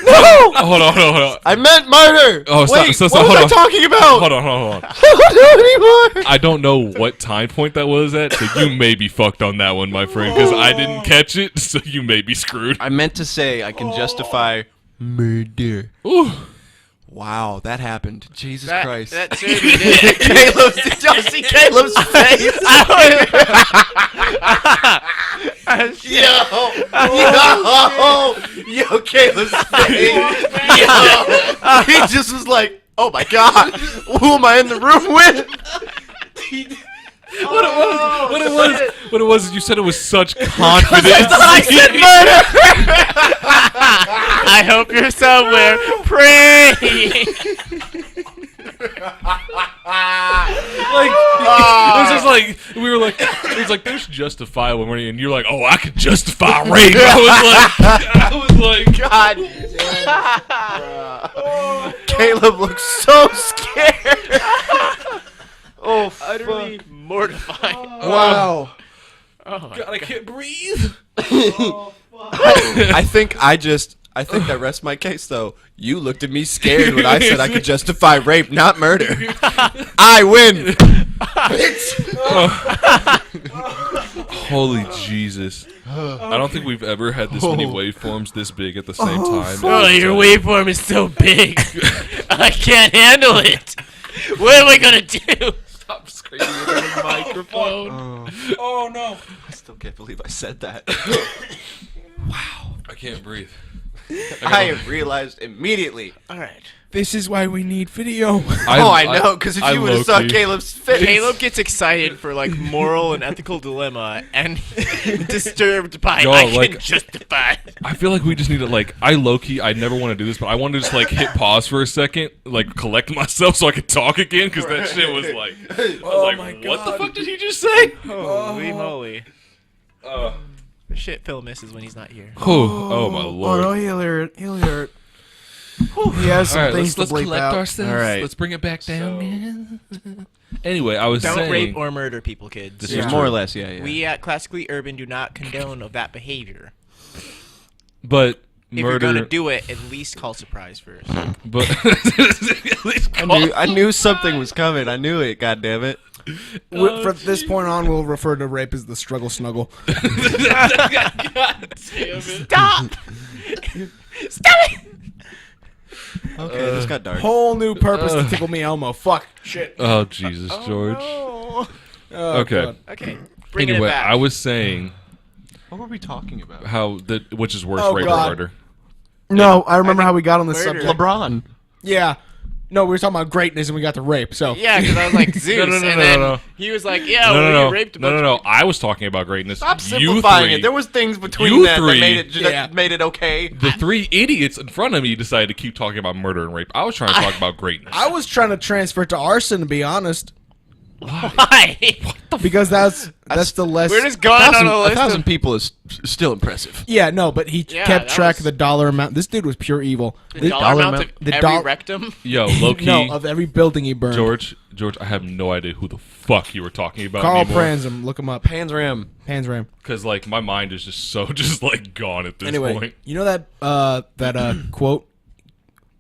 Speaker 2: No,
Speaker 3: Hold on.
Speaker 2: I meant murder.
Speaker 3: Oh,
Speaker 2: Wait,
Speaker 3: so
Speaker 2: what was
Speaker 3: hold
Speaker 2: I
Speaker 3: on.
Speaker 2: talking about?
Speaker 3: Hold on.
Speaker 2: I don't know anymore.
Speaker 3: I don't know what time point that was at, so you may be fucked on that one, my friend, because I didn't catch it, so you may be screwed.
Speaker 2: I meant to say I can justify murder.
Speaker 3: Ooh.
Speaker 2: Wow, that happened. Jesus
Speaker 1: That,
Speaker 2: Christ.
Speaker 1: that certainly did.
Speaker 2: Caleb's, did y'all see Caleb's face? Yo, Caleb's face. Yo, he just was like, oh my god, who am I in the room with?
Speaker 3: What it was, you said it with such confidence.
Speaker 2: I said murder.
Speaker 1: somewhere praying.
Speaker 3: Like it was just like we were like it was like there's justifiable money and you're like, oh, I could justify rape. I was like
Speaker 2: God damn. Caleb looks so scared. Oh,
Speaker 1: Utterly mortified.
Speaker 4: Wow.
Speaker 1: Oh my
Speaker 3: God, I can't breathe.
Speaker 2: I think that rests my case, though. You looked at me scared when I said I could justify rape, not murder. I win.
Speaker 3: Holy Jesus. I don't think we've ever had this many waveforms this big at the same time.
Speaker 1: Oh, your waveform is so big. I can't handle it. What am I gonna do?
Speaker 3: Stop screaming into the microphone.
Speaker 4: Oh no.
Speaker 2: I still can't believe I said that.
Speaker 3: Wow. I can't breathe.
Speaker 2: I have realized immediately.
Speaker 1: All right.
Speaker 4: This is why we need video.
Speaker 2: I know, because if you would have saw
Speaker 3: low-key-
Speaker 2: Caleb's face.
Speaker 1: Caleb gets excited for like moral and ethical dilemma, and disturbed by
Speaker 3: Yo,
Speaker 1: I can
Speaker 3: like-
Speaker 1: justify.
Speaker 3: I feel like we just need to like I low-key I never want to do this, but I want to just like hit pause for a second, like collect myself so I could talk again because that shit was like I was like,
Speaker 4: my
Speaker 3: what the
Speaker 4: God.
Speaker 3: fuck did he just say?
Speaker 1: Holy moly! Shit, Phil misses when he's not here.
Speaker 3: Oh my lord.
Speaker 4: Oh no, he'll hear it. He'll hear it. He has some
Speaker 3: All right,
Speaker 4: things
Speaker 3: let's
Speaker 4: to bleep
Speaker 3: collect
Speaker 4: out.
Speaker 3: ourselves.
Speaker 2: All right.
Speaker 3: Let's bring it back down, man. Anyway, I was
Speaker 1: Don't
Speaker 3: saying
Speaker 1: rape or murder people, kids.
Speaker 3: This
Speaker 2: Yeah,
Speaker 3: is
Speaker 2: more
Speaker 3: true.
Speaker 2: or less, yeah.
Speaker 1: We at Classically Urban do not condone of that behavior.
Speaker 3: but
Speaker 1: If you're
Speaker 3: murder
Speaker 1: gonna do it, at least call surprise first.
Speaker 3: but at least
Speaker 2: I knew something was coming. I knew it, God damn it.
Speaker 4: From this point on, we'll refer to rape as the struggle snuggle.
Speaker 3: God damn it.
Speaker 1: Stop! Stop it!
Speaker 2: Okay, this got dark.
Speaker 4: Whole new purpose to tickle me Elmo. Fuck. Shit.
Speaker 3: Oh Jesus, George.
Speaker 1: Oh,
Speaker 4: Oh,
Speaker 3: Okay.
Speaker 4: God.
Speaker 1: okay, bring
Speaker 3: Anyway,
Speaker 1: it back.
Speaker 3: I was saying
Speaker 2: What were we talking about?
Speaker 3: how which is worse,
Speaker 4: Oh,
Speaker 3: rape
Speaker 4: God.
Speaker 3: or murder.
Speaker 4: No, I remember
Speaker 1: I
Speaker 4: how we got on this
Speaker 1: murder.
Speaker 4: subject.
Speaker 2: LeBron.
Speaker 4: Yeah. No, we were talking about greatness and we got to rape. So
Speaker 1: Yeah, because I was like Zeus,
Speaker 3: no,
Speaker 1: and then
Speaker 3: no.
Speaker 1: he was like, "Yeah,
Speaker 3: No,
Speaker 1: well,
Speaker 3: no,
Speaker 1: you
Speaker 3: no,
Speaker 1: raped a
Speaker 3: no,
Speaker 1: bunch
Speaker 3: no,
Speaker 1: of
Speaker 3: no. I was talking about greatness.
Speaker 2: Stop
Speaker 3: You
Speaker 2: simplifying
Speaker 3: three-
Speaker 2: it. There was things between
Speaker 3: You
Speaker 2: that
Speaker 3: three-
Speaker 2: that made it okay.
Speaker 3: The three idiots in front of me decided to keep talking about murder and rape. I was trying to talk about greatness.
Speaker 4: I was trying to transfer it to arson, to be honest,
Speaker 1: Why?
Speaker 4: because that's the less.
Speaker 1: We're just going on a
Speaker 2: A
Speaker 1: list
Speaker 2: thousand
Speaker 1: of...
Speaker 2: people is still impressive.
Speaker 4: Yeah, no, but he
Speaker 1: Yeah,
Speaker 4: kept
Speaker 1: that
Speaker 4: track
Speaker 1: was-
Speaker 4: of the dollar amount. This dude was pure evil.
Speaker 1: The dollar amount of
Speaker 4: the
Speaker 1: every
Speaker 4: doll-
Speaker 1: rectum.
Speaker 3: Yo, low key,
Speaker 4: No, of every building he burned.
Speaker 3: George, I have no idea who the fuck you were talking about
Speaker 4: Carl
Speaker 3: anymore.
Speaker 4: Pranzum, look him up.
Speaker 2: Pans Ram.
Speaker 4: Pans Ram.
Speaker 3: Because like my mind is just so just like gone at this
Speaker 4: Anyway,
Speaker 3: point.
Speaker 4: you know that quote?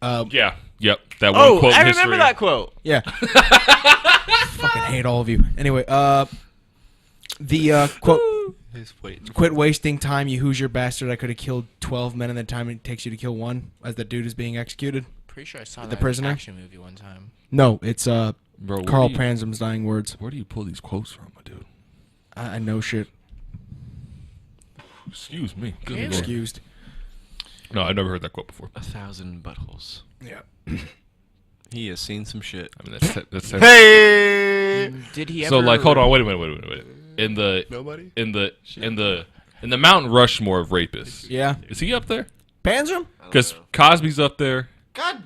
Speaker 3: Yeah, yep. That one
Speaker 1: Oh,
Speaker 3: quote in
Speaker 1: I remember
Speaker 3: history.
Speaker 1: that quote.
Speaker 4: Yeah. Fucking hate all of you. Anyway, the quote: "Quit wasting time, you Hoosier bastard. I could have killed 12 men in the time it takes you to kill one." As the dude is being executed.
Speaker 1: Pretty sure I saw
Speaker 4: The
Speaker 1: that
Speaker 4: prisoner?
Speaker 1: in an action movie one time.
Speaker 4: No, it's
Speaker 3: Bro, where
Speaker 4: Carl
Speaker 3: do you-
Speaker 4: Pranzum's dying words.
Speaker 3: Where do you pull these quotes from, my dude?
Speaker 4: I know shit.
Speaker 3: Excuse me. Good
Speaker 1: Yeah.
Speaker 3: lord.
Speaker 4: Excused.
Speaker 3: No, I've never heard that quote before.
Speaker 2: 1,000 buttholes.
Speaker 4: Yeah.
Speaker 2: He has seen some shit.
Speaker 3: I mean, that's
Speaker 2: Hey!
Speaker 1: Did he ever?
Speaker 3: so like, hold on, wait a minute. In the
Speaker 2: Nobody?
Speaker 3: in the Mount Rushmore of rapists,
Speaker 4: Yeah.
Speaker 3: is he up there?
Speaker 4: Panzrum?
Speaker 3: Because Cosby's up there.
Speaker 2: God,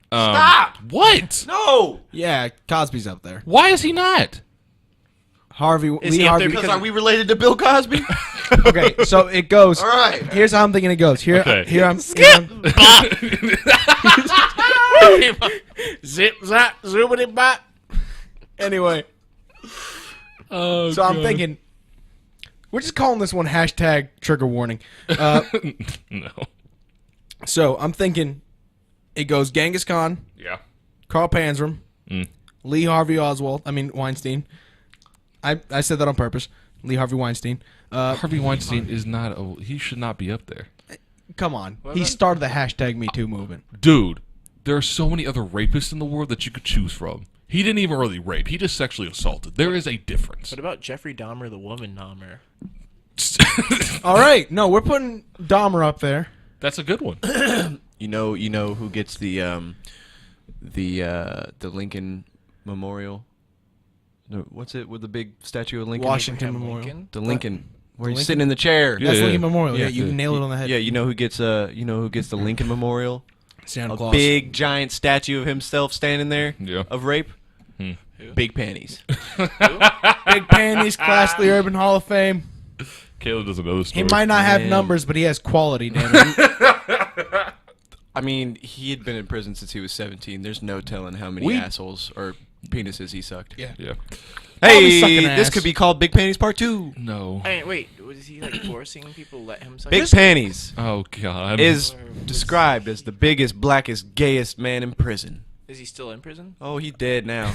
Speaker 3: Stop! What?
Speaker 2: no!
Speaker 4: Yeah, Cosby's up there.
Speaker 3: Why is he not?
Speaker 4: Harvey
Speaker 1: Is
Speaker 4: Lee
Speaker 1: he up
Speaker 4: Harvey.
Speaker 1: there
Speaker 2: Because are we related to Bill Cosby?
Speaker 4: Okay, so it goes.
Speaker 2: All right.
Speaker 4: Here's how I'm thinking it goes. Here,
Speaker 3: Okay.
Speaker 4: here I'm.
Speaker 1: Skip.
Speaker 4: Zip zap zoobity bop. Anyway,
Speaker 3: Oh,
Speaker 4: so I'm
Speaker 3: God.
Speaker 4: thinking, we're just calling this one hashtag trigger warning.
Speaker 3: No.
Speaker 4: So I'm thinking, it goes Genghis Khan,
Speaker 3: Yeah.
Speaker 4: Carl Panzrum,
Speaker 3: Mm.
Speaker 4: Lee Harvey Oswald. I mean Weinstein. I said that on purpose. Lee Harvey Weinstein.
Speaker 3: Harvey Weinstein is not. He should not be up there,
Speaker 4: Come on, he started the hashtag Me Too movement.
Speaker 3: dude. There are so many other rapists in the world that you could choose from. He didn't even really rape. He just sexually assaulted. There is a difference.
Speaker 1: What about Jeffrey Dahmer, the woman Dahmer?
Speaker 4: All right, no, we're putting Dahmer up there.
Speaker 3: That's a good one.
Speaker 2: You know who gets the Lincoln Memorial? No, what's it with the big statue of Lincoln?
Speaker 4: Washington
Speaker 1: Abraham
Speaker 4: Memorial.
Speaker 1: Lincoln?
Speaker 2: The Lincoln. Where he's
Speaker 4: Lincoln?
Speaker 2: sitting in the chair.
Speaker 3: Yeah,
Speaker 4: That's
Speaker 3: yeah.
Speaker 4: Lincoln Memorial. Yeah,
Speaker 2: Yeah.
Speaker 4: you nailed it on the head.
Speaker 2: Yeah, you know who gets the Lincoln Memorial?
Speaker 4: Santa
Speaker 2: A
Speaker 4: Claus.
Speaker 2: big giant statue of himself standing there
Speaker 3: Yeah.
Speaker 2: of rape.
Speaker 3: Hmm.
Speaker 2: Big panties.
Speaker 4: Big Panties, classically urban Hall of Fame.
Speaker 3: Caleb doesn't know this
Speaker 4: He
Speaker 3: story.
Speaker 4: might not have
Speaker 2: Man.
Speaker 4: numbers, but he has quality. Damn it.
Speaker 2: I mean, he had been in prison since he was 17. There's no telling how many
Speaker 4: We-
Speaker 2: assholes or penises he sucked.
Speaker 4: Yeah.
Speaker 3: Yeah.
Speaker 4: Probably sucking
Speaker 2: Hey, this
Speaker 4: ass.
Speaker 2: could be called Big Panties Part 2.
Speaker 3: No.
Speaker 1: I mean, wait, was he like forcing people to let him suck?
Speaker 2: Big Panties
Speaker 3: Oh God.
Speaker 2: is described as the biggest, blackest, gayest man in prison.
Speaker 1: Is he still in prison?
Speaker 2: Oh, he dead now.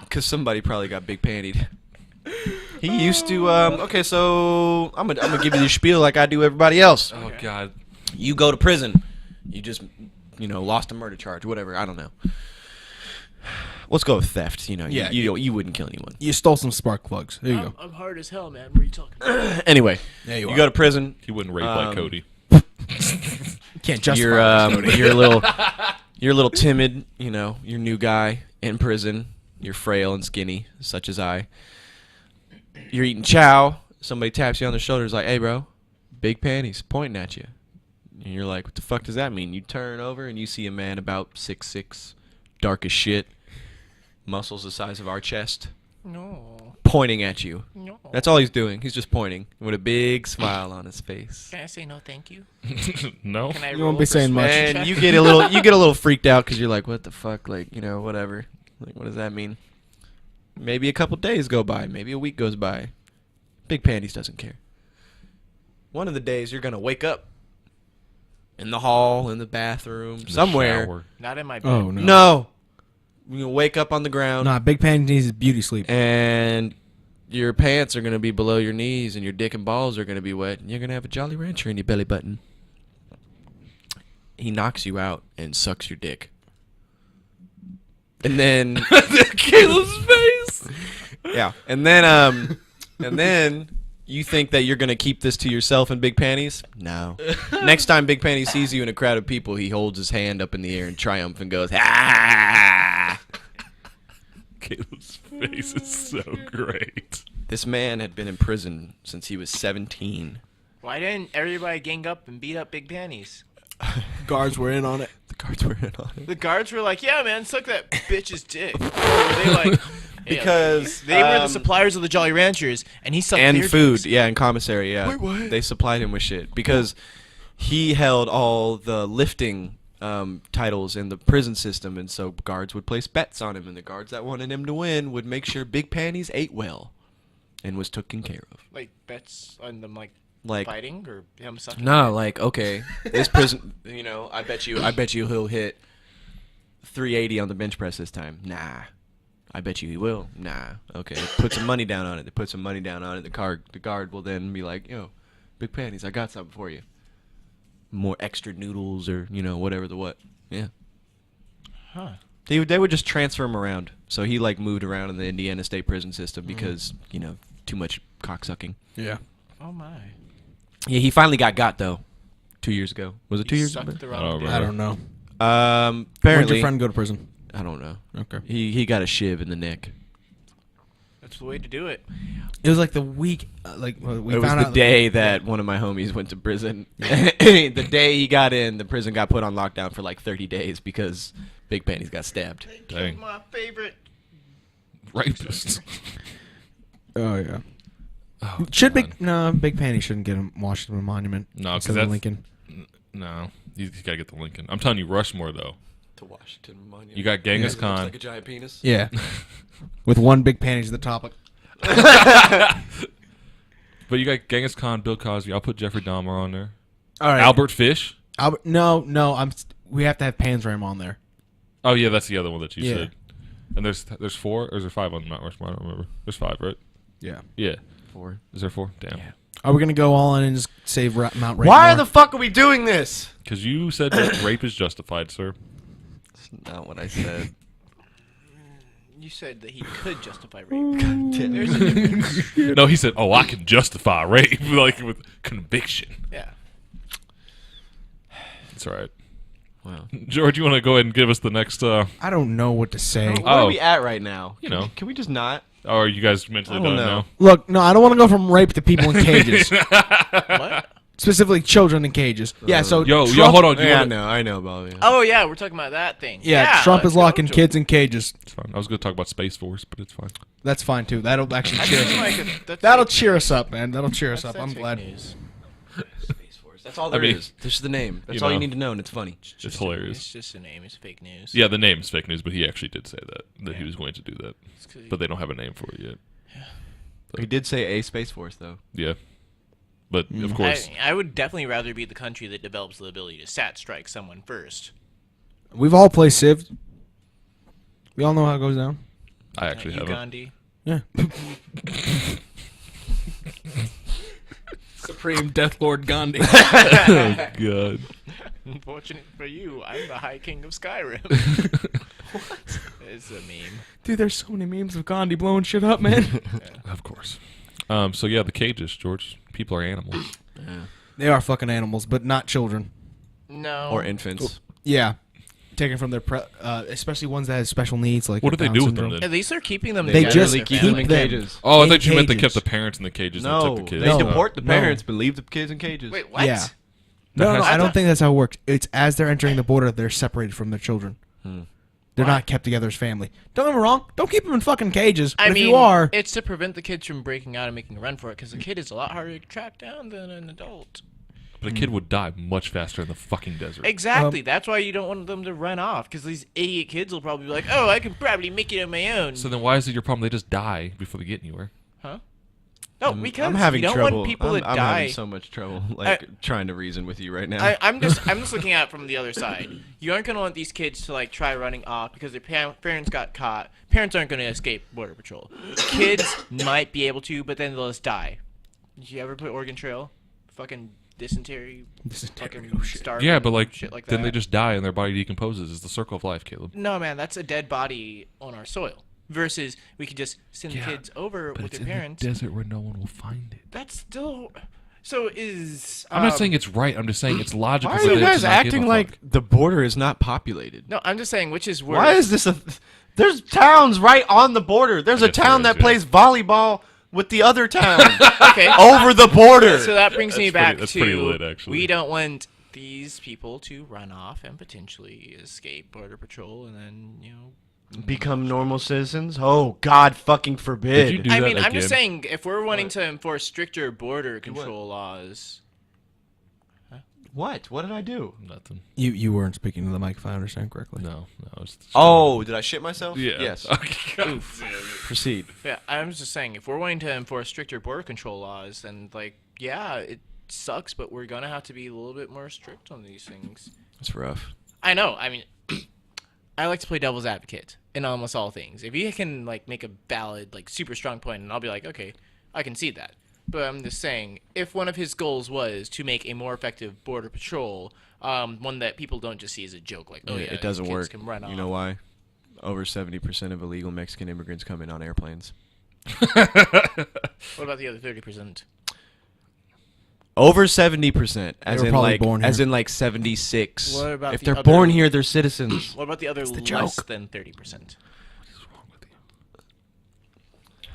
Speaker 2: Because somebody probably got big pantied. He used to, okay, so I'm gonna give you the spiel like I do everybody else.
Speaker 3: Oh God.
Speaker 2: You go to prison. You just, lost a murder charge, whatever. I don't know. Let's go with theft.
Speaker 4: Yeah.
Speaker 2: You wouldn't kill anyone.
Speaker 4: You stole some spark plugs. There you go.
Speaker 1: I'm hard as hell, man. What are you talking about?
Speaker 2: Anyway,
Speaker 4: There you
Speaker 2: you
Speaker 4: are.
Speaker 2: go to prison.
Speaker 3: He wouldn't rape like Cody.
Speaker 4: Can't justify
Speaker 2: You're
Speaker 4: that.
Speaker 2: you're a little timid. You're a new guy in prison. You're frail and skinny, such as I. You're eating chow. Somebody taps you on the shoulder. Is like, "Hey, bro, big panties," pointing at you. And you're like, "What the fuck does that mean?" You turn over and you see a man about 6'6", dark as shit, muscles the size of our chest,
Speaker 1: No.
Speaker 2: pointing at you.
Speaker 1: No.
Speaker 2: That's all he's doing. He's just pointing with a big smile on his face.
Speaker 1: Can I say no thank you?
Speaker 3: No.
Speaker 1: Can I
Speaker 4: You
Speaker 1: roll
Speaker 4: won't be
Speaker 1: a
Speaker 4: saying much.
Speaker 1: persuasion
Speaker 2: And
Speaker 1: check?
Speaker 2: you get a little freaked out because you're like, what the fuck, like, whatever. Like, what does that mean? Maybe a couple days go by, maybe a week goes by. Big Panties doesn't care. One of the days you're gonna wake up in the hall, in the bathroom,
Speaker 3: The
Speaker 2: somewhere.
Speaker 3: shower.
Speaker 1: Not in my bed.
Speaker 4: Oh, no.
Speaker 2: No, you'll wake up on the ground,
Speaker 4: Nah, Big Panties needs beauty sleep.
Speaker 2: and your pants are gonna be below your knees, and your dick and balls are gonna be wet, and you're gonna have a Jolly Rancher in your belly button. He knocks you out and sucks your dick. And then
Speaker 3: Caleb's face.
Speaker 2: yeah, and then you think that you're gonna keep this to yourself in Big Panties? No. Next time Big Panties sees you in a crowd of people, he holds his hand up in the air in triumph and goes, "Ah!"
Speaker 3: Caleb's face is so great.
Speaker 2: This man had been in prison since he was 17.
Speaker 1: Why didn't everybody gang up and beat up Big Panties?
Speaker 4: Guards were in on it.
Speaker 2: The guards were in on it.
Speaker 1: The guards were like, "Yeah, man, suck that bitch's dick." Or were they like,
Speaker 2: Because
Speaker 1: they were the suppliers of the Jolly Ranchers, and he sucked
Speaker 2: and
Speaker 1: their
Speaker 2: food,
Speaker 1: dicks.
Speaker 2: yeah, and commissary, yeah.
Speaker 1: Wait, what?
Speaker 2: They supplied him with shit because he held all the lifting titles in the prison system, and so guards would place bets on him, and the guards that wanted him to win would make sure Big Panties ate well and was taken care of.
Speaker 1: Like bets on them, like
Speaker 2: Like
Speaker 1: fighting or him sucking.
Speaker 2: no, like okay, this prison, I bet you he'll hit 380 on the bench press this time. Nah. I bet you he will. Nah. Okay. Put some money down on it. They put some money down on it. The guard will then be like, "Yo, Big Panties, I got something for you. More extra noodles or whatever the what." Yeah.
Speaker 1: Huh.
Speaker 2: They would just transfer him around. So he like moved around in the Indiana State prison system because too much cocksucking.
Speaker 4: Yeah.
Speaker 1: Oh my.
Speaker 2: Yeah, he finally got though. 2 years ago. Was it 2
Speaker 1: He
Speaker 2: years?
Speaker 1: sucked the
Speaker 3: I
Speaker 1: wrong
Speaker 3: don't
Speaker 1: dick.
Speaker 3: remember.
Speaker 4: I don't know. Where'd
Speaker 2: Apparently,
Speaker 4: your friend go to prison?
Speaker 2: I don't know.
Speaker 4: Okay.
Speaker 2: He got a shiv in the neck.
Speaker 1: That's the way to do it.
Speaker 4: It was like the week, we
Speaker 2: It was
Speaker 4: found
Speaker 2: the
Speaker 4: out
Speaker 2: day that one of my homies went to prison. The day he got in, the prison got put on lockdown for like 30 days because Big Panties got stabbed.
Speaker 3: Dang.
Speaker 1: My favorite.
Speaker 3: Rapist.
Speaker 4: Oh yeah.
Speaker 3: Oh,
Speaker 4: Should
Speaker 3: God.
Speaker 4: Big Panty shouldn't get a Washington Monument.
Speaker 3: No, 'cause
Speaker 4: instead of
Speaker 3: that's-
Speaker 4: Lincoln.
Speaker 3: No. You gotta get the Lincoln. I'm telling you, Rushmore, though.
Speaker 2: To Washington Monument.
Speaker 3: You got Genghis Khan.
Speaker 2: Like a giant penis.
Speaker 4: Yeah. With one big panty to the top. Like,
Speaker 3: But you got Genghis Khan, Bill Cosby. I'll put Jeffrey Dahmer on there.
Speaker 4: all right.
Speaker 3: Albert Fish.
Speaker 4: Albert. No. We have to have Panzram on there.
Speaker 3: Oh, yeah, that's the other one that you
Speaker 4: Yeah.
Speaker 3: said. And there's 4, or is there 5 on Mount Rushmore? I don't remember. There's 5, right?
Speaker 4: Yeah.
Speaker 3: Yeah.
Speaker 2: 4.
Speaker 3: Is there 4? Damn.
Speaker 2: Yeah.
Speaker 4: Are we gonna go all in and just save Mount Raymore?
Speaker 2: Why the fuck are we doing this?
Speaker 3: Because you said that rape is justified, sir.
Speaker 2: That's not what I said.
Speaker 1: You said that he could justify rape.
Speaker 2: Damn.
Speaker 1: There's a difference.
Speaker 3: No, he said, "Oh, I can justify rape like with conviction."
Speaker 1: Yeah.
Speaker 3: It's all right.
Speaker 2: Wow.
Speaker 3: George, you want to go ahead and give us the next?
Speaker 4: I don't know what to say.
Speaker 2: Where
Speaker 3: Oh.
Speaker 2: are we at right now?
Speaker 3: You know.
Speaker 2: Can we just not?
Speaker 3: Or are you guys mentally
Speaker 2: I don't
Speaker 3: done
Speaker 2: know.
Speaker 3: now?
Speaker 4: Look, no, I don't want to go from rape to people in cages.
Speaker 1: What?
Speaker 4: Specifically children in cages. Yeah, so
Speaker 3: Yo,
Speaker 4: Trump,
Speaker 3: hold on. You
Speaker 2: Yeah,
Speaker 3: wanna-
Speaker 2: I know about it.
Speaker 1: Oh yeah, we're talking about that thing.
Speaker 4: Yeah, Trump
Speaker 1: let's
Speaker 4: is
Speaker 1: go,
Speaker 4: locking
Speaker 1: Joe.
Speaker 4: kids in cages.
Speaker 3: It's fine. I was going to talk about Space Force, but it's fine.
Speaker 4: That's fine too. That'll actually
Speaker 1: I
Speaker 4: cheer
Speaker 1: feel
Speaker 4: us up.
Speaker 1: like that's
Speaker 4: That'll
Speaker 1: fake
Speaker 4: cheer
Speaker 1: news.
Speaker 4: us up, man. That'll cheer us
Speaker 1: That's
Speaker 4: up. I'm
Speaker 1: fake
Speaker 4: glad.
Speaker 1: news.
Speaker 2: Space Force. That's all there
Speaker 3: mean,
Speaker 2: is. There's the name. That's
Speaker 3: you
Speaker 2: all you
Speaker 3: know.
Speaker 2: need to know, and it's funny.
Speaker 3: It's hilarious.
Speaker 1: It's just a name. It's fake news.
Speaker 3: Yeah, the name's fake news, but he actually did say that he
Speaker 1: Yeah.
Speaker 3: was going to do that.
Speaker 1: It's 'cause
Speaker 3: But they don't have a name for it yet.
Speaker 2: He did say a Space Force, though.
Speaker 3: Yeah. But, of course,
Speaker 1: I would definitely rather be the country that develops the ability to sat strike someone first.
Speaker 4: We've all played Civ. We all know how it goes down.
Speaker 3: I actually haven't.
Speaker 1: Ugandi.
Speaker 4: Yeah. Supreme Death Lord Gandhi.
Speaker 3: Oh, God.
Speaker 1: Unfortunate for you, I'm the High King of Skyrim. What? It's a meme.
Speaker 4: Dude, there's so many memes of Gandhi blowing shit up, man.
Speaker 3: Of course. So, yeah, the cages, George. People are animals.
Speaker 4: They are fucking animals, but not children.
Speaker 1: No.
Speaker 2: Or infants.
Speaker 4: Yeah. Taken from their, especially ones that have special needs, like
Speaker 3: What do they
Speaker 4: Down
Speaker 3: do with
Speaker 4: syndrome.
Speaker 3: them
Speaker 1: At
Speaker 3: then?
Speaker 1: least they're keeping them.
Speaker 4: They
Speaker 1: together
Speaker 4: just
Speaker 1: with
Speaker 2: keep
Speaker 1: their
Speaker 2: them in
Speaker 1: family.
Speaker 2: cages.
Speaker 3: Oh, I
Speaker 4: in
Speaker 3: thought you meant they
Speaker 4: cages.
Speaker 3: kept the parents in the cages and
Speaker 2: No,
Speaker 3: took the kids.
Speaker 2: they
Speaker 4: No.
Speaker 2: deport the
Speaker 4: No.
Speaker 2: parents, but leave the kids in cages.
Speaker 1: Wait, what?
Speaker 4: Yeah. No,
Speaker 3: has-
Speaker 4: I don't think that's how it works. It's as they're entering the border, they're separated from their children. They're
Speaker 1: Why?
Speaker 4: not kept together as family. Don't get me wrong. Don't keep them in fucking cages. But
Speaker 1: I
Speaker 4: if
Speaker 1: mean,
Speaker 4: you are,
Speaker 1: it's to prevent the kids from breaking out and making a run for it, because a kid is a lot harder to track down than an adult.
Speaker 3: But a kid would die much faster in the fucking desert.
Speaker 1: Exactly. That's why you don't want them to run off, because these idiot kids will probably be like, "Oh, I can probably make it on my own."
Speaker 3: So then why is it your problem? They just die before they get anywhere.
Speaker 1: Huh? No, because
Speaker 2: I'm having
Speaker 1: you don't
Speaker 2: trouble.
Speaker 1: want people
Speaker 2: I'm
Speaker 1: to die.
Speaker 2: having so much trouble, trying to reason with you right now.
Speaker 1: I'm just looking at it from the other side. You aren't gonna want these kids to like try running off because their parents got caught. Parents aren't gonna escape border patrol. Kids might be able to, but then they'll just die. Did you ever play Oregon Trail? Fucking dysentery. Fucking starving.
Speaker 3: Yeah, but like,
Speaker 1: shit like
Speaker 3: then
Speaker 1: that.
Speaker 3: they just die and their body decomposes. It's the circle of life, Caleb.
Speaker 1: No, man, that's a dead body on our soil. Versus we could just send the kids over with their parents.
Speaker 3: in the desert where no one will find it.
Speaker 1: That's still. So is.
Speaker 3: I'm not saying it's right. I'm just saying it's logical.
Speaker 2: Why
Speaker 3: for
Speaker 2: are you
Speaker 3: them to
Speaker 2: guys
Speaker 3: not give
Speaker 2: acting
Speaker 3: a
Speaker 2: like
Speaker 3: fuck.
Speaker 2: the border is not populated?
Speaker 1: No, I'm just saying which is worse.
Speaker 2: Why is this a? There's towns right on the border. There's a
Speaker 3: guess there
Speaker 2: town
Speaker 3: is,
Speaker 2: that
Speaker 3: yeah.
Speaker 2: plays volleyball with the other town
Speaker 1: Okay.
Speaker 2: over the border.
Speaker 1: So that brings me back
Speaker 3: that's
Speaker 1: to
Speaker 3: pretty lit, actually.
Speaker 1: we don't want these people to run off and potentially escape border patrol and then
Speaker 2: Become normal citizens? Oh, God fucking forbid.
Speaker 3: Did you do
Speaker 1: I
Speaker 3: that
Speaker 1: mean, I'm just
Speaker 3: again?
Speaker 1: saying if we're wanting to enforce stricter border control laws.
Speaker 2: What? What did I do?
Speaker 3: Nothing.
Speaker 4: you weren't speaking to the mic, if I understand correctly.
Speaker 3: No. It's
Speaker 2: Oh, did I shit myself?
Speaker 3: yeah.
Speaker 2: Yes.
Speaker 3: Okay.
Speaker 2: Proceed.
Speaker 1: Yeah, I'm just saying if we're wanting to enforce stricter border control laws, then it sucks, but we're gonna have to be a little bit more strict on these things.
Speaker 2: That's rough.
Speaker 1: I know. I mean, I like to play devil's advocate in almost all things. If you can make a valid, super strong point, and I'll be like, okay, I can see that. But I'm just saying, if one of his goals was to make a more effective border patrol, one that people don't just see as a joke, like, oh yeah,
Speaker 2: it doesn't
Speaker 1: kids
Speaker 2: work.
Speaker 1: Can run off.
Speaker 2: You know why? Over 70% of illegal Mexican immigrants come in on airplanes.
Speaker 1: What about the other 30%?
Speaker 2: Over 70%, as
Speaker 4: were
Speaker 2: in
Speaker 4: probably born here.
Speaker 2: 76.
Speaker 1: What about
Speaker 2: if
Speaker 1: the
Speaker 2: they're
Speaker 1: other-
Speaker 2: born here, they're citizens.
Speaker 1: What about the other
Speaker 4: the
Speaker 1: less
Speaker 4: joke.
Speaker 1: than 30%?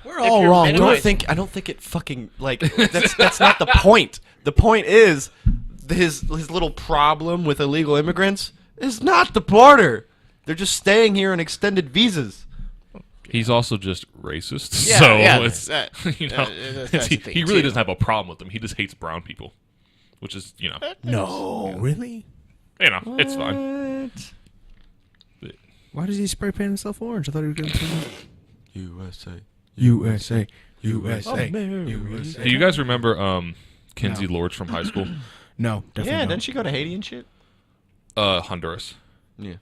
Speaker 4: We're
Speaker 1: If
Speaker 4: all
Speaker 1: you're
Speaker 4: wrong.
Speaker 1: minimizing-
Speaker 2: I don't think it fucking that's not the point. The point is his little problem with illegal immigrants is not the border. They're just staying here on extended visas.
Speaker 3: He's also just racist.
Speaker 1: Yeah,
Speaker 3: so
Speaker 1: yeah,
Speaker 3: it's
Speaker 1: that-
Speaker 3: you know
Speaker 1: that's
Speaker 3: he,
Speaker 1: the thing,
Speaker 3: he really
Speaker 1: too.
Speaker 3: doesn't have a problem with them. He just hates brown people, which is
Speaker 4: No, really?
Speaker 3: it's fine.
Speaker 4: Why does he spray paint himself orange? I thought he was going to
Speaker 2: USA.
Speaker 4: USA, USA,
Speaker 3: Do you guys remember Kinsey
Speaker 4: No.
Speaker 3: Lords from high school?
Speaker 4: No, definitely
Speaker 2: Yeah,
Speaker 4: not.
Speaker 2: didn't she go to Haiti and shit?
Speaker 3: Honduras.
Speaker 2: Yeah.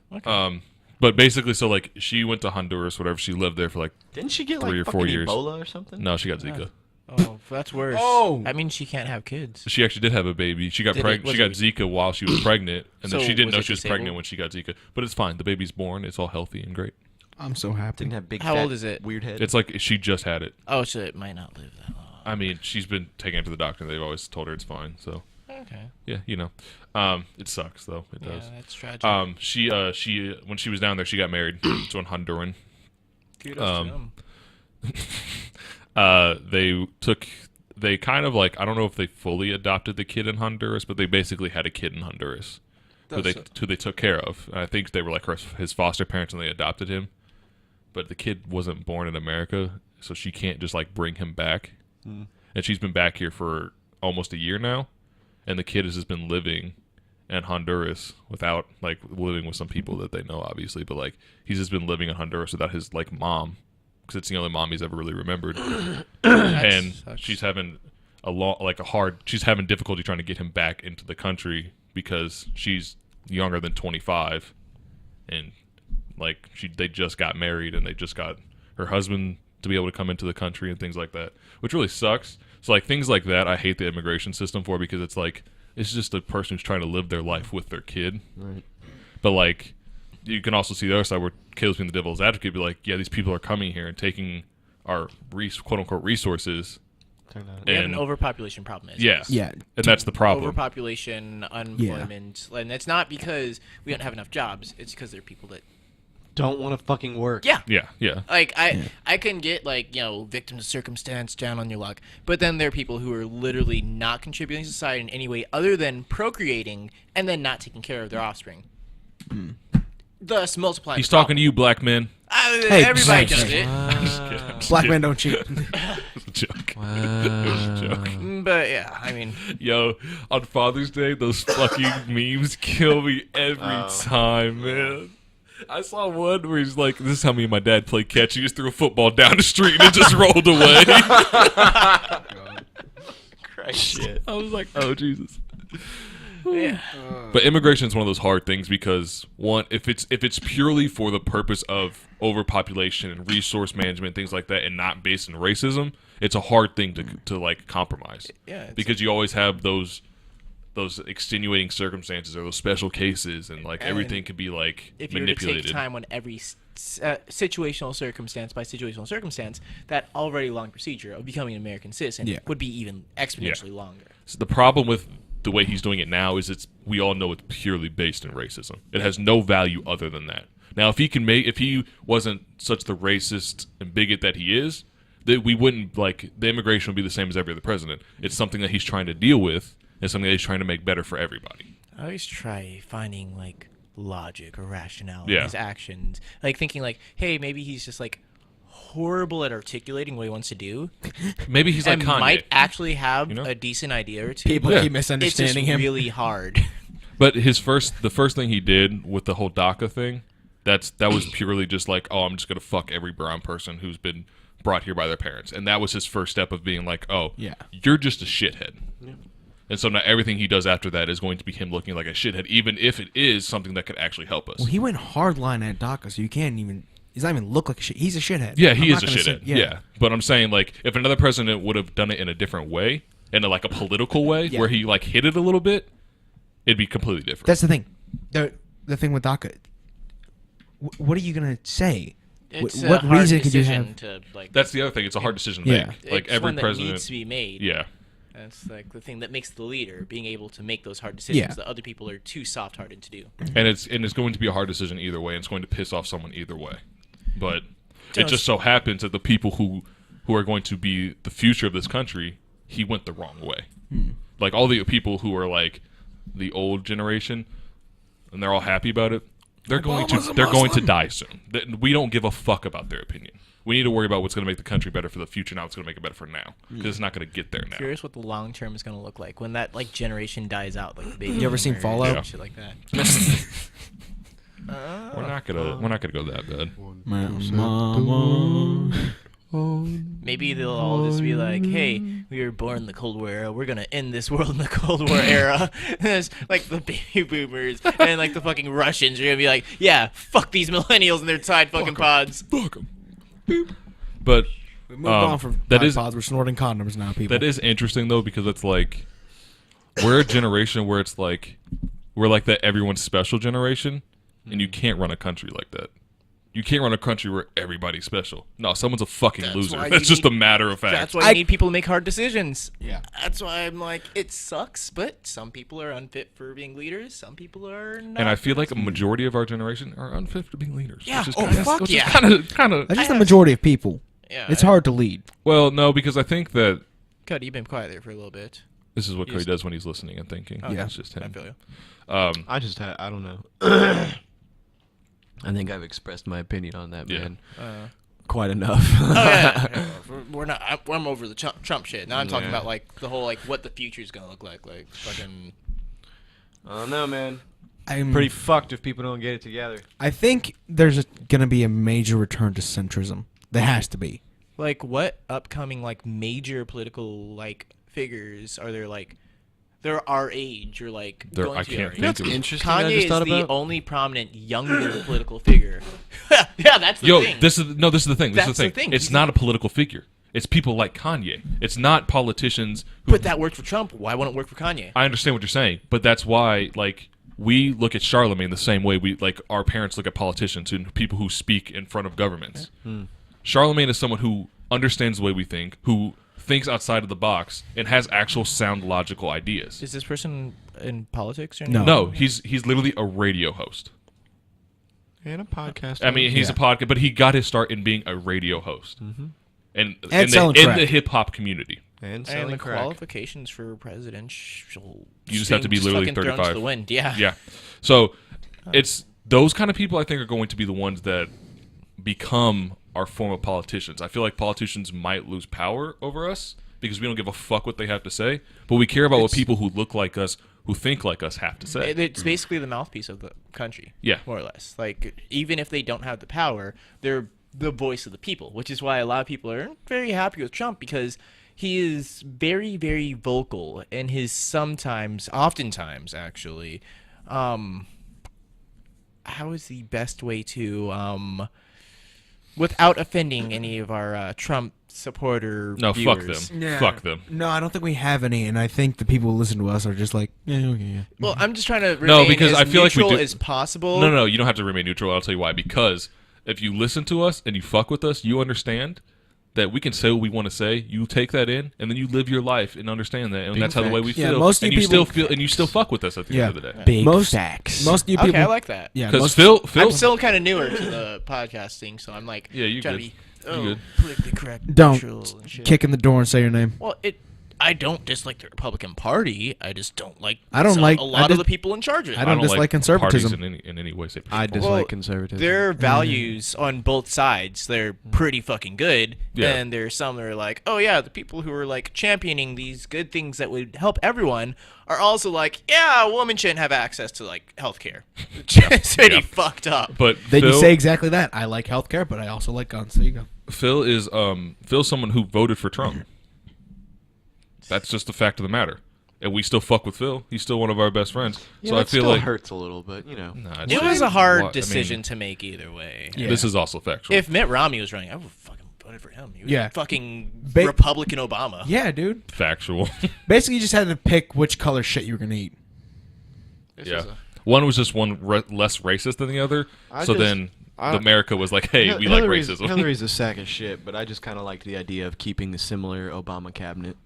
Speaker 3: But basically, so she went to Honduras, whatever. She lived there for
Speaker 2: Didn't she get
Speaker 3: 3 or 4
Speaker 2: fucking
Speaker 3: years.
Speaker 2: Ebola or something?
Speaker 3: No, she got Zika.
Speaker 1: Oh, that's worse.
Speaker 4: Oh.
Speaker 1: That means she can't have kids.
Speaker 3: She actually did have a baby. She got
Speaker 1: Did it- was
Speaker 3: She got
Speaker 1: it-
Speaker 3: Zika while she was pregnant, and then
Speaker 1: So
Speaker 3: she didn't
Speaker 1: was
Speaker 3: know
Speaker 1: it
Speaker 3: she was
Speaker 1: disabled?
Speaker 3: pregnant when she got Zika. But it's fine. The baby's born. It's all healthy and great.
Speaker 4: I'm so happy.
Speaker 2: Didn't have big.
Speaker 1: How
Speaker 2: fat,
Speaker 1: old is it?
Speaker 2: Weird head.
Speaker 3: It's like she just had it.
Speaker 1: Oh, so it might not live that long.
Speaker 3: I mean, she's been taking it to the doctor. They've always told her it's fine. So
Speaker 1: Okay.
Speaker 3: yeah, it sucks though. It does.
Speaker 1: Yeah, that's tragic.
Speaker 3: She when she was down there, she got married to a Honduran.
Speaker 1: Kudos to them.
Speaker 3: They kind of like, I don't know if they fully adopted the kid in Honduras, but they basically had a kid in Honduras who they took care of. And I think they were like his foster parents, and they adopted him. But the kid wasn't born in America, so she can't just like bring him back. And she's been back here for almost a year now, and the kid has just been living in Honduras without like living with some people that they know, obviously. But like he's just been living in Honduras without his like mom. Because it's the only mom he's ever really remembered, and she's having she's having difficulty trying to get him back into the country because she's younger than 25, and like they just got married and they just got her husband to be able to come into the country and things like that, which really sucks. So like things like that, I hate the immigration system for, because it's like it's just a person who's trying to live their life with their kid,
Speaker 2: Right.
Speaker 3: But like. You can also see the other side where Caleb's being the devil's advocate, be like, yeah, these people are coming here and taking our quote-unquote resources.
Speaker 1: We have an overpopulation problem.
Speaker 3: Yeah. And that's the problem.
Speaker 1: Overpopulation, unemployment. And it's not because we don't have enough jobs. It's because there are people that
Speaker 2: don't want to fucking work.
Speaker 1: Yeah.
Speaker 3: Yeah.
Speaker 1: Like, I can get, like, victims of circumstance, down on your luck. But then there are people who are literally not contributing to society in any way other than procreating and then not taking care of their offspring. Thus multiplying.
Speaker 3: He's talking to you, black men.
Speaker 1: Everybody does it.
Speaker 4: Black men don't cheat.
Speaker 3: It was a joke.
Speaker 2: Wow.
Speaker 3: It was a joke.
Speaker 1: But yeah, I mean,
Speaker 3: Yo, on Father's Day, those fucking memes kill me every time, man. I saw one where he's like, this is how me and my dad play catch. He just threw a football down the street and it just rolled away.
Speaker 1: Christ. Shit.
Speaker 3: I was like, oh, Jesus.
Speaker 1: Yeah.
Speaker 3: But immigration is one of those hard things because, one, if it's purely for the purpose of overpopulation and resource management, things like that, and not based in racism, it's a hard thing to like compromise.
Speaker 1: Yeah.
Speaker 3: Because you always have those extenuating circumstances or those special cases, and like everything could be like
Speaker 1: if you
Speaker 3: manipulated.
Speaker 1: were to take time on every situational circumstance by situational circumstance, that already long procedure of becoming an American citizen would be even exponentially longer.
Speaker 3: So the problem with the way he's doing it now is we all know it's purely based in racism. It has no value other than that. Now, if he wasn't such the racist and bigot that he is, that we wouldn't the immigration would be the same as every other president. It's something that he's trying to deal with, and something that he's trying to make better for everybody.
Speaker 1: I always try finding logic or rationale in his actions, thinking hey, maybe he's just horrible at articulating what he wants to do.
Speaker 3: Maybe he's like Kanye.
Speaker 1: Might actually have a decent idea or two.
Speaker 4: People keep misunderstanding him.
Speaker 1: It's just really hard.
Speaker 3: But the first thing he did with the whole DACA thing, that was purely just I'm just gonna fuck every brown person who's been brought here by their parents, and that was his first step of being you're just a shithead. Yeah. And so now everything he does after that is going to be him looking like a shithead, even if it is something that could actually help us.
Speaker 4: Well, he went hardline at DACA, so you can't even. He's not even look like a shit. He's a shithead.
Speaker 3: Yeah, he is a shithead. Yeah. But I'm saying, if another president would have done it in a different way, in a political way, where he hit it a little bit, it'd be completely different.
Speaker 4: That's the thing. The thing with DACA. What are you gonna say?
Speaker 1: It's
Speaker 4: what
Speaker 1: a hard
Speaker 4: reason could you
Speaker 1: decision
Speaker 4: have?
Speaker 3: That's the other thing. It's a hard decision to make.
Speaker 1: It's
Speaker 3: Every
Speaker 1: one that
Speaker 3: president
Speaker 1: needs to be made.
Speaker 3: Yeah.
Speaker 1: That's the thing that makes the leader, being able to make those hard decisions that other people are too soft-hearted to do.
Speaker 3: And it's going to be a hard decision either way, and it's going to piss off someone either way. But it just so happens that the people who are going to be the future of this country, he went the wrong way. All the people who are the old generation, and they're all happy about it, they're going to die soon. We don't give a fuck about their opinion. We need to worry about what's going to make the country better for the future, not what's going to make it better for now, because it's not going to get there now.
Speaker 1: Curious what the long term is going to look like when that generation dies out, the baby.
Speaker 4: You ever seen Fallout?
Speaker 1: And shit like that.
Speaker 3: We're not gonna go that bad.
Speaker 1: Maybe they'll all just be like, "Hey, we were born in the Cold War era. We're gonna end this world in the Cold War era." And it's the baby boomers and the fucking Russians are gonna be like, "Yeah, fuck these millennials and their tied fucking pods."
Speaker 3: Fuck them. But
Speaker 4: We moved on from pods. We're snorting condoms now, people.
Speaker 3: That is interesting though, because it's we're a generation where it's we're that everyone's special generation, and you can't run a country like that. You can't run a country where everybody's special. No, someone's a fucking loser. That's just a matter of fact.
Speaker 1: That's why you need people to make hard decisions.
Speaker 4: Yeah.
Speaker 1: That's why I'm it sucks, but some people are unfit for being leaders. Some people are not.
Speaker 3: And I feel like a majority of our generation are unfit for being leaders.
Speaker 1: Yeah.
Speaker 3: Which is
Speaker 1: Fuck yeah.
Speaker 3: Kind of.
Speaker 4: That's just the majority of people.
Speaker 1: Yeah,
Speaker 4: It's hard to lead.
Speaker 3: Well, no, because I think that
Speaker 1: Cody, you've been quiet there for a little bit.
Speaker 3: this is what Cody does when he's listening and thinking.
Speaker 1: Okay.
Speaker 3: It's just him.
Speaker 1: I feel you.
Speaker 2: I don't know. I think I've expressed my opinion on that,
Speaker 3: Yeah.
Speaker 2: man. Quite enough.
Speaker 1: Oh yeah, we're not. I'm over the Trump shit. Now I'm talking about like the whole like what the future is gonna look like fucking.
Speaker 2: I don't know, man.
Speaker 4: I'm
Speaker 2: Pretty fucked if people don't get it together.
Speaker 4: I think there's going to be a major return to centrism. There has to be.
Speaker 1: Like what upcoming like major political like figures are there like? They're our age or like
Speaker 3: They're-
Speaker 1: going
Speaker 3: I
Speaker 1: to be
Speaker 3: can't
Speaker 1: our age.
Speaker 3: think
Speaker 2: That's
Speaker 3: of-
Speaker 2: interesting. I
Speaker 1: Kanye
Speaker 2: just
Speaker 1: is
Speaker 2: thought
Speaker 1: the
Speaker 2: about.
Speaker 1: only prominent younger political figure. Yeah, that's the
Speaker 3: Yo,
Speaker 1: thing.
Speaker 3: this is the thing. This is
Speaker 1: That's
Speaker 3: the
Speaker 1: the
Speaker 3: thing.
Speaker 1: thing.
Speaker 3: It's
Speaker 1: He's
Speaker 3: not a political figure. It's people like Kanye. It's not politicians. Who,
Speaker 1: But that worked for Trump. Why won't it work for Kanye?
Speaker 3: I understand what you're saying, but that's why like we look at Charlemagne the same way we like our parents look at politicians and people who speak in front of governments. Charlemagne is someone who understands the way we think, who thinks outside of the box, and has actual sound logical ideas.
Speaker 1: Is this person in politics or
Speaker 4: No.
Speaker 3: No, he's literally a radio host.
Speaker 2: And a podcast.
Speaker 3: I mean, he's a podcast, but he got his start in being a radio host, and
Speaker 4: selling
Speaker 3: in
Speaker 4: crack.
Speaker 3: the hip hop community.
Speaker 2: and
Speaker 1: And
Speaker 2: selling
Speaker 1: the
Speaker 2: crack.
Speaker 1: qualifications for presidential.
Speaker 3: You just have to be literally
Speaker 1: fucking thrown to
Speaker 3: 35.
Speaker 1: the wind. Yeah.
Speaker 3: Yeah, so it's those kind of people I think are going to be the ones that become our form of politicians. I feel like politicians might lose power over us because we don't give a fuck what they have to say, but we care about what people who look like us, who think like us, have to say.
Speaker 1: It's basically the mouthpiece of the country.
Speaker 3: Yeah.
Speaker 1: More or less. Like, even if they don't have the power, they're the voice of the people, which is why a lot of people are very happy with Trump because he is very, very vocal and his oftentimes actually, how is the best way to, without offending any of our Trump supporter
Speaker 3: No,
Speaker 1: viewers.
Speaker 3: fuck them. Fuck them.
Speaker 4: No, I don't think we have any, and I think the people who listen to us are just like, yeah, okay, yeah.
Speaker 1: Well, I'm just trying to remain
Speaker 3: No, because
Speaker 1: as
Speaker 3: I feel like we
Speaker 1: neutral
Speaker 3: do-
Speaker 1: as possible.
Speaker 3: No, you don't have to remain neutral. I'll tell you why. Because if you listen to us and you fuck with us, you understand that we can say what we want to say. You take that in, and then you live your life and understand that, and
Speaker 2: Big
Speaker 3: that's how the way we
Speaker 2: facts.
Speaker 4: Yeah,
Speaker 3: feel.
Speaker 4: most of
Speaker 3: and
Speaker 4: you
Speaker 3: you still
Speaker 4: people-
Speaker 3: feel, and you still fuck with us at the end of the day.
Speaker 2: Big
Speaker 4: most
Speaker 2: facts.
Speaker 4: Most of you people.
Speaker 1: Okay, I like that.
Speaker 4: Yeah,
Speaker 3: Because
Speaker 4: most,
Speaker 3: Phil,
Speaker 1: I'm still kind of newer to the podcasting, so I'm like,
Speaker 3: Yeah, you
Speaker 1: trying
Speaker 3: good.
Speaker 1: to be
Speaker 3: You good.
Speaker 1: politically correct.
Speaker 4: Don't
Speaker 1: neutral and shit.
Speaker 4: kick in the door and say your name.
Speaker 1: Well, I don't dislike the Republican Party. I just don't like.
Speaker 4: I don't like-
Speaker 1: a
Speaker 4: I
Speaker 1: lot
Speaker 4: did-
Speaker 1: of the people in charge of it.
Speaker 4: I don't dislike
Speaker 3: like
Speaker 4: conservatism.
Speaker 3: parties in any way, shape, or
Speaker 2: I
Speaker 3: form.
Speaker 2: dislike
Speaker 1: Well,
Speaker 2: conservatism.
Speaker 1: Their values on both sides, they're pretty fucking good.
Speaker 3: Yeah.
Speaker 1: And there's some that are like, oh yeah, the people who are like championing these good things that would help everyone are also like, yeah, a woman shouldn't have access to like healthcare. It's pretty
Speaker 3: Yeah.
Speaker 1: fucked up.
Speaker 3: But
Speaker 4: Then
Speaker 3: Phil,
Speaker 4: you say exactly that. I like healthcare, but I also like guns. There you go.
Speaker 3: Phil is Phil's someone who voted for Trump. That's just the fact of the matter. And we still fuck with Phil. He's still one of our best friends.
Speaker 2: Yeah,
Speaker 3: so I
Speaker 2: that
Speaker 3: feel
Speaker 2: still
Speaker 3: like
Speaker 2: hurts a little, but you know.
Speaker 3: Nah,
Speaker 1: It was a hard
Speaker 3: What- I mean,
Speaker 1: decision to make either way.
Speaker 4: Yeah.
Speaker 3: This is also factual.
Speaker 1: If Mitt Romney was running, I would have fucking voted for him. He was
Speaker 4: Yeah.
Speaker 1: fucking
Speaker 4: Ba-
Speaker 1: Republican Obama.
Speaker 4: Yeah, dude.
Speaker 3: factual.
Speaker 4: Basically, you just had to pick which color shit you were gonna eat.
Speaker 1: This
Speaker 3: yeah.
Speaker 1: was a-
Speaker 3: One was just less racist than the other.
Speaker 2: I
Speaker 3: So
Speaker 2: just-
Speaker 3: then
Speaker 2: I-
Speaker 3: America was like, hey, we like
Speaker 2: Hillary's,
Speaker 3: racism.
Speaker 2: Hillary's a sack of shit, but I just kind of liked the idea of keeping the similar Obama cabinet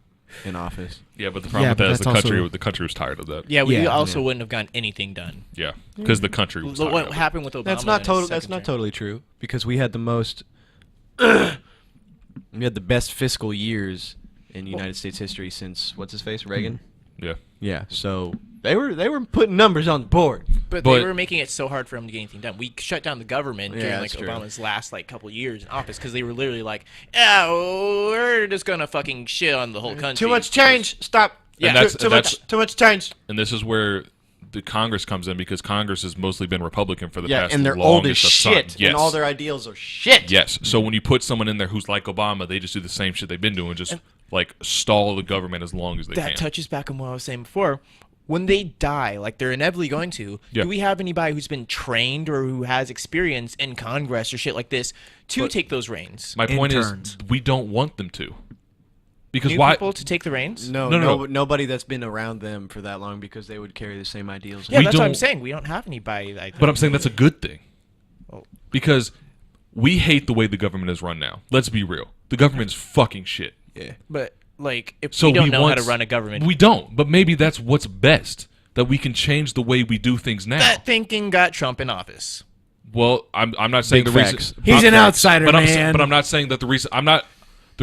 Speaker 2: in office.
Speaker 3: Yeah, but the problem
Speaker 4: Yeah,
Speaker 3: with
Speaker 4: but
Speaker 3: that is
Speaker 4: that's also-
Speaker 3: the country was tired of that.
Speaker 1: Yeah, we
Speaker 4: Yeah.
Speaker 1: also wouldn't have gotten anything done.
Speaker 3: Yeah, because the country was
Speaker 1: Look
Speaker 3: tired
Speaker 1: what
Speaker 3: of it.
Speaker 1: happened with Obama.
Speaker 2: That's not
Speaker 1: in his
Speaker 2: total. That's
Speaker 1: second
Speaker 2: not
Speaker 1: term.
Speaker 2: totally true because we had the most. We had the best fiscal years in United States history since what's his face, Reagan.
Speaker 3: Yeah.
Speaker 2: Yeah, so they were putting numbers on the board.
Speaker 1: But
Speaker 3: But-
Speaker 1: they were making it so hard for him to get anything done. We shut down the government
Speaker 2: Yeah,
Speaker 1: during like
Speaker 2: that's true.
Speaker 1: Obama's last like couple years in office because they were literally like, "Yeah, we're just gonna fucking shit on the whole country."
Speaker 2: Too much change. Stop.
Speaker 1: Yeah.
Speaker 3: And that's-
Speaker 2: too
Speaker 3: that's-
Speaker 2: much change.
Speaker 3: And this is where the Congress comes in because Congress has mostly been Republican for the
Speaker 2: Yeah,
Speaker 3: past
Speaker 2: and they're old as
Speaker 3: longest of time.
Speaker 2: shit,
Speaker 3: Yes.
Speaker 2: and all their ideals are shit.
Speaker 3: Yes. So when you put someone in there who's like Obama, they just do the same shit they've been doing, just like stall the government as long as they
Speaker 1: That
Speaker 3: can.
Speaker 1: touches back on what I was saying before. When they die, like they're inevitably going to,
Speaker 3: Yeah.
Speaker 1: do we have anybody who's been trained or who has experience in Congress or shit like this to take those reins?
Speaker 3: My point
Speaker 4: Interns.
Speaker 3: is, we don't want them to. Because
Speaker 1: New
Speaker 3: why?
Speaker 1: people to take the reins?
Speaker 2: No,
Speaker 3: No.
Speaker 2: nobody that's been around them for that long because they would carry the same ideals.
Speaker 1: Yeah,
Speaker 3: We
Speaker 1: that's what I'm
Speaker 3: don't-
Speaker 1: saying. We don't have anybody.
Speaker 3: But I'm saying that's a good thing.
Speaker 1: Oh.
Speaker 3: Because we hate the way the government is run now. Let's be real. The government's fucking shit.
Speaker 2: Yeah.
Speaker 1: But like, if
Speaker 3: So
Speaker 1: we don't
Speaker 3: we
Speaker 1: know
Speaker 3: want,
Speaker 1: how to run a government,
Speaker 3: We don't. But maybe that's what's best. That we can change the way we do things now.
Speaker 1: that thinking got Trump in office.
Speaker 3: Well, I'm not saying
Speaker 2: Big
Speaker 3: the
Speaker 2: facts.
Speaker 3: reason
Speaker 4: He's
Speaker 3: not
Speaker 4: an
Speaker 3: facts,
Speaker 4: outsider,
Speaker 3: but
Speaker 4: man.
Speaker 3: I'm not saying that the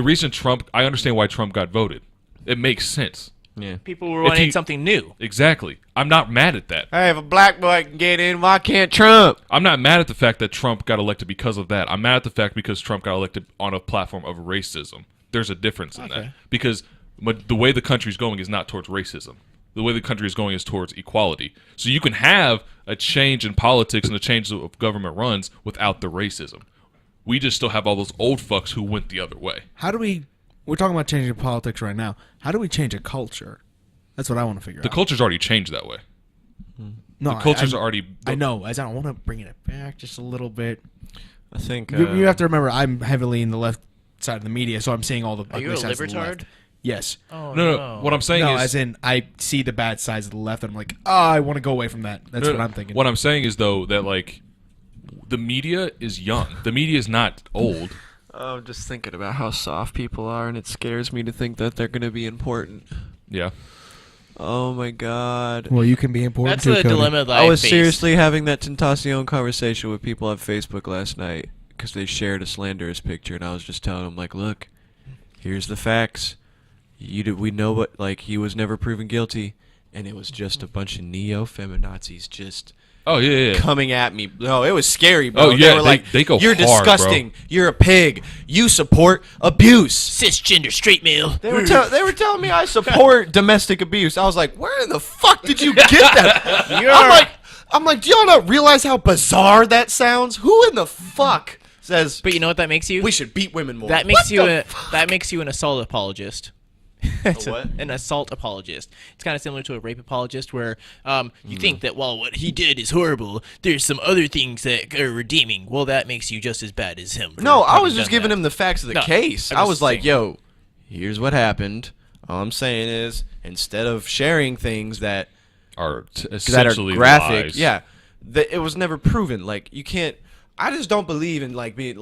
Speaker 3: reason Trump. I understand why Trump got voted. It makes sense.
Speaker 2: Yeah.
Speaker 1: People were wanting something new.
Speaker 3: Exactly. I'm not mad at that.
Speaker 2: Hey, if a black boy can get in, why can't Trump?
Speaker 3: I'm not mad at the fact that Trump got elected because of that. I'm mad at the fact because Trump got elected on a platform of racism. There's a difference in that. Because the way the country's going is not towards racism. The way the country is going is towards equality. So you can have a change in politics and a change of government runs without the racism. We just still have all those old fucks who went the other way.
Speaker 4: How do we're talking about changing politics right now. How do we change a culture? That's what I want to figure out.
Speaker 3: The culture's already changed that way.
Speaker 4: No,
Speaker 3: The culture's already...
Speaker 4: I know. As I want to bring it back just a little bit.
Speaker 2: I think
Speaker 4: You have to remember, I'm heavily in the left side of the media, so I'm seeing all the
Speaker 1: Are you a
Speaker 4: ugly sides of the
Speaker 1: libertard?
Speaker 4: left. Yes.
Speaker 1: Oh,
Speaker 3: No. What I'm saying
Speaker 4: No,
Speaker 3: is...
Speaker 4: as in, I see the bad sides of the left, and I'm like, oh, I want to go away from that. That's what I'm thinking.
Speaker 3: What I'm saying is, though, that, like, the media is young. The media is not old.
Speaker 2: I'm just thinking about how soft people are, and it scares me to think that they're going to be important.
Speaker 3: Yeah.
Speaker 2: Oh my god.
Speaker 4: Well, you can be important
Speaker 1: That's
Speaker 4: too,
Speaker 1: the
Speaker 4: Cody.
Speaker 1: dilemma that
Speaker 2: I was
Speaker 1: face.
Speaker 2: seriously having that Tentacion conversation with people on Facebook last night because they shared a slanderous picture, and I was just telling them, like, look, here's the facts. We know what, like, he was never proven guilty, and it was just a bunch of neo-feminazis just
Speaker 3: Oh, yeah.
Speaker 2: coming at me. No, it was scary, bro.
Speaker 3: Oh, yeah,
Speaker 2: they were like,
Speaker 3: they go
Speaker 2: you're
Speaker 3: hard,
Speaker 2: disgusting. You're a pig. You support abuse.
Speaker 1: Cisgender straight male.
Speaker 2: They were telling me I support domestic abuse. I was like, where in the fuck did you get that? I'm like, do y'all not realize how bizarre that sounds? Who in the fuck says?
Speaker 1: But you know what that makes you?
Speaker 2: We should beat women more.
Speaker 1: That makes
Speaker 2: What
Speaker 1: you
Speaker 2: the
Speaker 1: that makes you an assault apologist. It's
Speaker 2: what?
Speaker 1: An assault apologist. It's kind of similar to a rape apologist, where you think that while what he did is horrible, there's some other things that are redeeming. Well, that makes you just as bad as him.
Speaker 2: No, I was just giving him the facts of the
Speaker 1: No,
Speaker 2: case.
Speaker 1: I'm
Speaker 2: I
Speaker 1: just
Speaker 2: was like,
Speaker 1: saying.
Speaker 2: yo, here's what happened. All I'm saying is, instead of sharing things that
Speaker 3: Are
Speaker 2: are
Speaker 3: essentially
Speaker 2: graphic,
Speaker 3: lies.
Speaker 2: yeah, it was never proven. Like, you can't. I just don't believe in being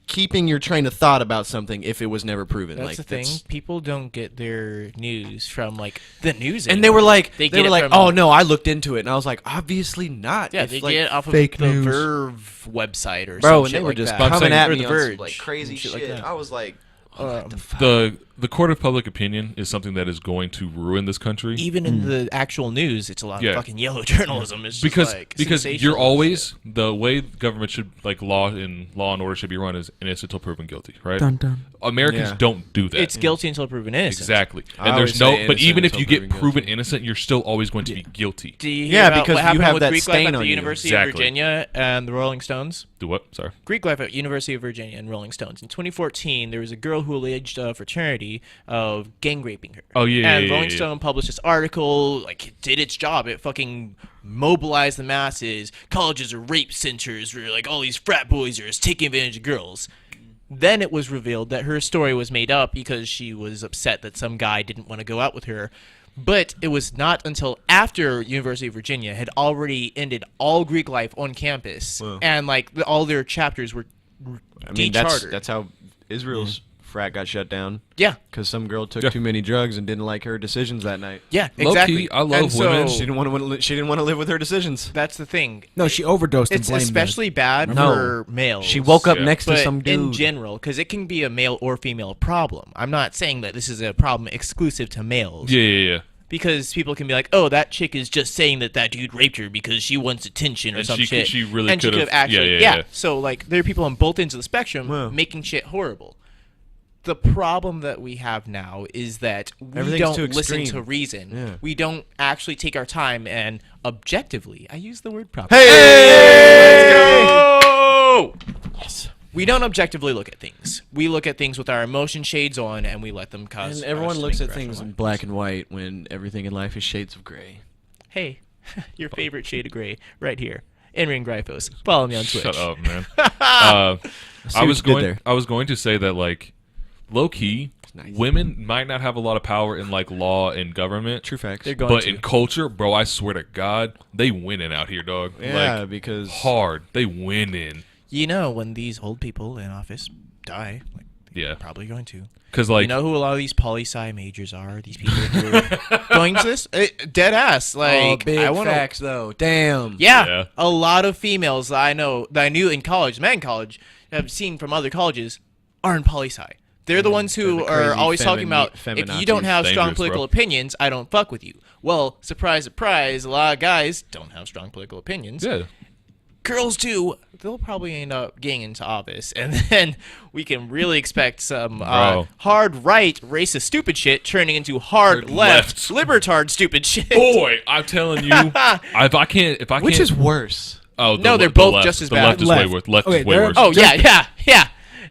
Speaker 2: keeping your train of thought about something if it was never proven.
Speaker 1: That's
Speaker 2: like,
Speaker 1: the thing. People don't get their news from the news.
Speaker 2: And they were like,
Speaker 1: they get it from,
Speaker 2: oh no, I looked into it, and I was like, obviously not.
Speaker 1: yeah,
Speaker 2: If,
Speaker 1: they
Speaker 2: like,
Speaker 1: get it off of
Speaker 4: fake
Speaker 1: the
Speaker 4: news.
Speaker 1: Verve website or
Speaker 2: bro,
Speaker 1: some
Speaker 2: and
Speaker 1: shit
Speaker 2: they were
Speaker 1: like
Speaker 2: just
Speaker 1: that.
Speaker 2: coming
Speaker 3: saying-
Speaker 2: at
Speaker 1: Or
Speaker 2: me
Speaker 1: the
Speaker 2: on
Speaker 1: Verge,
Speaker 2: like crazy
Speaker 1: and shit
Speaker 2: shit.
Speaker 1: like that.
Speaker 2: I was like, what the fuck?
Speaker 3: The court of public opinion is something that is going to ruin this country.
Speaker 1: Even in the actual news, it's a lot
Speaker 3: Yeah.
Speaker 1: of fucking yellow journalism. It's just
Speaker 3: because
Speaker 1: like
Speaker 3: because you're
Speaker 1: sensational
Speaker 3: always
Speaker 1: shit.
Speaker 3: the way government should law and order should be run is innocent until proven guilty, right?
Speaker 4: Dun, dun.
Speaker 3: Americans
Speaker 2: Yeah.
Speaker 3: don't do that.
Speaker 1: It's guilty until proven innocent.
Speaker 3: Exactly.
Speaker 2: I
Speaker 3: And there's
Speaker 2: always say
Speaker 3: no but
Speaker 2: innocent
Speaker 3: even if
Speaker 2: until
Speaker 3: you get
Speaker 2: proven
Speaker 3: proven
Speaker 2: guilty.
Speaker 3: innocent, you're still always going to be guilty.
Speaker 1: Do you hear
Speaker 2: Yeah,
Speaker 1: about
Speaker 2: because
Speaker 1: what
Speaker 2: you
Speaker 1: happened
Speaker 2: have
Speaker 1: with
Speaker 2: that
Speaker 1: Greek life
Speaker 2: stain
Speaker 1: at
Speaker 2: on
Speaker 1: the
Speaker 2: you.
Speaker 1: University
Speaker 3: Exactly.
Speaker 1: of Virginia and the Rolling Stones?
Speaker 3: Do what? Sorry.
Speaker 1: Greek life at University of Virginia and Rolling Stones. In 2014, there was a girl who alleged a fraternity of gang raping her.
Speaker 3: Oh, yeah,
Speaker 1: And
Speaker 3: yeah,
Speaker 1: Rolling
Speaker 3: yeah.
Speaker 1: Stone published this article, like, it did its job. It fucking mobilized the masses. Colleges are rape centers where, like, all these frat boys are just taking advantage of girls. Then it was revealed that her story was made up because she was upset that some guy didn't want to go out with her. But it was not until after University of Virginia had already ended all Greek life on campus,
Speaker 2: Wow.
Speaker 1: and like all their chapters were
Speaker 2: I mean,
Speaker 1: dechartered.
Speaker 2: that's how Israel's frat got shut down.
Speaker 1: Yeah,
Speaker 2: Because some girl took
Speaker 3: Yeah.
Speaker 2: too many drugs and didn't like her decisions that night.
Speaker 1: yeah,
Speaker 3: Low-key,
Speaker 1: exactly.
Speaker 3: I love
Speaker 1: And so,
Speaker 3: women.
Speaker 2: She didn't want to live with her decisions.
Speaker 1: That's the thing.
Speaker 4: No, she overdosed and
Speaker 1: It's
Speaker 4: blamed
Speaker 1: especially bad
Speaker 2: No.
Speaker 1: for males.
Speaker 2: She woke up
Speaker 3: Yeah.
Speaker 2: next to
Speaker 1: But
Speaker 2: some dude.
Speaker 1: in general, because it can be a male or female problem. I'm not saying that this is a problem exclusive to males.
Speaker 3: Yeah.
Speaker 1: Because people can be like, oh, that chick is just saying that dude raped her because she wants attention or
Speaker 3: And
Speaker 1: some
Speaker 3: she could-
Speaker 1: shit.
Speaker 3: she really
Speaker 1: and she could
Speaker 3: could've-
Speaker 1: have actually,
Speaker 3: yeah.
Speaker 1: So like, there are people on both ends of the spectrum
Speaker 2: Wow.
Speaker 1: making shit horrible. The problem that we have now is that we
Speaker 2: Everything's too
Speaker 1: don't listen
Speaker 2: extreme.
Speaker 1: to reason.
Speaker 2: Yeah.
Speaker 1: We don't actually take our time and objectively. I use the word properly.
Speaker 2: Hey!
Speaker 1: Yes. We don't objectively look at things. We look at things with our emotion shades on, and we let them cause.
Speaker 2: And everyone
Speaker 1: us to
Speaker 2: looks
Speaker 1: make
Speaker 2: at things in
Speaker 1: irrational
Speaker 2: black and white when everything in life is shades of gray.
Speaker 1: Hey, your favorite shade of gray, right here. In-ring Gryphos. Follow me on Twitch.
Speaker 3: Shut up, man.
Speaker 2: see
Speaker 3: I
Speaker 2: what
Speaker 3: was
Speaker 2: you did
Speaker 3: going.
Speaker 2: there.
Speaker 3: I was going to say that low key,
Speaker 2: Nice.
Speaker 3: women might not have a lot of power in law and government.
Speaker 2: True facts.
Speaker 1: They're going
Speaker 3: But
Speaker 1: to.
Speaker 3: in culture, bro, I swear to God, they winning out here, dog.
Speaker 2: Yeah, because
Speaker 3: hard. They winning.
Speaker 1: You know, when these old people in office die, like
Speaker 3: Yeah.
Speaker 1: Probably going to.
Speaker 3: Because, like...
Speaker 1: You know who a lot of these poli-sci majors are? These people who are going to this? Dead ass. Like,
Speaker 2: big
Speaker 1: I wanna,
Speaker 2: facts, though. Damn.
Speaker 1: Yeah, a lot of females that I knew in college, men in college, have seen from other colleges, are in poli-sci. They're the ones who
Speaker 2: the
Speaker 1: are
Speaker 2: crazy
Speaker 1: always talking about, if you don't have strong
Speaker 3: dangerous,
Speaker 1: political
Speaker 3: bro.
Speaker 1: opinions, I don't fuck with you. Well, surprise, surprise, a lot of guys don't have strong political opinions.
Speaker 3: Yeah.
Speaker 1: Girls too, they'll probably end up getting into office, and then we can really expect some hard right racist stupid shit turning into hard left libertard stupid shit.
Speaker 3: Boy, I'm telling you, if I can't,
Speaker 2: Which is worse?
Speaker 3: oh
Speaker 1: No, they're
Speaker 3: the
Speaker 1: both
Speaker 3: left.
Speaker 1: just as
Speaker 3: the
Speaker 1: bad.
Speaker 3: left is way worse. Left
Speaker 4: Okay,
Speaker 3: is way
Speaker 4: they're-
Speaker 3: worse.
Speaker 1: Oh yeah.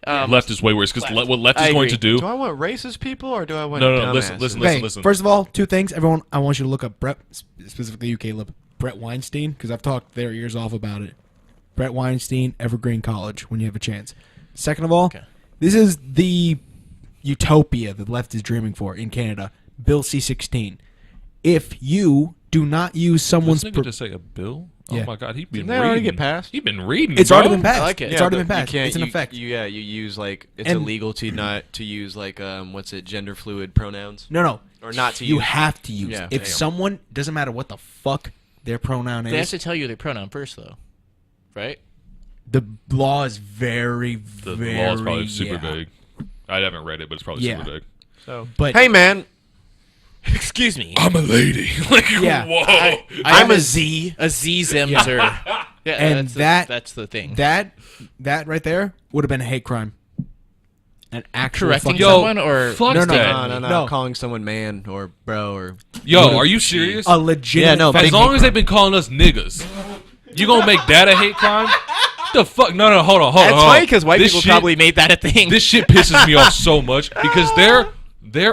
Speaker 3: Left is way worse because what left is
Speaker 1: I
Speaker 3: going
Speaker 1: agree.
Speaker 3: to do.
Speaker 2: Do I want racist people or do I want
Speaker 3: No,
Speaker 2: dumbasses?
Speaker 3: listen.
Speaker 4: First of all, two things. Everyone, I want you to look up Brett, specifically you, Caleb, Brett Weinstein, because I've talked their ears off about it. Brett Weinstein, Evergreen College, when you have a chance. Second of all, this is the utopia the left is dreaming for in Canada. Bill C-16. If you do not use someone's...
Speaker 3: This nigga just say a bill? Oh
Speaker 4: Yeah.
Speaker 3: my god, he's been
Speaker 2: Didn't that
Speaker 3: reading.
Speaker 2: already get passed?
Speaker 3: He's been reading.
Speaker 4: It's
Speaker 3: bro.
Speaker 4: already been passed.
Speaker 1: I like it.
Speaker 4: It's already been
Speaker 2: but
Speaker 4: passed.
Speaker 2: You can't,
Speaker 4: It's in effect.
Speaker 2: you use like it's
Speaker 4: And-
Speaker 2: illegal to not to use like gender fluid pronouns
Speaker 4: No.
Speaker 2: or not to
Speaker 4: You
Speaker 2: use.
Speaker 4: have to use.
Speaker 2: Yeah.
Speaker 4: If
Speaker 2: Damn.
Speaker 4: someone, doesn't matter what the fuck their pronoun
Speaker 1: They have
Speaker 4: is,
Speaker 1: to tell you their pronoun first, though, right?
Speaker 4: the law is very,
Speaker 3: The
Speaker 4: very...
Speaker 3: law is probably super
Speaker 4: yeah.
Speaker 3: vague. I haven't read it, but it's probably
Speaker 4: Yeah.
Speaker 3: super vague.
Speaker 2: So,
Speaker 4: But-
Speaker 2: hey man,
Speaker 1: Excuse me.
Speaker 3: I'm a lady. Like,
Speaker 4: Yeah.
Speaker 3: whoa.
Speaker 1: I'm
Speaker 2: a Z.
Speaker 1: A Z-Zimzer. Yeah,
Speaker 4: And
Speaker 1: that's the thing.
Speaker 4: That right there would have been a hate crime. An actual
Speaker 1: Correcting
Speaker 4: fucking-
Speaker 1: someone or
Speaker 3: fuck
Speaker 4: No,
Speaker 3: that.
Speaker 2: No, calling someone man or bro or
Speaker 3: Yo, are you serious?
Speaker 4: a legitimate.
Speaker 2: Yeah, no,
Speaker 4: fucking
Speaker 3: As long
Speaker 4: hate
Speaker 3: as they've been calling us niggas, you gonna make that a hate crime? The fuck? No, hold on.
Speaker 1: That's funny because white
Speaker 3: This
Speaker 1: people
Speaker 3: shit-
Speaker 1: probably made that a thing.
Speaker 3: This shit pisses me off so much because there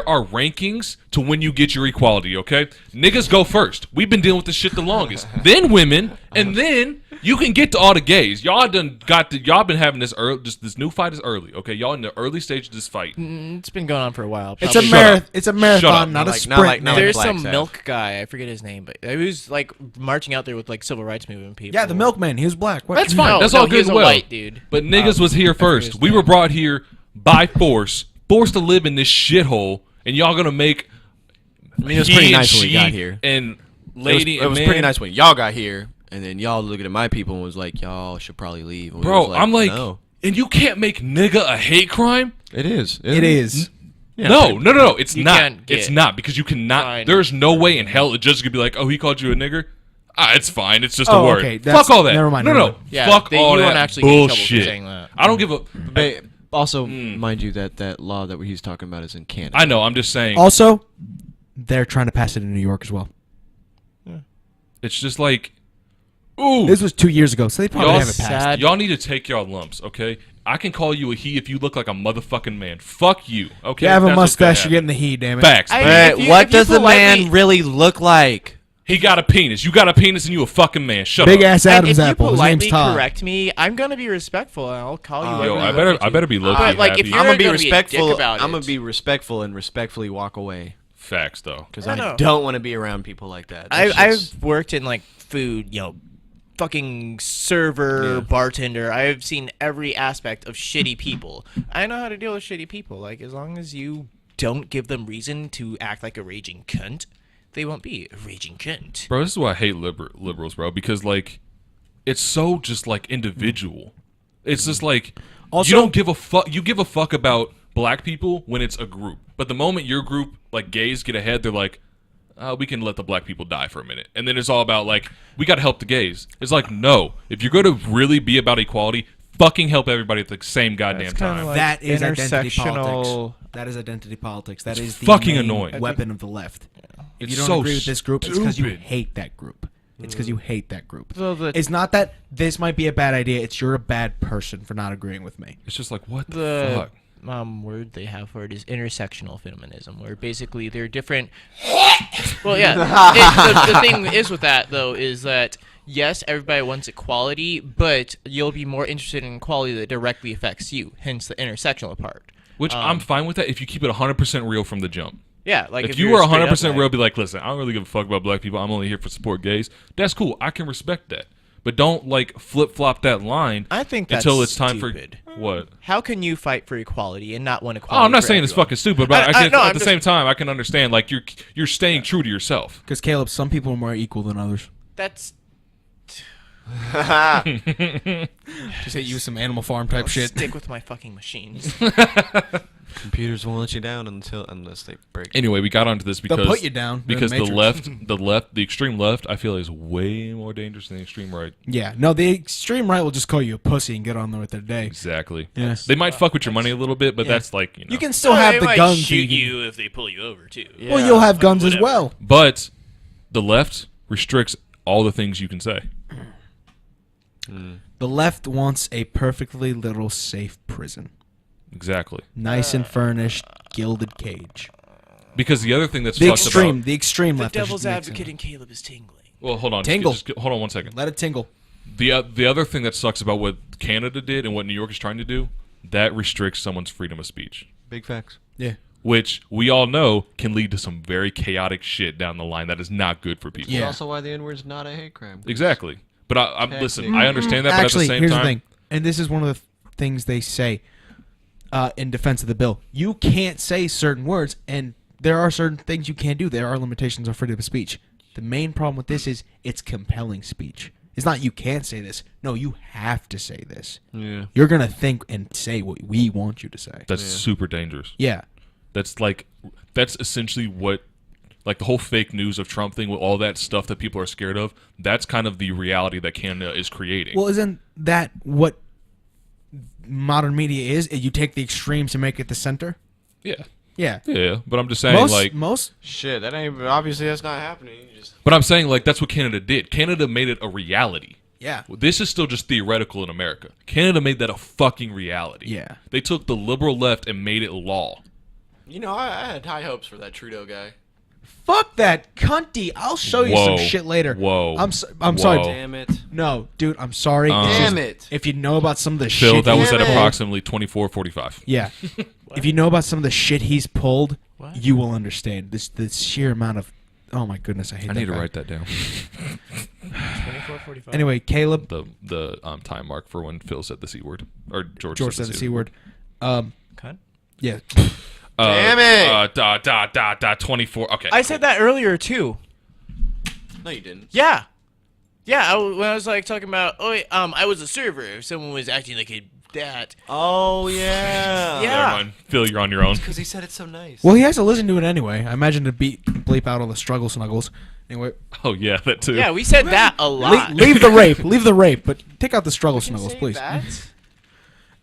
Speaker 3: are rankings to when you get your equality, okay? Niggas go first. We've been dealing with this shit the longest. Then women, and then you can get to all the gays. Y'all been having this this new fight is early, okay? Y'all in the early stage of this fight.
Speaker 1: It's been going on for a while.
Speaker 4: It's
Speaker 1: probably.
Speaker 4: It's a marathon, not a
Speaker 2: Like-
Speaker 4: sprint.
Speaker 2: not like-
Speaker 4: man.
Speaker 1: There's
Speaker 2: Black
Speaker 1: some
Speaker 2: Sabbath.
Speaker 1: milk guy. I forget his name, but he was like marching out there with like civil rights movement people.
Speaker 4: Yeah, the milkman. He was black. What?
Speaker 3: That's fine.
Speaker 1: No,
Speaker 3: That's
Speaker 1: no,
Speaker 3: all
Speaker 1: he
Speaker 3: good
Speaker 1: was
Speaker 3: and
Speaker 1: a
Speaker 3: well.
Speaker 1: white dude.
Speaker 3: But niggas was here first. We were brought here by forced to live in this shithole, and y'all gonna make
Speaker 2: I mean, it was
Speaker 3: he
Speaker 2: pretty
Speaker 3: and
Speaker 2: nice when we
Speaker 3: she
Speaker 2: got here.
Speaker 3: and lady
Speaker 2: it was
Speaker 3: and
Speaker 2: pretty
Speaker 3: man.
Speaker 2: nice when y'all got here, and then y'all looked at my people and was like, y'all should probably leave. And we
Speaker 3: Bro,
Speaker 2: was
Speaker 3: I'm like,
Speaker 2: no.
Speaker 3: and you can't make nigga a hate crime?
Speaker 2: It is.
Speaker 4: It is.
Speaker 2: Yeah,
Speaker 3: No. It's
Speaker 1: You
Speaker 3: not.
Speaker 1: can't
Speaker 3: It's
Speaker 1: get
Speaker 3: not because you cannot.
Speaker 1: fine.
Speaker 3: There's no way in hell a judge could be like, oh, he called you a nigger. Ah, it's fine. It's just a
Speaker 4: Oh,
Speaker 3: word.
Speaker 4: okay, that's-
Speaker 3: Fuck all that.
Speaker 4: never mind,
Speaker 3: No,
Speaker 4: never
Speaker 3: no.
Speaker 4: mind.
Speaker 1: Yeah,
Speaker 3: Fuck all
Speaker 1: you
Speaker 3: that
Speaker 1: won't actually get in trouble for
Speaker 3: bullshit.
Speaker 1: saying that.
Speaker 3: I don't give a.
Speaker 2: But also, mind you, that law that he's talking about is in Canada.
Speaker 3: I know. I'm just saying.
Speaker 4: Also, they're trying to pass it in New York as well.
Speaker 3: It's just like, ooh.
Speaker 4: This was 2 years ago, so they probably
Speaker 3: Y'all
Speaker 4: haven't passed.
Speaker 1: sad.
Speaker 3: Y'all need to take y'all lumps, okay? I can call you a he if you look like a motherfucking man. Fuck you, okay?
Speaker 4: You have a
Speaker 3: That's what's gonna
Speaker 4: mustache, you're
Speaker 3: happen.
Speaker 4: getting the heat, damn it.
Speaker 3: Facts.
Speaker 1: I-
Speaker 3: man.
Speaker 1: if you-
Speaker 2: what
Speaker 1: if you
Speaker 2: does the
Speaker 1: politely-
Speaker 2: man really look like?
Speaker 3: He got a penis. You got a penis and you a fucking man. Shut
Speaker 4: Big
Speaker 3: up.
Speaker 4: ass
Speaker 1: And
Speaker 4: Adam's
Speaker 1: if you
Speaker 4: apple. His name's
Speaker 1: politely
Speaker 4: Todd.
Speaker 1: correct me, I'm gonna be respectful and I'll call you.
Speaker 3: Yo,
Speaker 1: whatever
Speaker 3: I better be low
Speaker 1: But, like, if
Speaker 3: happy.
Speaker 1: you're
Speaker 2: I'm gonna be
Speaker 1: gonna be a dick
Speaker 2: respectful.
Speaker 1: about
Speaker 2: I'm
Speaker 1: it.
Speaker 2: gonna be respectful and respectfully walk away
Speaker 3: Facts though.
Speaker 2: because
Speaker 1: I
Speaker 2: I
Speaker 1: know.
Speaker 2: don't want to be around people like that. That shit's-
Speaker 1: I've worked in like food, fucking server, bartender. I've seen every aspect of shitty people. I know how to deal with shitty people. Like, as long as you don't give them reason to act like a raging cunt, they won't be a raging cunt.
Speaker 3: Bro, this is why I hate liberals, bro, because like it's so just like individual. It's just like
Speaker 4: Also-
Speaker 3: you don't give a fuck. You give a fuck about black people when it's a group, but the moment your group, like gays, get ahead, they're like, we can let the black people die for a minute, and then it's all about like we got to help the gays. It's like, no, if you're going to really be about equality, fucking help everybody at the same goddamn
Speaker 1: That's kinda
Speaker 3: time.
Speaker 1: like
Speaker 4: That is identity
Speaker 1: intersectional-
Speaker 4: politics. That is identity politics. That is the
Speaker 3: fucking
Speaker 4: main
Speaker 3: annoying.
Speaker 4: weapon of the left. If
Speaker 3: It's
Speaker 4: you don't
Speaker 3: so
Speaker 4: agree with this group, it's because you
Speaker 3: stupid.
Speaker 4: hate that group. It's because you hate that group.
Speaker 1: So the-
Speaker 4: It's not that this might be a bad idea. It's you're a bad person for not agreeing with me.
Speaker 3: It's just like what the
Speaker 1: the
Speaker 3: fuck.
Speaker 1: word they have for it is intersectional feminism, where basically they're different. Well, yeah. The thing is with that though is that yes, everybody wants equality, but you'll be more interested in equality that directly affects you. Hence the intersectional part.
Speaker 3: Which I'm fine with that if you keep it 100% real from the jump.
Speaker 1: Yeah, like
Speaker 3: If
Speaker 1: if
Speaker 3: you
Speaker 1: you're
Speaker 3: were
Speaker 1: straight up,
Speaker 3: 100%
Speaker 1: like-
Speaker 3: real, be like, listen, I don't really give a fuck about black people. I'm only here for support gays. That's cool. I can respect that. but don't like flip flop that line.
Speaker 1: I think that's
Speaker 3: until it's time
Speaker 1: stupid.
Speaker 3: for what?
Speaker 1: How can you fight for equality and not want equality?
Speaker 3: Oh, I'm not
Speaker 1: for
Speaker 3: saying it's
Speaker 1: everyone?
Speaker 3: fucking stupid, but
Speaker 1: No,
Speaker 3: at the same time, I can understand like you're staying true to yourself.
Speaker 4: Because Caleb, some people are more equal than others.
Speaker 1: That's
Speaker 4: Just hit you with some Animal Farm type shit.
Speaker 1: Stick with my fucking machines.
Speaker 2: Computers won't let you down unless they break.
Speaker 3: Anyway, we got onto this because
Speaker 4: They'll put you down.
Speaker 3: because
Speaker 4: They're
Speaker 3: the
Speaker 4: Matrix.
Speaker 3: the extreme left, I feel is way more dangerous than the extreme right.
Speaker 4: Yeah, no, the extreme right will just call you a pussy and get on there with their day.
Speaker 3: Exactly.
Speaker 4: Yeah.
Speaker 3: They might fuck with your money a little bit, but
Speaker 4: Yeah.
Speaker 3: that's like
Speaker 4: You can still have
Speaker 1: they
Speaker 4: the
Speaker 1: might
Speaker 4: guns.
Speaker 1: shoot
Speaker 4: that you
Speaker 1: you if they pull you over too.
Speaker 2: Yeah.
Speaker 4: Well, you'll have guns as
Speaker 1: whatever.
Speaker 4: well.
Speaker 3: But the left restricts all the things you can say.
Speaker 4: The left wants a perfectly little safe prison.
Speaker 3: Exactly.
Speaker 4: Nice and furnished, gilded cage.
Speaker 3: Because the other thing that's
Speaker 4: The
Speaker 3: talked
Speaker 4: extreme
Speaker 3: about.
Speaker 4: The extreme
Speaker 1: The
Speaker 4: left. I
Speaker 1: devil's
Speaker 4: should make
Speaker 1: advocate
Speaker 4: sense.
Speaker 1: in Caleb is tingling.
Speaker 3: Well, hold on.
Speaker 4: Tingle.
Speaker 3: Hold on one second.
Speaker 4: Let it tingle.
Speaker 3: The other thing that sucks about what Canada did and what New York is trying to do, that restricts someone's freedom of speech.
Speaker 2: Big facts.
Speaker 4: Yeah.
Speaker 3: Which we all know can lead to some very chaotic shit down the line that is not good for people.
Speaker 4: Yeah.
Speaker 2: That's also why the N-word's not a hate crime.
Speaker 3: Exactly. But I'm listen,
Speaker 2: Technically.
Speaker 3: I understand that,
Speaker 4: Actually,
Speaker 3: but at the same
Speaker 4: here's
Speaker 3: time,
Speaker 4: the thing, and this is one of the things they say in defense of the bill. You can't say certain words, and there are certain things you can't do. There are limitations on freedom of speech. The main problem with this is it's compelling speech. It's not you can't say this. No, you have to say this.
Speaker 2: Yeah.
Speaker 4: You're going to think and say what we want you to say.
Speaker 3: that's super dangerous.
Speaker 4: Yeah.
Speaker 3: That's essentially what, like the whole fake news of Trump thing with all that stuff that people are scared of. That's kind of the reality that Canada is creating.
Speaker 4: Well, isn't that what modern media is? You take the extremes and make it the center?
Speaker 3: yeah,
Speaker 4: Yeah.
Speaker 3: yeah. But I'm just saying,
Speaker 4: Most
Speaker 2: Shit, that ain't obviously that's not happening. You just
Speaker 3: but I'm saying like that's what Canada did. Canada made it a reality.
Speaker 4: yeah.
Speaker 3: This is still just theoretical in America. Canada made that a fucking reality.
Speaker 4: Yeah.
Speaker 3: They took the liberal left and made it law.
Speaker 2: You know, I had high hopes for that Trudeau guy.
Speaker 4: Fuck that cunty. I'll show you some shit later.
Speaker 3: Whoa.
Speaker 4: I'm
Speaker 3: Whoa.
Speaker 4: sorry.
Speaker 2: Damn it.
Speaker 4: No, dude, I'm sorry. It's
Speaker 2: Damn
Speaker 4: just-
Speaker 2: it.
Speaker 4: If you know about some of the
Speaker 3: Phil,
Speaker 4: shit
Speaker 3: that was
Speaker 4: he's
Speaker 3: at
Speaker 2: Damn it.
Speaker 3: approximately 24:45.
Speaker 4: Yeah. If you know about some of the shit he's pulled,
Speaker 1: What?
Speaker 4: you will understand. The sheer amount of oh my goodness, I hate
Speaker 3: I
Speaker 4: that
Speaker 3: need to
Speaker 4: guy.
Speaker 3: write that down.
Speaker 1: 24:45.
Speaker 4: Anyway, Caleb,
Speaker 3: The time mark for when Phil said the C word. Or George
Speaker 4: said the C word.
Speaker 1: Cunt.
Speaker 4: Yeah.
Speaker 2: Damn it.
Speaker 3: 24. Okay.
Speaker 1: I said that earlier too.
Speaker 2: No, you didn't.
Speaker 1: Yeah. Yeah, when I was like talking about, I was a server. If someone was acting like that.
Speaker 2: Oh yeah.
Speaker 1: Yeah.
Speaker 3: Never mind. Phil, you're on your own.
Speaker 2: Because he said it so nice.
Speaker 4: Well, he has to listen to it anyway. I imagine to bleep out all the struggle snuggles. Anyway,
Speaker 3: Oh, yeah, that too.
Speaker 1: Yeah, we said that a lot.
Speaker 4: leave the rape. Leave the rape, but take out the struggle
Speaker 1: Can
Speaker 4: snuggles,
Speaker 1: say
Speaker 4: please.
Speaker 1: that?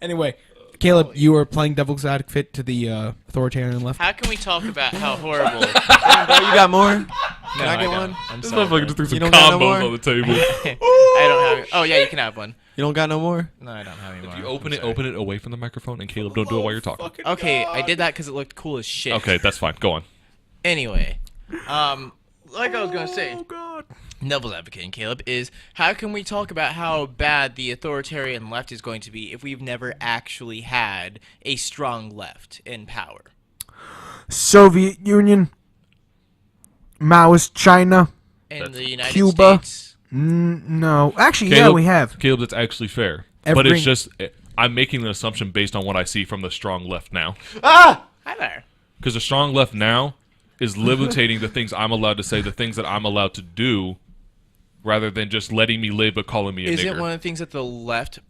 Speaker 4: Anyway, Caleb, you were playing devil's advocate to the authoritarian left.
Speaker 1: How can we talk about how horrible?
Speaker 2: Bro, you got more? Can
Speaker 1: No,
Speaker 2: I get
Speaker 1: don't.
Speaker 2: one?
Speaker 1: I'm
Speaker 3: This
Speaker 1: sorry,
Speaker 3: motherfucker
Speaker 1: bro.
Speaker 3: just threw some
Speaker 2: You don't got no
Speaker 3: combos
Speaker 2: more?
Speaker 3: on the table.
Speaker 1: I don't have. Oh yeah, you can have one.
Speaker 2: You don't got no more?
Speaker 1: No, I don't have any more.
Speaker 3: You open
Speaker 1: I'm
Speaker 3: it,
Speaker 1: sorry.
Speaker 3: open it away from the microphone, and Caleb, don't do it while you're talking.
Speaker 1: Okay, I did that because it looked cool as shit.
Speaker 3: Okay, that's fine. Go on.
Speaker 1: Anyway, like I was gonna say, devil's advocate in Caleb is how can we talk about how bad the authoritarian left is going to be if we've never actually had a strong left in power?
Speaker 4: Soviet Union, Maoist China.
Speaker 1: In the United
Speaker 4: Cuba.
Speaker 1: States.
Speaker 4: No, actually, yeah,
Speaker 3: Caleb,
Speaker 4: we have.
Speaker 3: Caleb, that's actually fair. But
Speaker 4: Every-
Speaker 3: it's just, I'm making an assumption based on what I see from the strong left now.
Speaker 1: Hi there.
Speaker 3: Because the strong left now is limiting the things I'm allowed to say, the things that I'm allowed to do, rather than just letting me live but calling me a
Speaker 1: Isn't
Speaker 3: nigger.
Speaker 1: one of the things that the left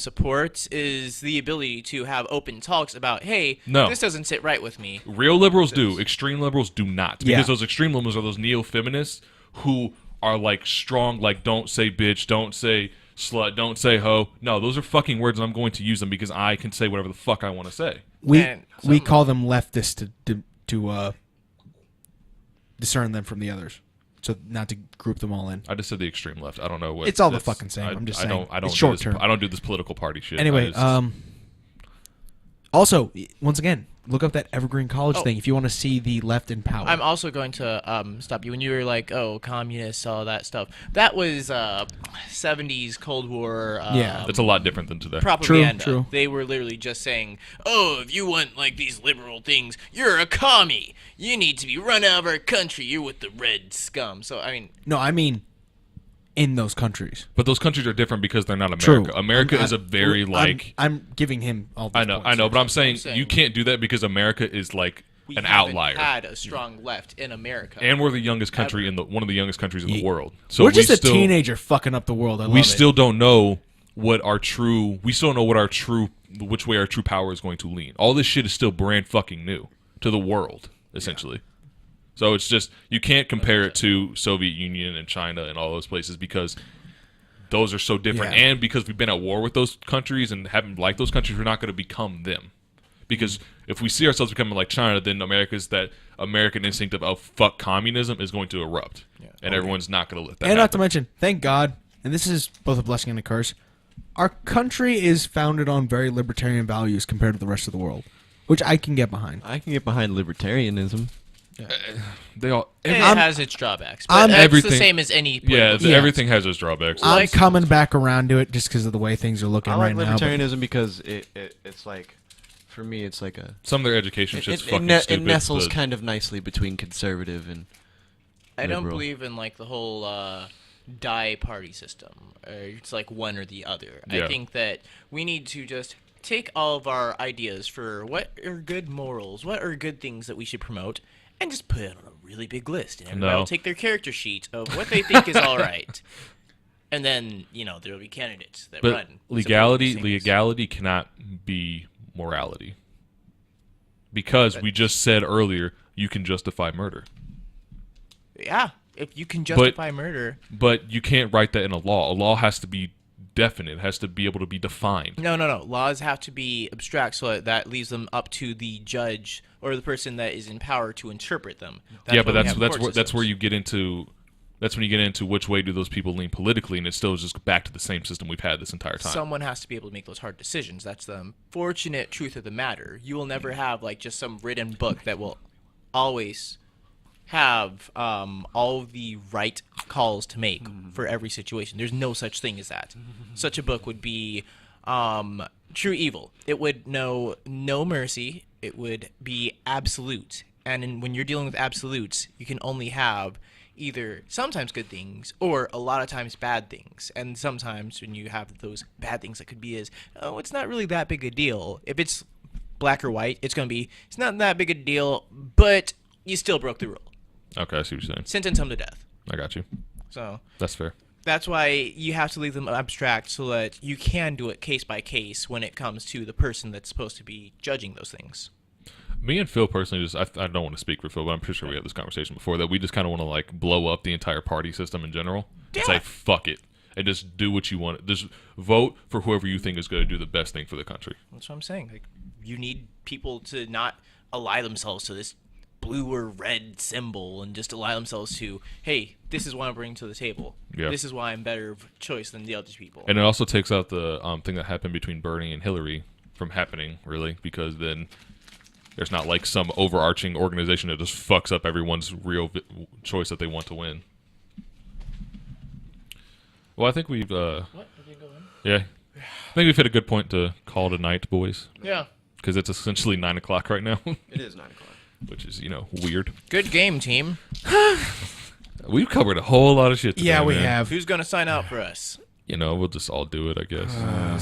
Speaker 1: supports is the ability to have open talks about, hey,
Speaker 3: No.
Speaker 1: this doesn't sit right with me.
Speaker 3: Real liberals do. Extreme liberals do not. Because
Speaker 4: Yeah.
Speaker 3: those extreme liberals are those neo-feminists who are like strong, like don't say bitch, don't say slut, don't say hoe. No, those are fucking words and I'm going to use them because I can say whatever the fuck I want to say.
Speaker 4: We
Speaker 1: And
Speaker 4: we call them leftists to discern them from the others, so not to group them all in.
Speaker 3: I just said the extreme left. I don't know what
Speaker 4: It's all the
Speaker 3: that's-
Speaker 4: fucking same.
Speaker 3: I,
Speaker 4: I'm just
Speaker 3: I
Speaker 4: saying.
Speaker 3: don't. I don't.
Speaker 4: It's
Speaker 3: do
Speaker 4: short
Speaker 3: this,
Speaker 4: term.
Speaker 3: I don't do this political party shit.
Speaker 4: Anyway,
Speaker 3: I just-
Speaker 4: also, once again, look up that Evergreen College
Speaker 1: Oh.
Speaker 4: thing if you want to see the left in power.
Speaker 1: I'm also going to stop you when you were like, "Oh, communists, all that stuff." That was 70s Cold War.
Speaker 4: Yeah.
Speaker 3: that's a lot different than today.
Speaker 1: Propaganda.
Speaker 4: True.
Speaker 1: They were literally just saying, "Oh, if you want like these liberal things, you're a commie. You need to be run out of our country. You're with the red scum." So I mean,
Speaker 4: no, I mean in those countries.
Speaker 3: But those countries are different because they're not America.
Speaker 4: True.
Speaker 3: America is a very
Speaker 4: I'm giving him all these
Speaker 3: I know,
Speaker 4: points.
Speaker 3: but I'm saying you can't do that because America is like an outlier.
Speaker 1: We haven't had a strong left in America.
Speaker 3: And we're the youngest country one of the youngest countries in the world. So
Speaker 4: we're just a teenager fucking up the world.
Speaker 3: We still don't know what our true. We still don't know what our true, which way our true power is going to lean. All this shit is still brand fucking new to the world, essentially. Yeah. So it's just you can't compare it to Soviet Union and China and all those places because those are so different. Yeah. And because we've been at war with those countries and haven't liked those countries, we're not going to become them. Because if we see ourselves becoming like China, then that American instinct of, oh, fuck communism is going to erupt. Yeah. And everyone's not going to let that happen.
Speaker 4: Not to mention, thank God, and this is both a blessing and a curse, our country is founded on very libertarian values compared to the rest of the world, which I can get behind.
Speaker 2: I can get behind libertarianism.
Speaker 1: Yeah. It has its drawbacks, but it's the same as any political.
Speaker 3: Everything has its drawbacks.
Speaker 4: I'm coming back around to it just because of the way things are looking right now.
Speaker 2: I like libertarianism because it's like, for me, it's like
Speaker 3: some of their education shit's fucking stupid.
Speaker 2: It nestles kind of nicely between conservative and
Speaker 1: I don't believe in like the whole die party system. It's like one or the other. Yeah. I think that we need to just take all of our ideas for what are good morals, what are good things that we should promote, and just put it on a really big list. And everybody will take their character sheet of what they think is all right. And then, there will be candidates that run.
Speaker 3: Legality cannot be morality. Because we just said earlier, you can justify murder.
Speaker 1: Yeah, if you can justify murder.
Speaker 3: But you can't write that in a law. A law has to be definite. It has to be able to be defined.
Speaker 1: No. Laws have to be abstract, so that leaves them up to the judge or the person that is in power to interpret them.
Speaker 3: That's where you get into. That's when you get into which way do those people lean politically, and it still is just back to the same system we've had this entire time.
Speaker 1: Someone has to be able to make those hard decisions. That's the unfortunate truth of the matter. You will never have like just some written book that will always have all the right calls to make for every situation. There's no such thing as that. Such a book would be true evil. It would know no mercy. It would be absolute. And when you're dealing with absolutes, you can only have either sometimes good things or a lot of times bad things. And sometimes when you have those bad things, that could be it's not really that big a deal. If it's black or white, it's going to be, it's not that big a deal, but you still broke the rule.
Speaker 3: Okay, I see what you're saying.
Speaker 1: Sentence him to death.
Speaker 3: I got you.
Speaker 1: So
Speaker 3: that's fair.
Speaker 1: That's why you have to leave them abstract so that you can do it case by case when it comes to the person that's supposed to be judging those things.
Speaker 3: Me and Phil personally, I don't want to speak for Phil, but I'm pretty sure we had this conversation before, that we just kind of want to like blow up the entire party system in general. Yeah. And say, fuck it. And just do what you want. Just vote for whoever you think is going to do the best thing for the country.
Speaker 1: That's what I'm saying. Like, you need people to not ally themselves to this blue or red symbol and just allow themselves to, hey, this is what I'm bringing to the table. Yeah. This is why I'm better choice than the other people.
Speaker 3: And it also takes out the thing that happened between Bernie and Hillary from happening, really, because then there's not like some overarching organization that just fucks up everyone's real choice that they want to win. Well, I think we've... What? Did you go in? Yeah. I think we've hit a good point to call it a night, boys.
Speaker 1: Yeah.
Speaker 3: Because it's essentially 9 o'clock right now.
Speaker 2: It is 9 o'clock.
Speaker 3: Which is, weird.
Speaker 1: Good game, team.
Speaker 3: We've covered a whole lot of shit today,
Speaker 4: yeah, we
Speaker 3: man.
Speaker 4: have.
Speaker 1: Who's going to sign out for us?
Speaker 3: We'll just all do it, I guess.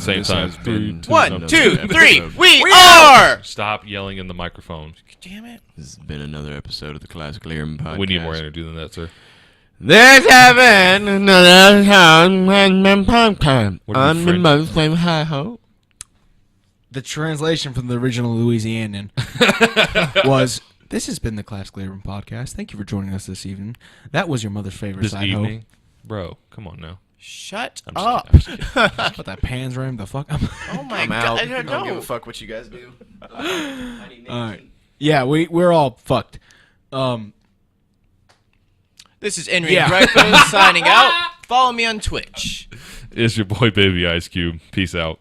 Speaker 3: Same time.
Speaker 1: 1, 2, 3. We are!
Speaker 3: Stop yelling in the microphone.
Speaker 1: Damn it.
Speaker 2: This has been another episode of the Classic Lyrium Podcast.
Speaker 3: We need more energy than that, sir.
Speaker 2: This has been another podcast on the most high hope.
Speaker 4: The translation from the original Louisianan was, this has been the Classic Lyrium Podcast. Thank you for joining us this evening. That was your mother's favorite
Speaker 3: this
Speaker 4: side
Speaker 3: evening?
Speaker 4: hope.
Speaker 3: Bro, come on now.
Speaker 1: Shut up.
Speaker 4: Put that pans ram the fuck up.
Speaker 1: Oh my God. I don't
Speaker 2: give a fuck what you guys do.
Speaker 4: All right. Yeah, we're all fucked.
Speaker 1: This is Henry Dreyfus signing out. Follow me on Twitch.
Speaker 3: It's your boy Baby Ice Cube. Peace out.